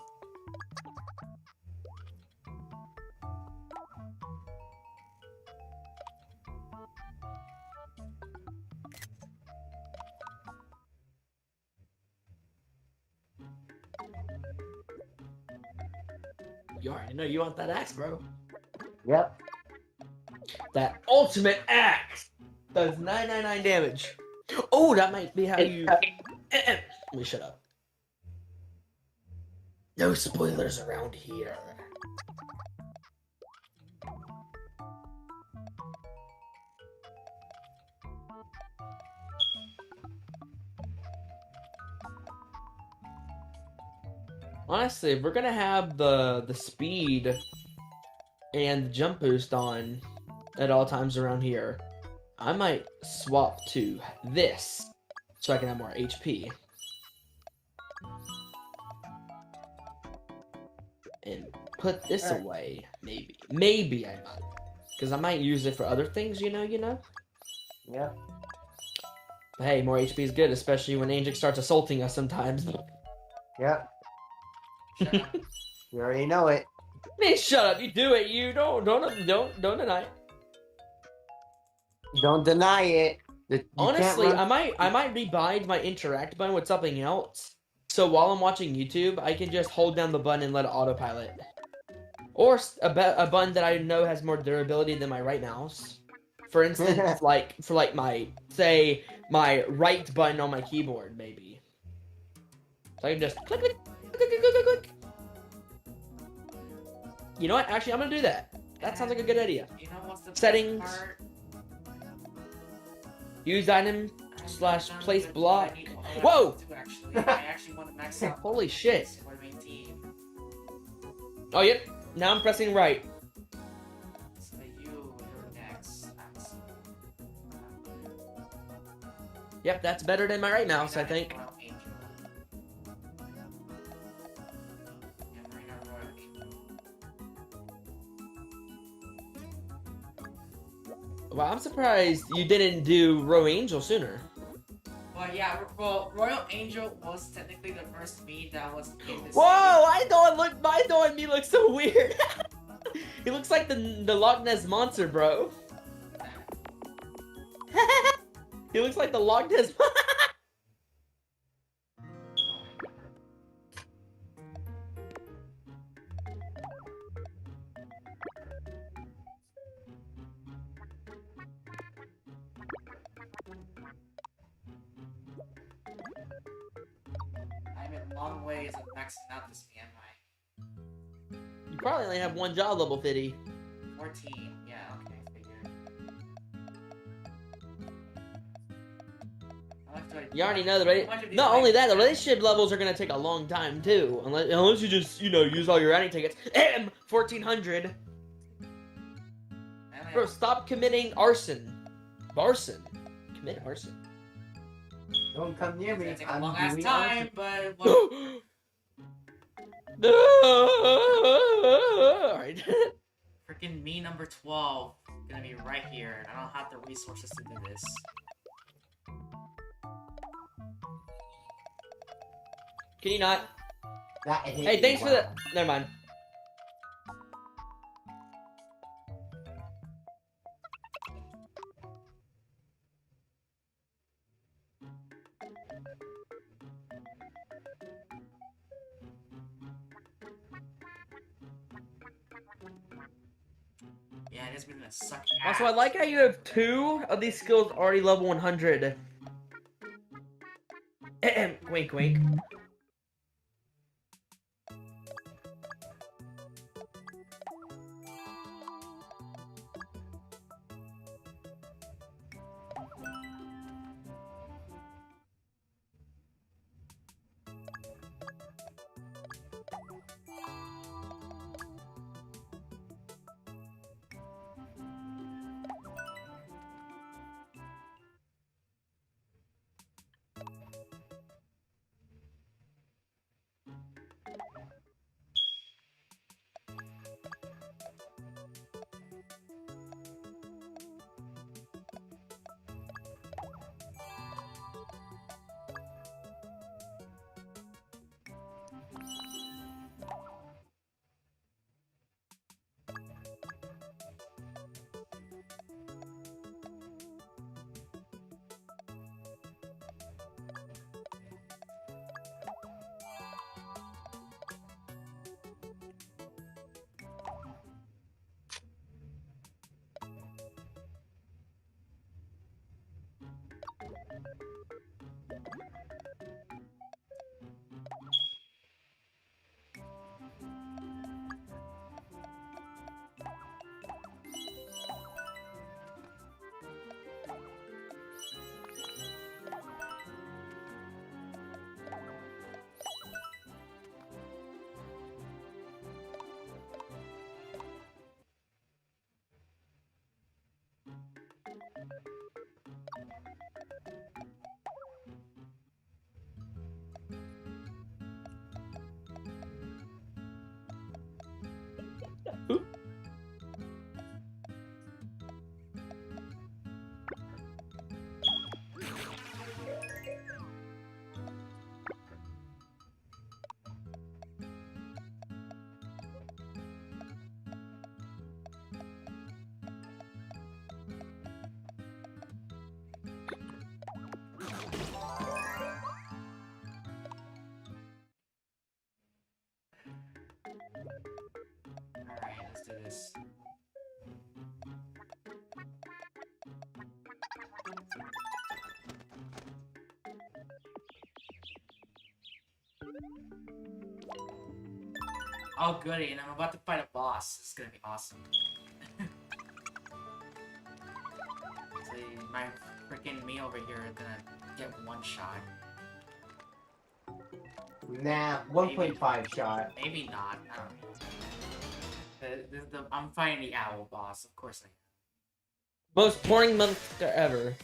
You already know you want that axe, bro. Yep. That ultimate axe does 999 damage. Oh, that might be how you. Let me shut up. No spoilers around here. Honestly, if we're gonna have the speed and the jump boost on at all times around here, I might swap to this so I can have more HP. And put this away, maybe. Maybe I might. Because I might use it for other things, you know? Yeah. But hey, more HP is good, especially when Angel starts assaulting us sometimes. Yep. Shut up. You already know it. Hey, shut up! You do it. You don't deny it. Don't deny it. You Honestly, can't run. I might rebind my interact button with something else. So while I'm watching YouTube, I can just hold down the button and let it autopilot. Or a button that I know has more durability than my right mouse. For instance, like for like my my right button on my keyboard, maybe. So I can just click, click, click, click, click, click, click. You know what? Actually, I'm gonna do that. That sounds like a good idea. You know what's the best Settings. part? Use item / place block. I Whoa! actually want to max out. Holy shit! For my team. Oh yep. Now I'm pressing right. So you're next. Yep, that's better than my right mouse, I think. Wow, I'm surprised you didn't do Row Angel sooner. Well, yeah, well, Royal Angel was technically the first me that was in this. Whoa! I don't look. My Doe and me looks so weird. He looks like the Loch Ness monster, bro. He looks like the Loch Ness. I'm in long ways of maxing out this me, am I? You probably only have one job level 50. 14. Yeah, okay, figured. You already know the not only that, the relationship levels are gonna take a long time too, unless you just use all your routing tickets. 1400. Bro, stop committing arson. Arson. Commit arson. Don't come near me. It's gonna take a I'm long ass doing time, awesome. but No. Alright. freaking me number 12 gonna be right here, and I don't have the resources to do this. Can you not? That hit Hey, you, thanks for wow. the. Never mind. Yeah, it is gonna suck Also, I like how you have 2 of these skills already level 100. Wink, wink. Oh goody, and I'm about to fight a boss. This is gonna be awesome. See, my freaking me over here is gonna get one shot. Nah, 1.5 shot. Maybe not. I don't know. I'm fighting the owl boss. Of course I am. Most boring monster ever.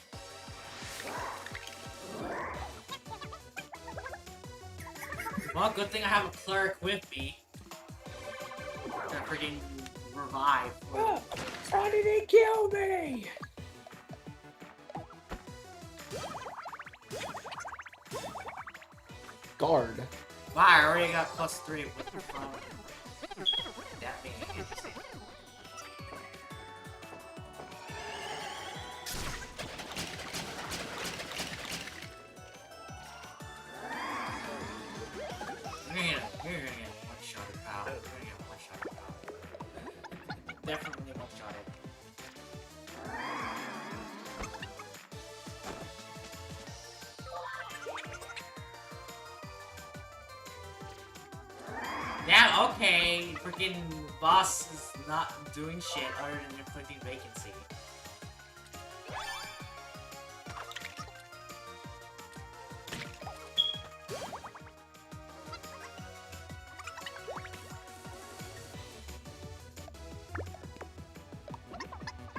Well, good thing I have a cleric with me. Gonna freaking revive. How did he kill me? Guard. Wow, I already got +3. What the fuck? That being interesting. You're gonna get one-shotted, pal. You're gonna get one-shotted, pal. Definitely one-shotted. Damn, okay. Freaking boss is not doing shit other than inflicting vacancy.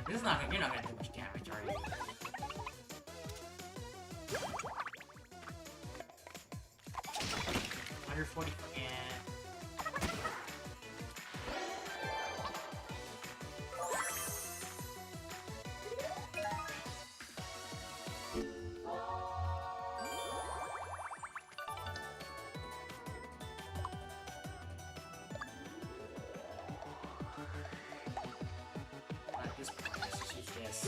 This is not gonna, you're not gonna do much damage, are you? Under 40 again. At this point, let's just use this.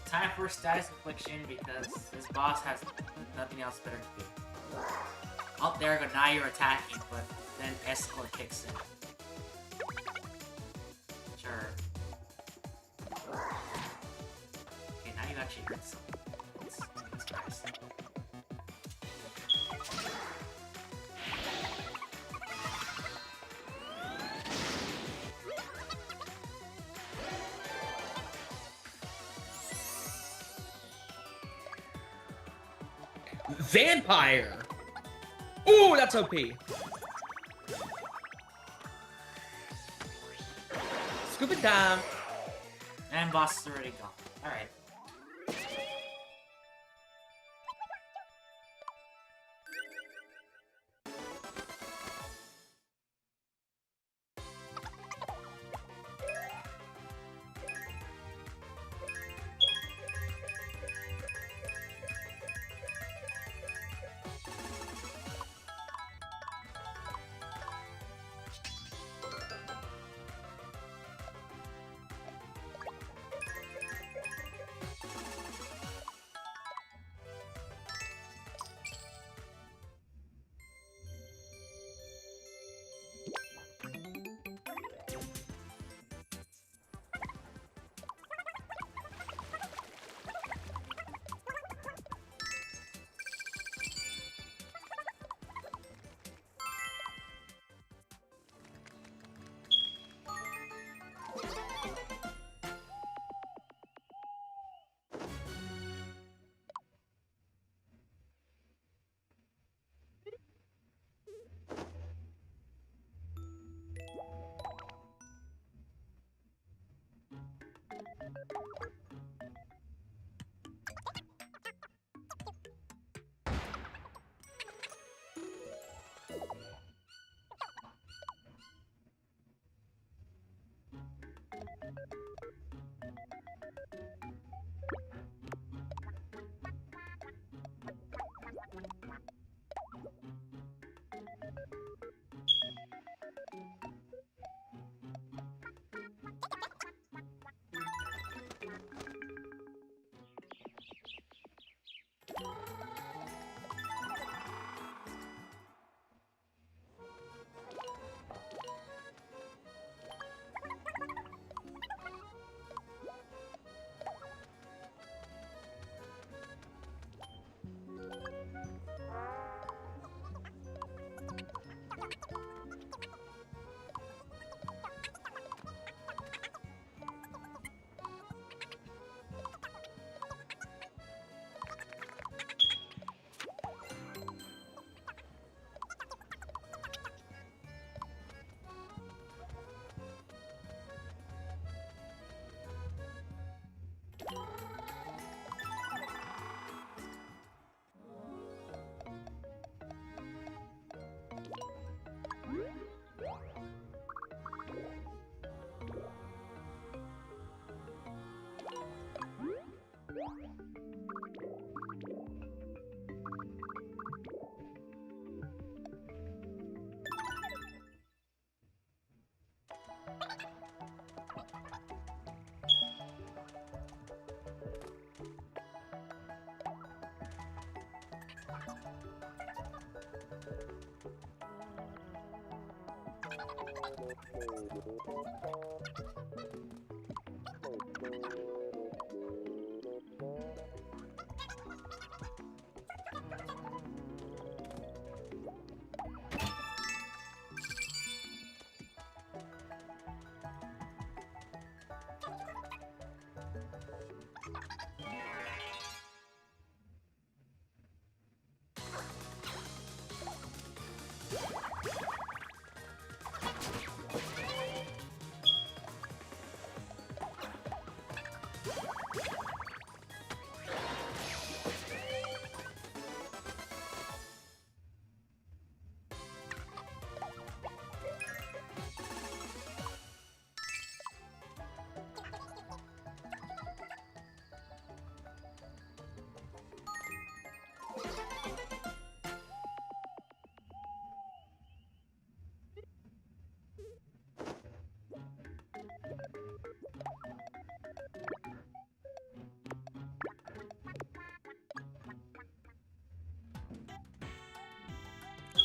Time for status infliction because this boss has nothing else better to do. Oh, there you go. Now you're attacking, but then escort kicks in. Sure. Okay, now you actually hurt someone. Jesus Christ. Vampire! Ooh, that's OP. Scuba time. And boss is already gone. Alright.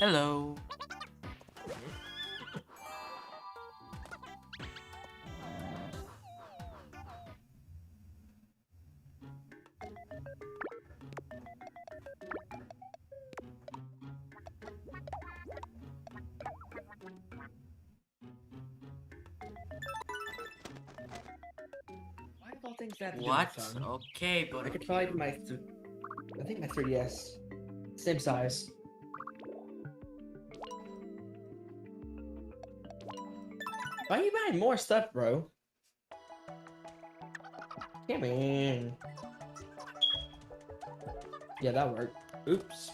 Hello. Why of all things that What? Okay, I but could try my. I think my 3DS. Same size. Why are you buying more stuff, bro? Come in. Yeah, that worked. Oops.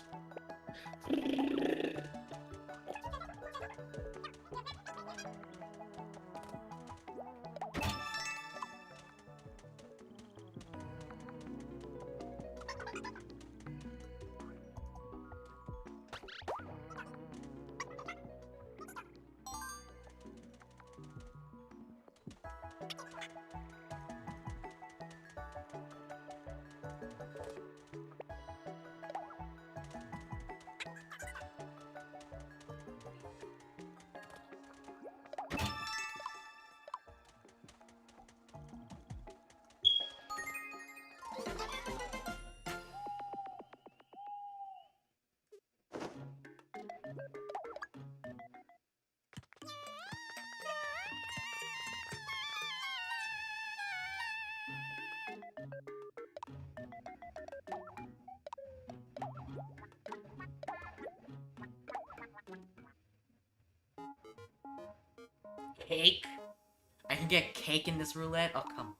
cake? I can get cake in this roulette? Oh, come on.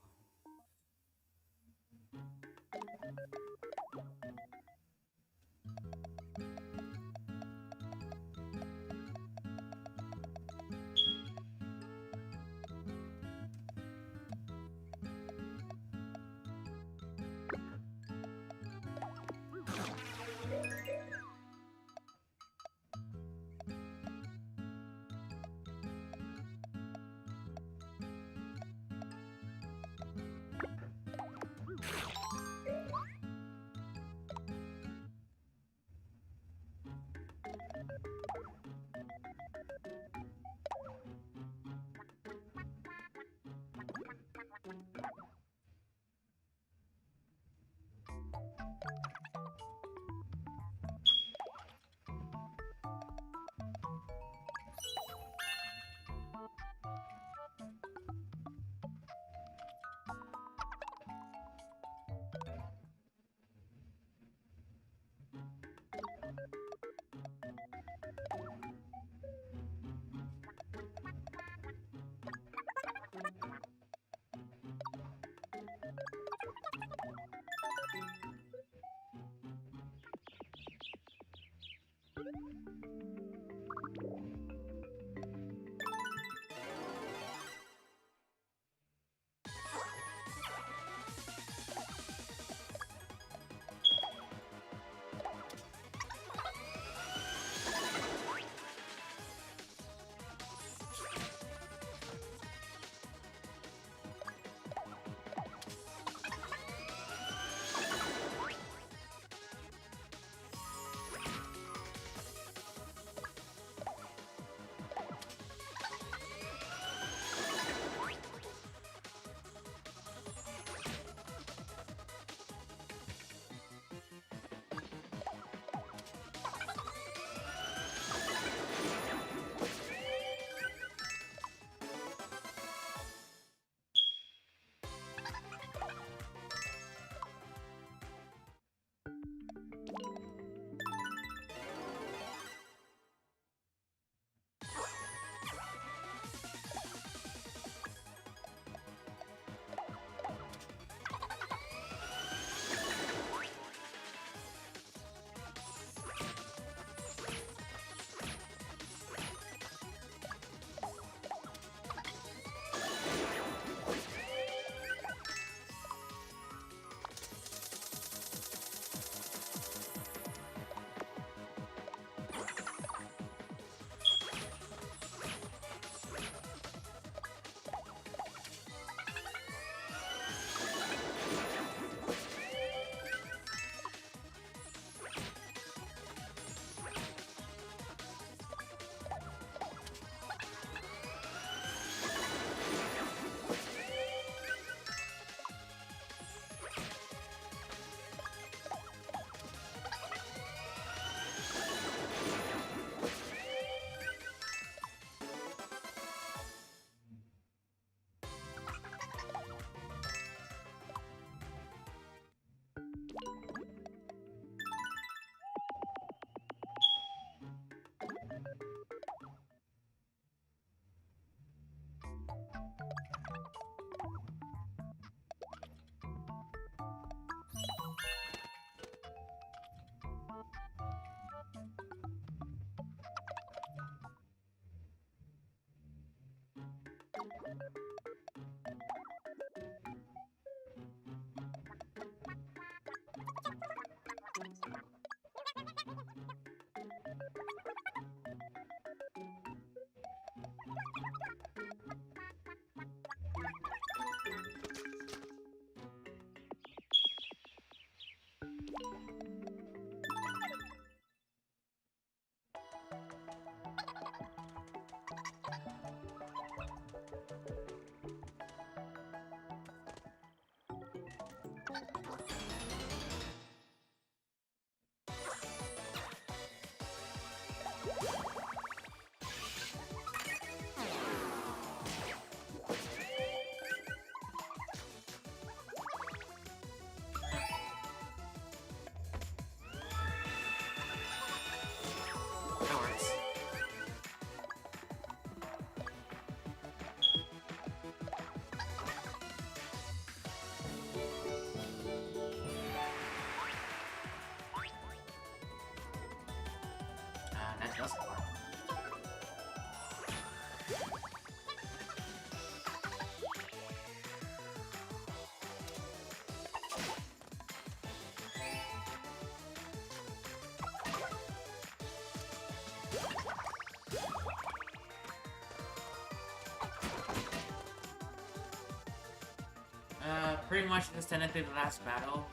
pretty much just technically the last battle.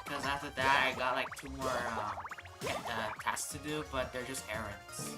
Because after that, I got like 2 more tasks to do, but they're just errands.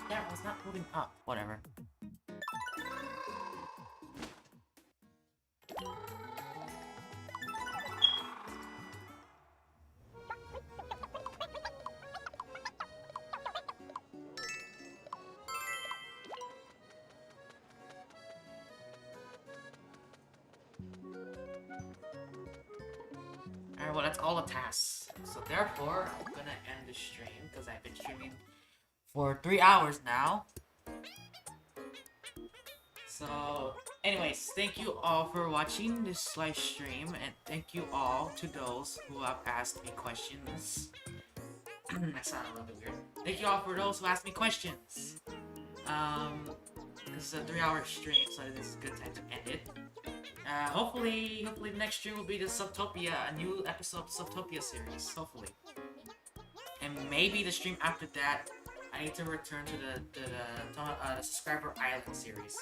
Damn, it's not moving up. Whatever. Alright, well, that's all the tasks. So therefore, I'm gonna end the stream because I've been streaming for 3 hours now. So, anyways, thank you all for watching this live stream, and thank you all to those who have asked me questions. That sounded a little bit weird. Thank you all for those who asked me questions. This is a 3-hour stream, so this is a good time to end it. Hopefully the next stream will be the Subtopia, a new episode of Subtopia series. Hopefully, and maybe the stream after that, I need to return to the subscriber island series.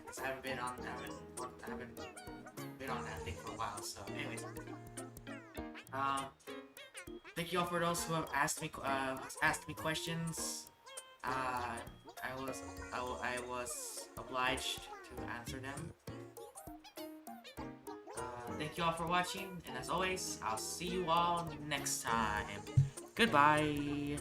Cause I haven't been on that thing for a while. So, anyways, thank you all for those who have asked me questions. I was obliged to answer them. Thank you all for watching, and as always, I'll see you all next time. Goodbye!